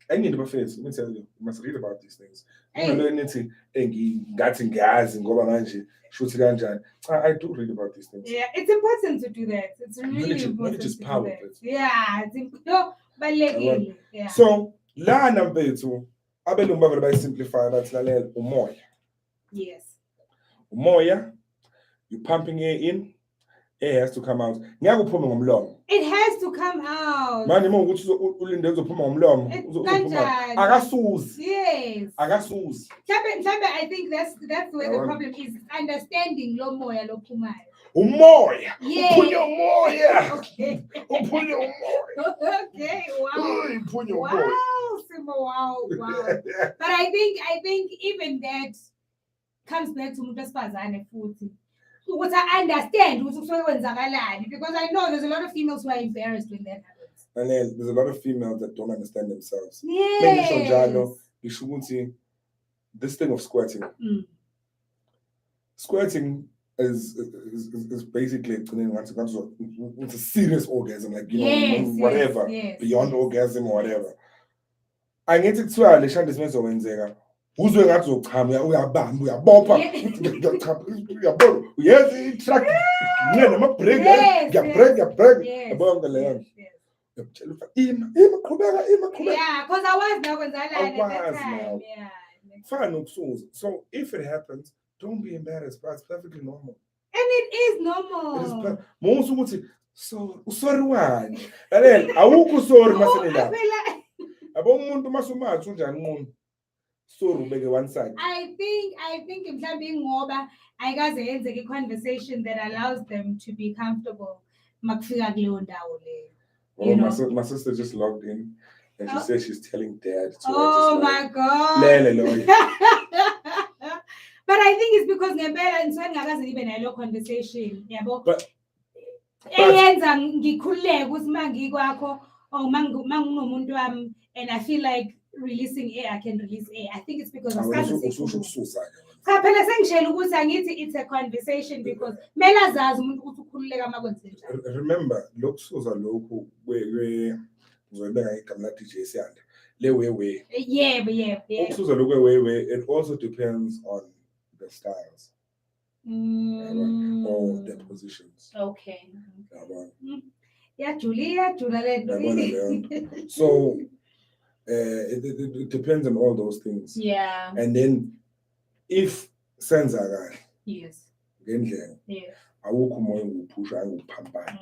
I need to face. Let me tell you, you must read about these things. I do read about these things. Yeah, it's important to do that. It's really important. Religious to power. do that. Yeah, it's important. Yeah. So, la nambetu, abelungu bavele by simplify that's lalela umoya. Yes. Umoya, you pumping air in, air has to come out. Ngiyakuphuma ngomlomo. It has to come out. Manje ukuthi ulinde uzophuma ngomlomo, Kanjani? akasuzi. Yes. Akasuzi. Mhlambe, I think that's where the problem is, understanding lo moya lo phumayo. Umoya. Yes. Uphunya umoya. Okay. Uphunya umoya. Okay. Wow. Uphunya umoya. Wow, Simo, wow. But I think even that comes back to umuntu wesifazane futhi. What I understand, because I know there's a lot of females who are embarrassed when that happens. And then there's a lot of females that don't understand themselves. Yes. This thing of squirting. Squirting is basically it's a serious orgasm, like whatever, beyond orgasm or whatever. I get it to a leshan dismissal when they uzwe ngathi uzochama uyabamba uyabopha uyabona uyenza itrack mina nama-break ngiyabreak yabona leyo uyamtshela ufa ima qhubeka Yeah, because I was now when at that time. Yeah. fine ukusuza. So if it happens, don't be embarrassed, but it's perfectly normal. And it is normal. Most ukuthi sorry wani lalela awukho sorry masele la yabo umuntu masumathi unjani umuntu sorry ubeke one side. I think mhlawumbe ngoba ayikaze yenzeke conversation that allows them to be comfortable makufika kuleyo ndawo leyo. Oh, my sister just logged in and she said she's telling dad. Oh my God. But I think it's because ngempela ngizongakaze ngibe nayo conversation, yabo. Eyenza ngikhululeke ukuthi mangikwakho or manginomuntu wami and I feel like releasing air, I can release air. I think it's because of phela sengishela ukuthi angithi it's a conversation because mele azazi umuntu ukuthi ukhululeka makwenze njani. Remember lokusuza lokhu ngizobeka igama la DJ Siyanda le way. Yeah. Ukusuza lokhu way, it also depends on the styles. Or the positions. Okay. So it depends on all those things. Yeah. And then if senza yes. ngendlela Yes. awukho umoya ngupusha nguphampana.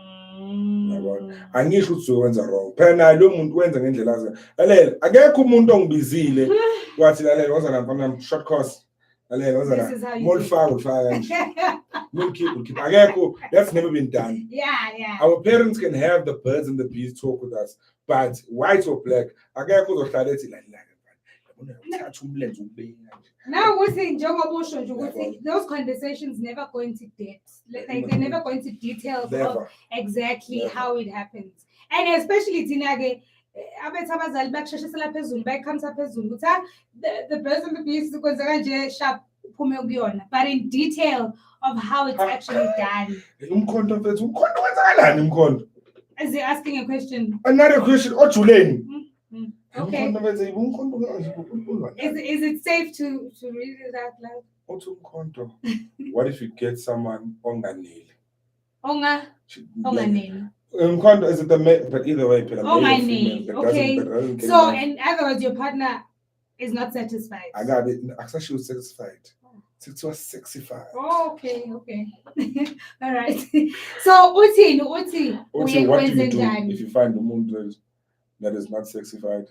Yabona angisho ukuthi uwenza wrong phela lo muntu wenza ngendlela aze lalela akekho umuntu ongibizile wathi lalela woza lapha short course This is how you More do it. fire. We'll keep. That's never been done. Yeah. Our parents can have the birds and the bees talk with us, but white or black, Now we think those conversations never go into depth. Like they're never going to details of Never. exactly Never. how it happens. And especially Tinage, the birds and the bees because sharp, but in detail of how it's actually done. Is he asking a question? Another question, Julene. Okay. Is it safe to read it out loud? What if you get someone onganeli? Onganeli. Is it the male? But either way, male or female, that Okay. doesn't get So, enough. in other words, your partner is not satisfied. I got it. Actually, she was satisfied. It was sexified. Oh, okay. All right. So, Uti, What do you do if you find the moon that is not sexified?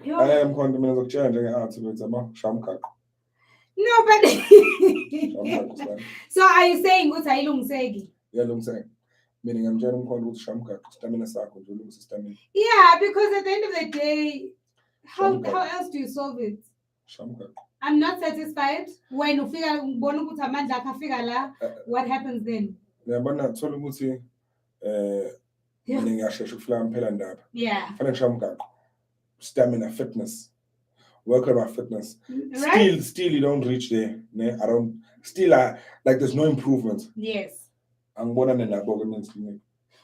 I am condemned of changing answer with Shamkak. No, but so are you saying what's Segi? Yeah, I'm saying. Meaning I'm trying to call with Shamkak, stamina circle, stamina. Yeah, because at the end of the day, how else do you solve it? Shamkak. I'm not satisfied. When you figure what happens then? Yeah, but not so much. Meaning I should fly and pelanda. Yeah. Shamkak. Stamina, fitness. Work on my fitness. Right? Still you don't reach there. I don't still like there's no improvement. Yes. I'm going to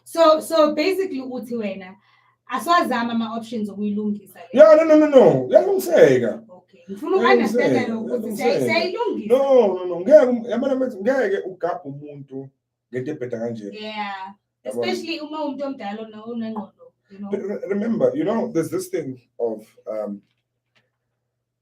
So basically uthi wena aswazama ama options okuyilungisa le. Yeah, no. Yalungiseka. Okay. Ngifuna ukunderstand ukuthi siyayilungisa. No. Ngeke ugapha umuntu ngento ebheda kanjena. Yeah. Especially uma umuntu omdala onengqondo, you know. But remember, there's this thing of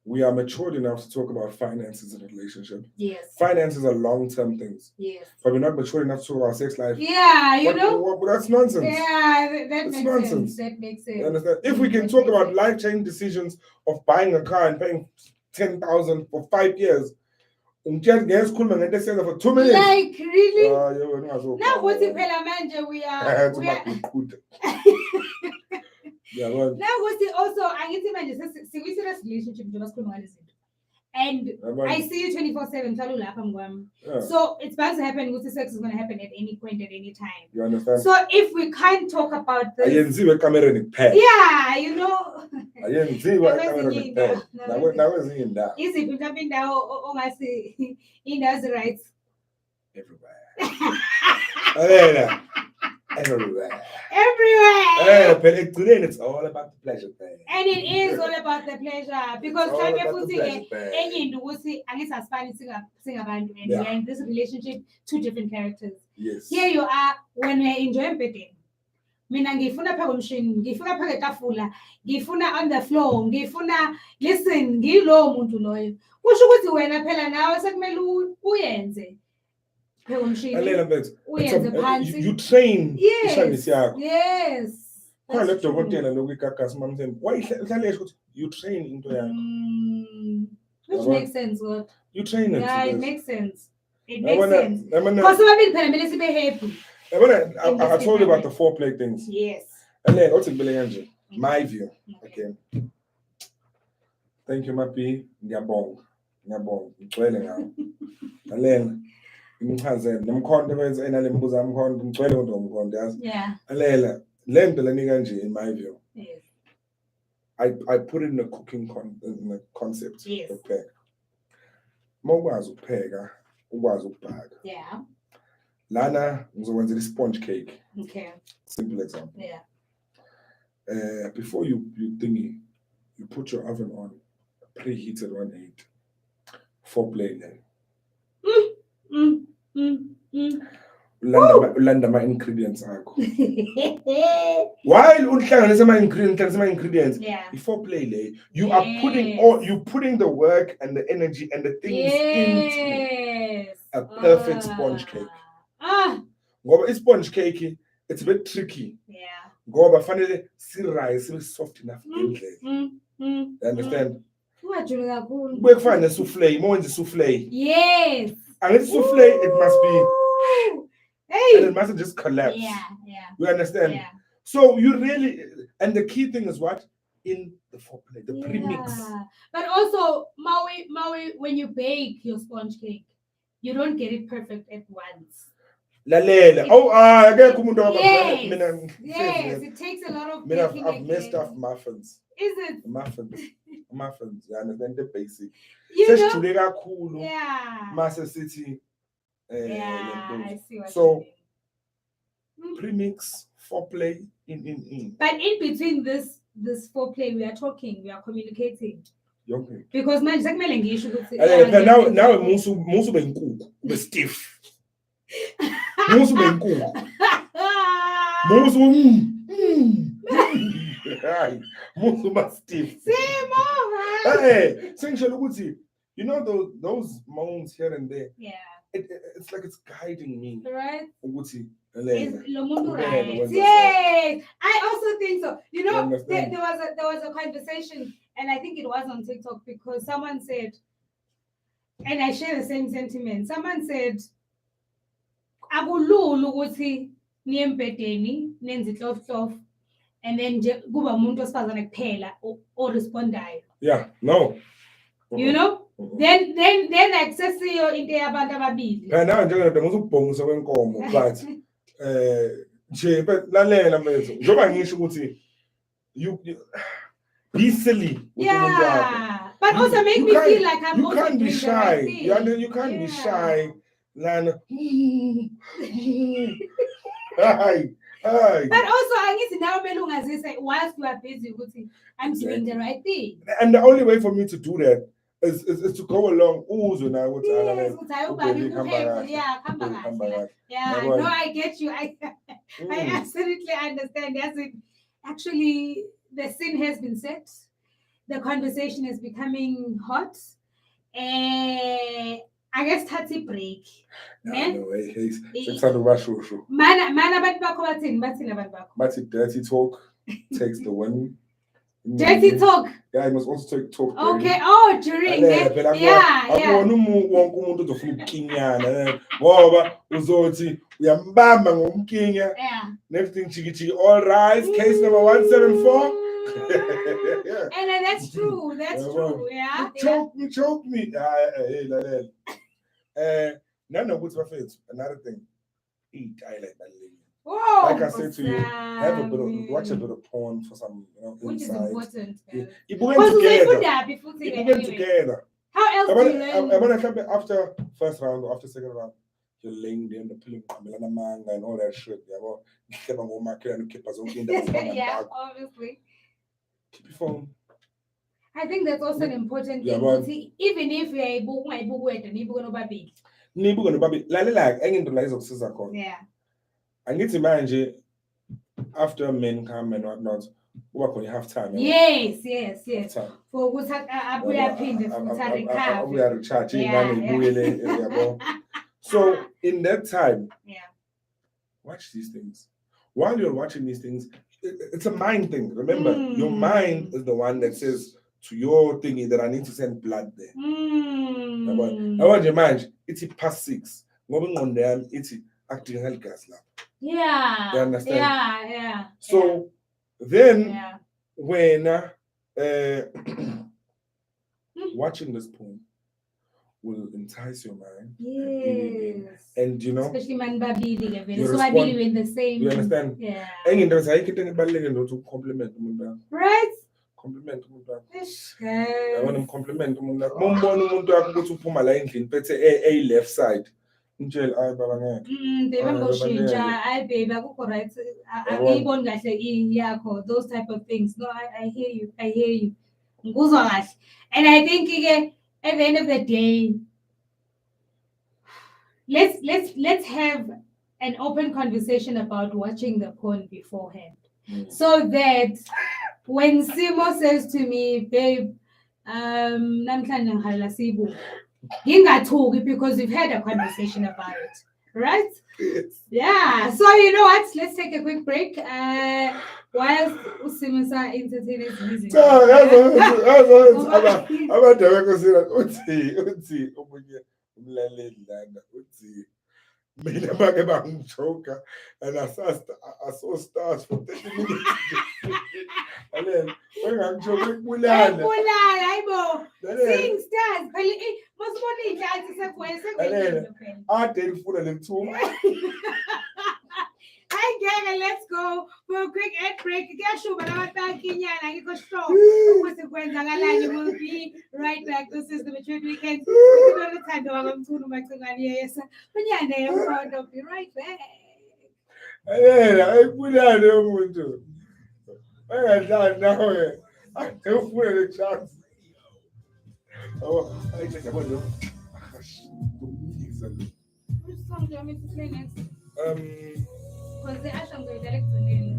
we are matured enough to talk about finances in a relationship. Yes. Finances are long-term things. Yes. But we're not mature enough to talk about sex life. Yeah, But that's nonsense. Yeah, that makes nonsense. sense. That makes sense. You understand? If we can talk about life-changing decisions of buying a car and paying 10,000 for 5 years, for 2 minutes. Like really? Now what's it manje we are Yeah, well. Now what's it also angithi manje serious relationship njengoba sikhuluma ngale zinto. And I see you 24/7 hlala lapha mngwami. So it's bound to happen ukuthi sex is going to happen at any point at any time. You understand? So if we can't talk about this, ayenziwe ecamereni kuphela. Yeah, you know. Ayenziwe ecamereni kuphela. Nawe ezinye indawo. Iziphi mhlawumbe indawo ongasi indawo ezi-right? Everywhere. Everywhere. It's all about the pleasure thing. And it is all about the pleasure because singabantu and we are in this relationship, two different characters. Yes. Here you are when we are enjoying bedding. Mina ngifuna phaka umshini, ngifuna phaka etafula, ngifuna on the floor, ngifuna listen, ngilo muntu loyo. Kusho ukuthi wena phela nawe sekumele uyenze. You train. Yes. You train into that. Which makes sense, what? You train it. Yeah, it makes sense. Because I told you about the foreplay things. Yes. And then what's it, my view. Okay. Thank you, Mapi. Ngiyabonga. Ngicwele ngawo. And then nomkhonto benze enalembuza umkhonto ngicwele kodwa umkhonto yazi. Yeah. Alela lento lenika nje in my view. Yes. I put it in a cooking concept. Yes. Ukupheka. Mawukwazi ukupheka, ukwazi ukubhaka. Yeah. Lana ngizokwenzela sponge cake. Okay. Simple example. Yeah. Before you thingy, you put your oven on preheated 180. Foreplay then. Ulanda my ingredients akho. While unhlanganisa ama ingredients, before play lay, you are putting the work and the energy and the things into a perfect sponge cake. Ngoba isponge cake, it's a bit tricky. Yeah. Ngoba fanele si-rise, soft enough endlele. You understand? Ungajuli kakhulu. Kubuye kufane nesouffle, more wenza isouffle. Yes. And it's souffle, it must be, Ooh. and Hey. it mustn't just collapse. Yeah. You understand? Yeah. So you really, and the key thing is what? In the foreplay, the premix. But also, Maui, when you bake your sponge cake, you don't get it perfect at once. Lalela. Yes, it takes a lot of baking. I've messed up muffins. Is it? Muffins. You understand the basic. You know? Kakhulu. Yeah. Masa City. I see what so, you mean. Premix, foreplay, in. But in between this foreplay, we are talking, we are communicating. Okay. Because manje sekumele ngisho ukuthi now musu benkukhu be stiff. Musu benkukhu. Musu ba stiff. Simo. Hey, sengishela ukuthi you know those moans here and there. Yeah. It's like it's guiding me. Right? Ukuthi Is Lomundu right? Yes, I also think so. You know, there was a conversation, and I think it was on TikTok because someone said, and I share the same sentiment. Someone said, "Akululu ukuthi niyembedeni nenze hlof and then kuba umuntu osifazane kuphela or respondayo." Yeah, no. You know? Then accessiyo into yabantu ababili. Now njengoba ngizokubhongisa kwenkomo but nje but lalela mfethu njoba ngisho ukuthi you be silly with umuntu wakho. But also make me feel like I'm you also can't be doing the shy. right thing. You can't be shy. Lana. Hi. But also angithi nawe kumele ungazise whilst you are busy ukuthi I'm doing the right thing. And the only way for me to do that is to go along. Uzwe na ukuthi Yeah, no, I get you. I absolutely understand. That's it. Actually, the scene has been set. The conversation is becoming hot. I guess that'll break. No way. Sekuthanda ubashushu. Mana abantu bakho bathini abantu bakho? Bathi dirty talk takes the win. Dirty talk. Yeah, I must also talk. Okay. Oh, during that. Yeah. Akubona wonke umuntu uzofuna ukukinyana ngoba uzothi uyambamba ngomkinya. Yeah. Next thing chiki all rise, case number 174. Yeah. And then that's true. That's true. Yeah. Choke me. Hey, lalela. Nanokuthi bafethu, another thing. Eat I like balling. Whoa, like I said to you, watch a bit of porn for some, which insight. is important. You put together. How else do you learn? After first round or after second round, you're laying there in the pillow, and all that shit. Yeah, obviously. Keep your phone. I think that's also an important thing. Even if you're able to yeah. I need to manage after men come and whatnot. Work when you have time. Yes. For we are So in that time, yeah, watch these things. While you're watching these things, it's a mind thing. Remember, your mind is the one that says to your thingy that I need to send blood there. I want your mind. It's past 6. Moving on them, it's acting health gas lab. Yeah. You understand? Yeah. So then when watching this porn will entice your mind. Yes. And especially man babili. So I believe in the same. You understand? Yeah. And there's I can to compliment right? Compliment I want to compliment Mombona umuntu wakho ukuthi uphuma la endlini phethe a left side. Ngitshela hayi baba ngeke. Baby ngoshintsha hayi baby akukho right. Angiyiboni kahle yakho those type of things. No, I hear you. Nguzwa kahle. And I think again at the end of the day let's have an open conversation about watching the porn beforehand. So that when Simo says to me, babe, namhlanje ngihalela sibu, ngingathuki because we've had a conversation about it. Right? Yeah. So you know what? Let's take a quick break. Whilst Usimasa entertainers music. Cha, abantu abekosela uthi omunye umlaleli lana uthi mina bake bangijoka and I saw stars for 30 minutes. And then wengangijoka ekubulala. Ekubulala, hayibo. Seeing stars. Phela masibona iy'nhlanzi sekwenile phela. Ade ngifuna lemthuma. Hi, gang, let's go for a quick ad break. We'll be right back. This is the Mature Weekend. Noluthando Mchunu. I'll be right back. Ayibulale umuntu. Engadlali nawe. Ade ngifuna le chance. Oh, ayikho lo. Which song do you want me to play next? Because the Asham go direct to me.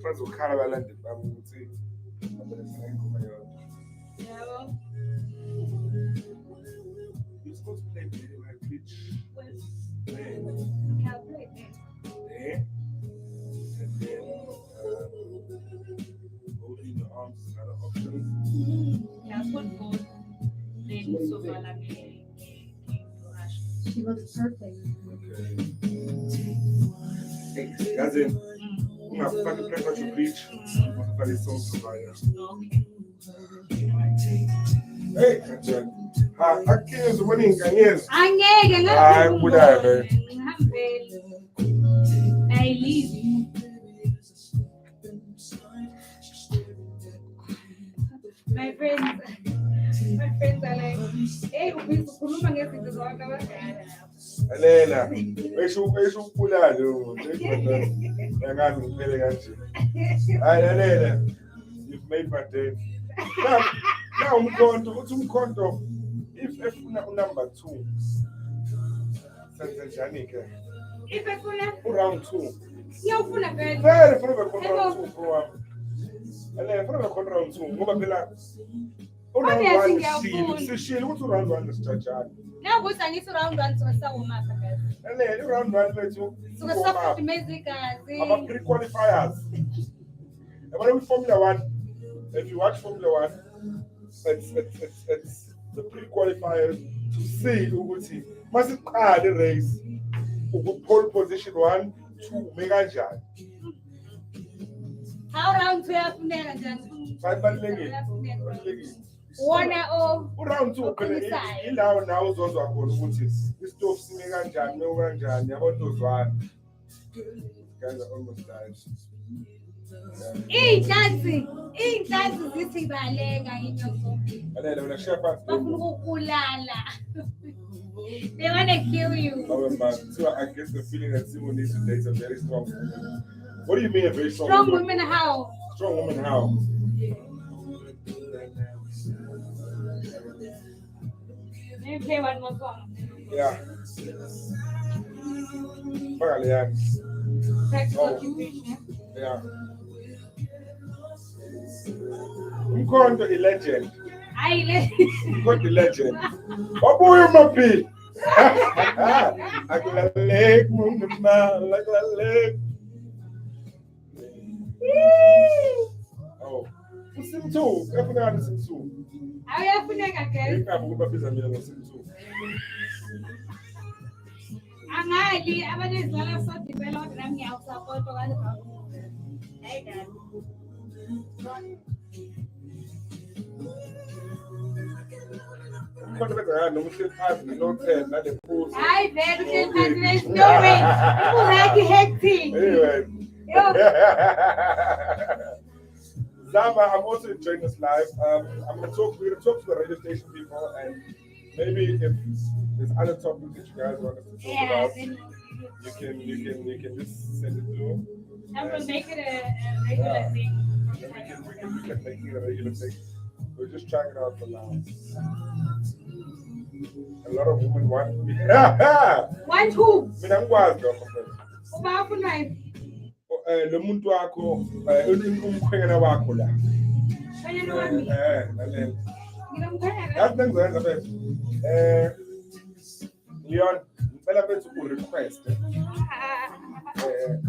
Bazokhala abalandeli bami ukuthi abelesina ingoma yodwa. Yeah. You're supposed to play video like pitch. I'll play it. There. And then holding your arms is another option. Yeah, good goal. Then so far, She looks perfect. Okay. Hey, guys, ungafaki pressure to preach. Ungafaki song provider. Hey, kanjani? Akhize ubona inkanyezi. Angeke Hayi kubulala. ngihambele. Ayilizi. My friends are like, hey, ukhuluma ngezinto zonke abadala. Alela. Esho ukubulala umuntu. Yangazi ngiphele kanje. Hayi alela. You've made my day. Now umkhonto if efuna number 2. Senze njani ke? If efuna Round 2. ngiyofuna vele. Vele funa round 2 for alela funa round 2 ngoba phela round 1 sishile ukuthi round 1 lesijajana. Now ukuthi angithi round 1 sokasawumapha guys. Alela round 1 lethu Sokasafunda imezikazi. Our pre-qualifiers. And when we Formula 1, if you watch Formula 1, it's the pre-qualifiers to see ukuthi masiqala i-race pole position 1, 2 mekanjani. How round 2 yafuneka njani? Balulekile. Wona Round 2 phela ilawo nawo uzozwa khona ukuthi isitofu sime kanjani noma kanjani yabo ntozwana. Guys are almost died. Iy'nhlanzi zithi baleka inyoso. Alela wena shepherd. Bafuna ukukulala. They want to kill you. So I guess the feeling that Simon needs to date a very strong woman. What do you mean a very strong Strong woman? women how? Strong woman how? Let me play one more song. Yeah. Bagalian. Sex Oh. occupation. Yeah. Umkhonto a legend. Umkhonto a legend. Wabuya uMaphi. Akulalek mama, akulalek. Oh. Usim 2. Efuna usim 2. Ayafuneka guys. Ingaba kubabiza mina ngosim 2. Angali abanezala so develop nami ngiyawusupport okanye babo. Hey dad. Umkhonto benza noma uhleli phansi no 10 nale phuzu. Hi there, there's no way. People like hectic. Anyway. Yo. Zama, I'm also enjoying this live. We're gonna talk to the radio station people, and maybe if there's other topics that you guys want us to talk Yeah, about, then you can just send it through. I'm gonna make it a regular thing. We can make it a regular thing. We're just trying it out for now. A lot of women want me. One, two. Mina ngikwazi lokho mfethu. Uba ufuna Lo muntu wakho umkhwengana wakho la. Wena wami. Lalela. Ngizomkhwela. Yazi nengizenza mfethu. Leon, ngicela bethu u-request.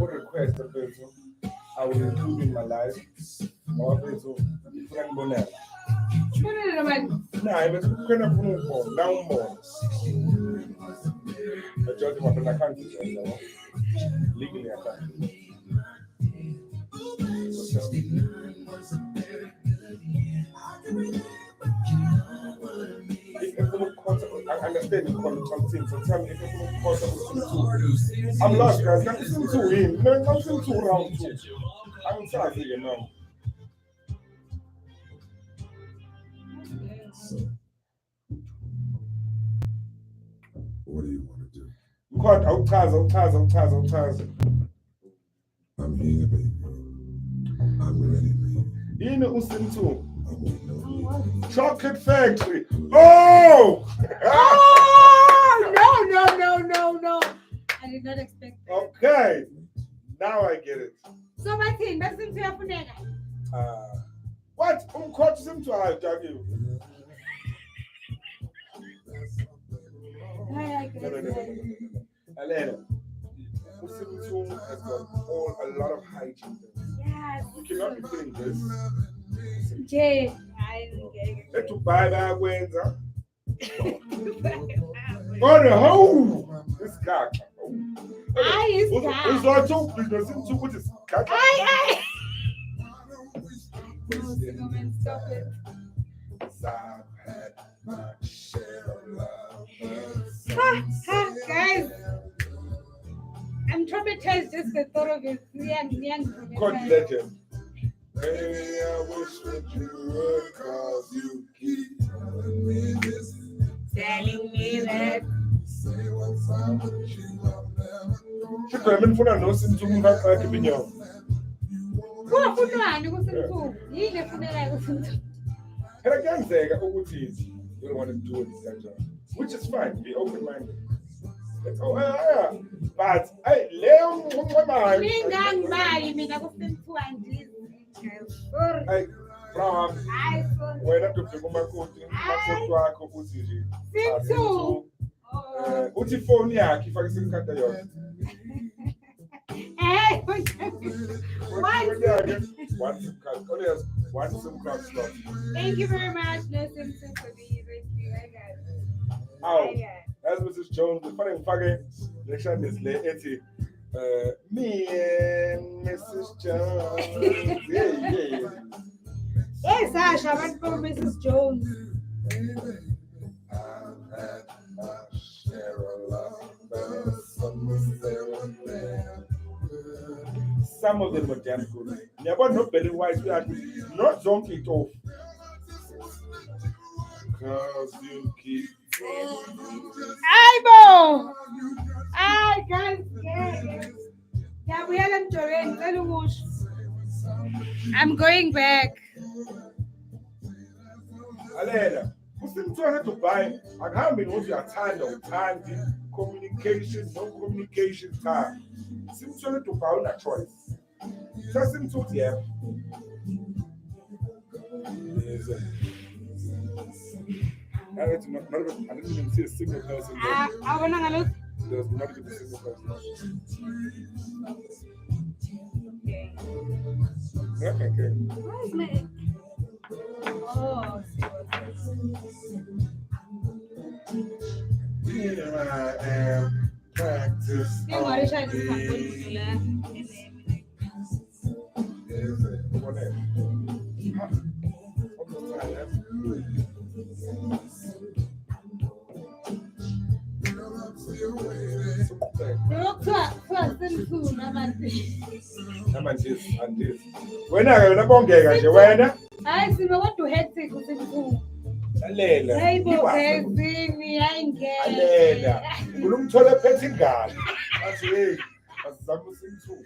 U-request bethu. I will include in my life. Ngoba bethu ngifuna ngibonele. Bonela man. Naye bethu kukhona ufuna ukubona, la umbona. Majority of my friends I can't do that, no. Legally I can't. I understand you call it something, so tell me if you call something. I'm lost, guys. I'm still two in. No, I'm still two round two. I'm sorry, you know. What do you want to do? God, I'm tired. I'm here, baby. I'm ready, baby. You know who's in two? I want to know. Chocolate Factory. Oh! No. I did not expect that. Okay. Now I get it. So Martin, that's into your phone. What? Coach him to I tell you. No. Elena, Usim has got a lot of hygiene. Yes. You cannot be putting this. Jay, I didn't get it. To buy that Wenza. Oh no! This guy. It's not too business into what is cat. Stop it. I've had my share of love. Guys, I'm traumatized just the thought of it. Young. God legend. Hey, I wish that you would, cause you keep telling me this. Telling me that. Say what's up with you, I'll never know. She could have been for no sin to move back like a minion. And I can't say, you don't want to do it, which is fine. Be open minded. But I Leon, when I took the woman Uti phone yakhe ifake sim card yona. One sim card. Only has one sim card slot. Thank you very much. No sim for me. Thank you. I got it. Oh, that's Mrs. Jones. The funny fucking election is late. Me and Mrs. Jones. Yeah. Yes, Sasha. I went for Mrs. Jones. I've had my share of love. Some of them were damn good. Never not very wise. We are not zonk it off. Cause you keep. Aibo! I can't get it. Yeah, we are enjoying. I'm going back. Alena, Muslim trying to buy. I haven't been with your time, communication, no communication time. Sim trying to buy a choice. Just him to yeah. I didn't even see a single person there. I want to look. There's not even a single person. Okay. Where is my... Oh. Here I am, practice. Wena unabongeka nje wena. Hayi sima kodwa hectic usemkhulu. Lalela. Hayibo bezini ayingeke. Lalela. Kulumthola phethe ingalo. Athi hey, asizama usimthu.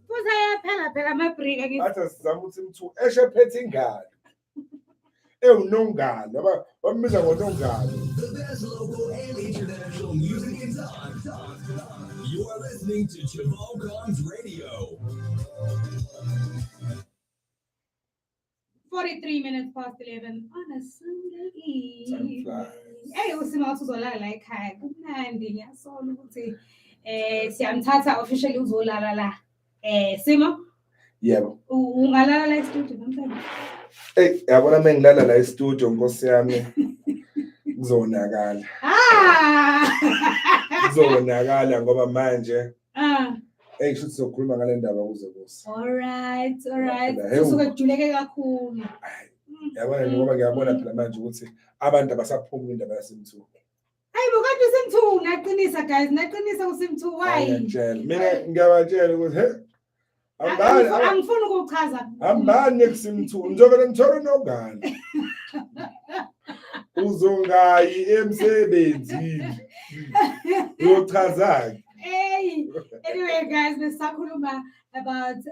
Futhi ayaphela amabrika ngithi. Athi asizama usimthu eshe phethe ingalo. Unongalo, bambiza ngonongalo. The best local and international music in time. You are listening to Chivalcon's Radio. 43 minutes past 11 on a Sunday evening. Hey, usima uthi uzolala la ekhaya. Kumnandi ngiyasola ukuthi siyamthatha officially uzolala la. Simo, Yebo. ungalala la e-studio namhlanje? Hey, yabona mengilala la e-studio Nkosi yami. Kuzonakala. Kuzonakala ngoba manje hey shothi sokhuluma ngale ndaba kuze kusa. All right. Hey, Usuke kujuleke kakhulu. Yabona ngoba ngiyabona phela manje ukuthi abantu abasaphumi indaba yasemthu. Hayi bokade usimthu naqinisa guys, naqinisa usimthu why? Ngiyatshela. Mina ngiyabatshela ukuthi he Angifuni ukuchaza. Hambani kusimthu njengoba ngithola nogana. Uzongayi emsebenzini. Uyochazaki. Hey, anyway, guys, besakhuluma about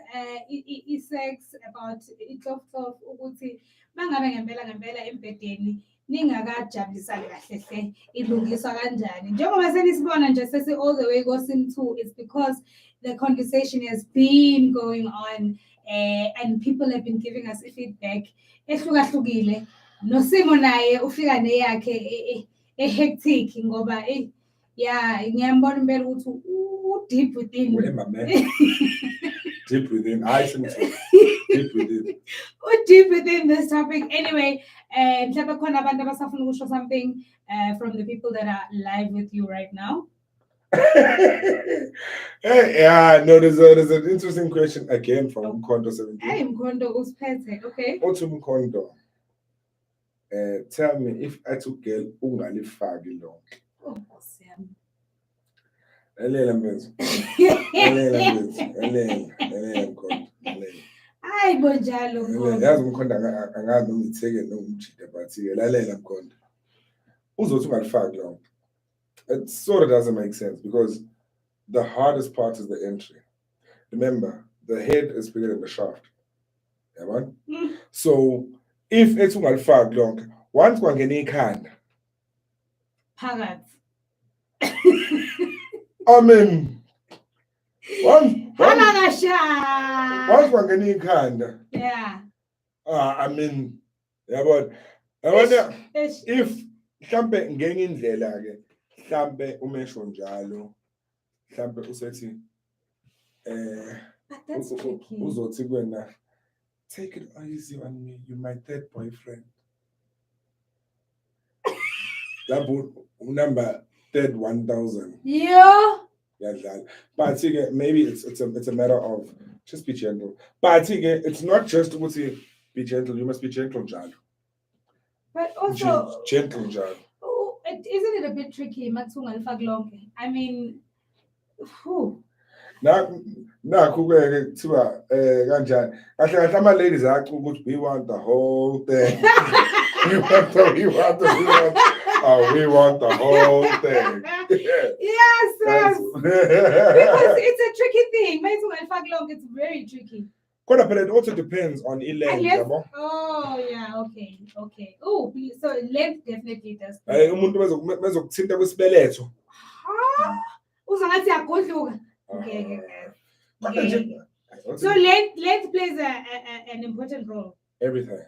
sex, about itlof ukuthi mangabe ngempela embedeni ningakajabulisani kahle hle ilungiswa kanjani. Njengoba senisibona nje sesi all the way go sim 2, it's because the conversation has been going on and people have been giving us feedback ehlukahlukile. Nosimo naye ufika neyakhe hectic ngoba yeah, ngiyambona impela ukuthi deep within. Wema man. Deep within. I think so. Deep within. Deep within this topic. Anyway, mhlawumbe khona abantu abasafuna ukusho something from the people that are live with you right now. Hey, yeah, no, there's an interesting question again from Mkondo 17. Hey, Mkondo usiphethe, okay? Uthi Mkondo, tell me if I took girl ungalifaki lonke. Oh, Nkosi yami. Elela mfethu. Elela Mkondo. Hayi bonjalo Mkondo. Yazi Mkondo angazi noma itheke noma umjida but ke lalela Mkondo. Uzothi ungalifaki lonke. It sort of doesn't make sense because the hardest part is the entry. Remember, the head is bigger than the shaft. Yeah, man? So, if it's ungalifaki lonke, once kwangena ikhanda. Phakathi. I mean, once Halakasha. kwangena ikhanda. Yeah. I mean, yeah, but if mhlambe ngenye indlela ke mhlambe umesho njalo mhlambe usethi But that's tricky. uzothi kwena take it easy on me, you my third boyfriend. Lapho number third 1000. Yeah. But maybe it's a matter of just be gentle. But it's not just to be gentle, you must be gentle, John. But also Gentle, John. Isn't it a bit tricky, Matsunga and Faglonke? I mean, whew. Now, kube kuthiwa kanjani kahle kahle ama ladies athi ukuthi we want the whole thing. we want the whole thing. Yes, because it's a tricky thing. Matsunga and Faglonke, it's very tricky. But it also depends on length. Oh yeah, okay. Oh, so length definitely does. Umuntu bezokuthinta kwesibeletho. Uzangathi yagodluka. Okay. So length plays an important role. Everything.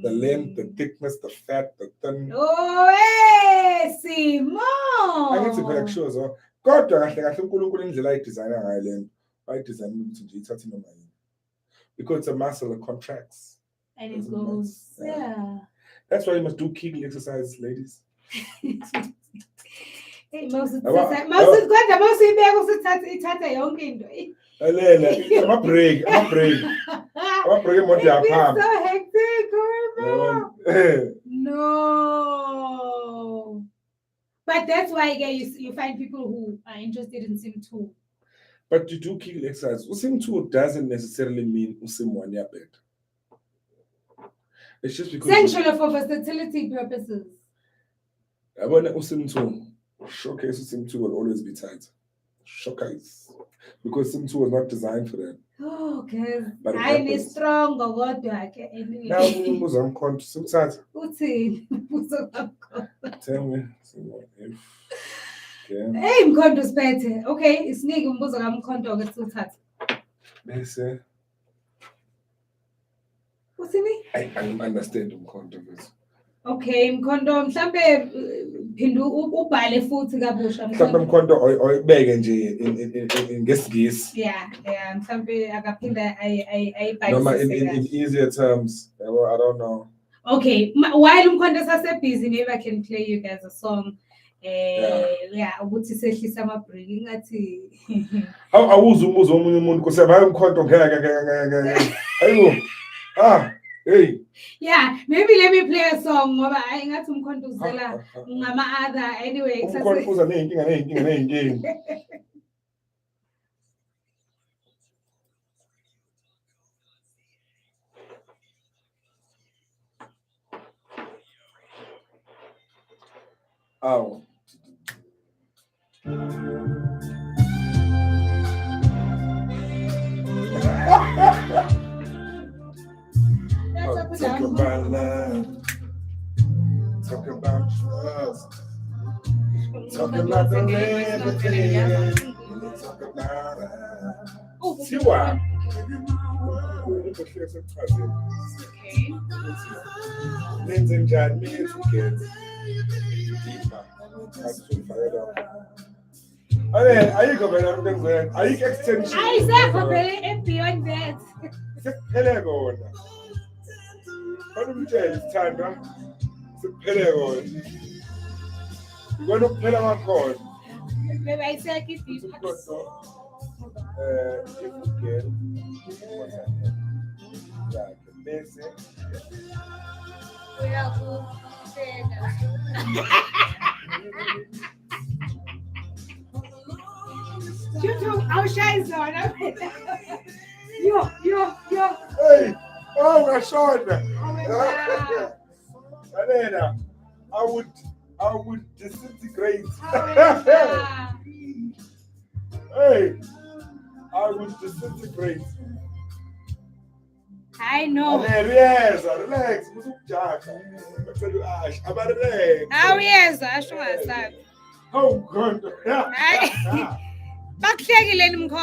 The length, the thickness, the fat, the thin. Oh, hey, Simo. Angithi phela kusho kodwa kahle kahle uNkulunkulu indlela ayidesigner ngayo lento. Design ukuthi nje ithathe noma yini. Because it's a muscle that contracts. And it goes, yeah. That's why you must do Kegel exercises, ladies. Hey, most ibeko sithatha yonke into. Alela, ama break emoto yaphamba. It's so hectic, No. But that's why again you find people who are interested in Sim 2. But to do Kegel exercise, Sim 2 doesn't necessarily mean Sim 1 year bed. It's just because essentially for versatility purposes. I want Sim 2. Showcase Sim 2 will always be tight. Showcase. Because Sim 2 was not designed for that. Oh, okay. I need strong or what do I get? Now I'm going to tell me if hey, Mkondo spete. Okay, it's nigga umbuzo kamkhondo ke suthatha. Bese. What's in it? I understand Mkondo. Okay, Mkhondo mhlambe phinda ubhale futhi kabusha Mhlawumbe Mkhonto oyibeke nje ngesingisi Yeah, mhlambe akaphinda noma ayibhalisise in easier terms. I don't know. Okay, while Mkhondo sase-busy, maybe I can play you guys a song. Yeah, ukuthi sehlisa ama-break ingathi Awuze umuze omunye umuntu kusema hayi Mkhonto ngeke. Hayibo. Hey. Yeah, maybe let me play a song ngoba hayi ngathi Mkhondo uzela ngama-other anyway. Umkhonto uza neyinkinga. Oh. Talk about love. Talk about trust. Talk about the everything. Talk about Siwa. Lenze njani ngizigeza. Ayikho phela into engizweni. Ayikho extension. Ayisekho phela beyond that. Sekuphele kona. Umtshela isithanda sikuphele kona. Ikona ukuphela kwakhona. Maybe I said it deep. Bese I'll shine on. Yo. Hey, ngashona. Oh my God. Alena, I would disintegrate. Oh my God. Hey, I would disintegrate. I know. Yes, relax. Muzukujaka. Ngicela u-Ash, relax. Yes, asho ngasabi. Oh God. Hayi. Bakuhlekile Mkhondo.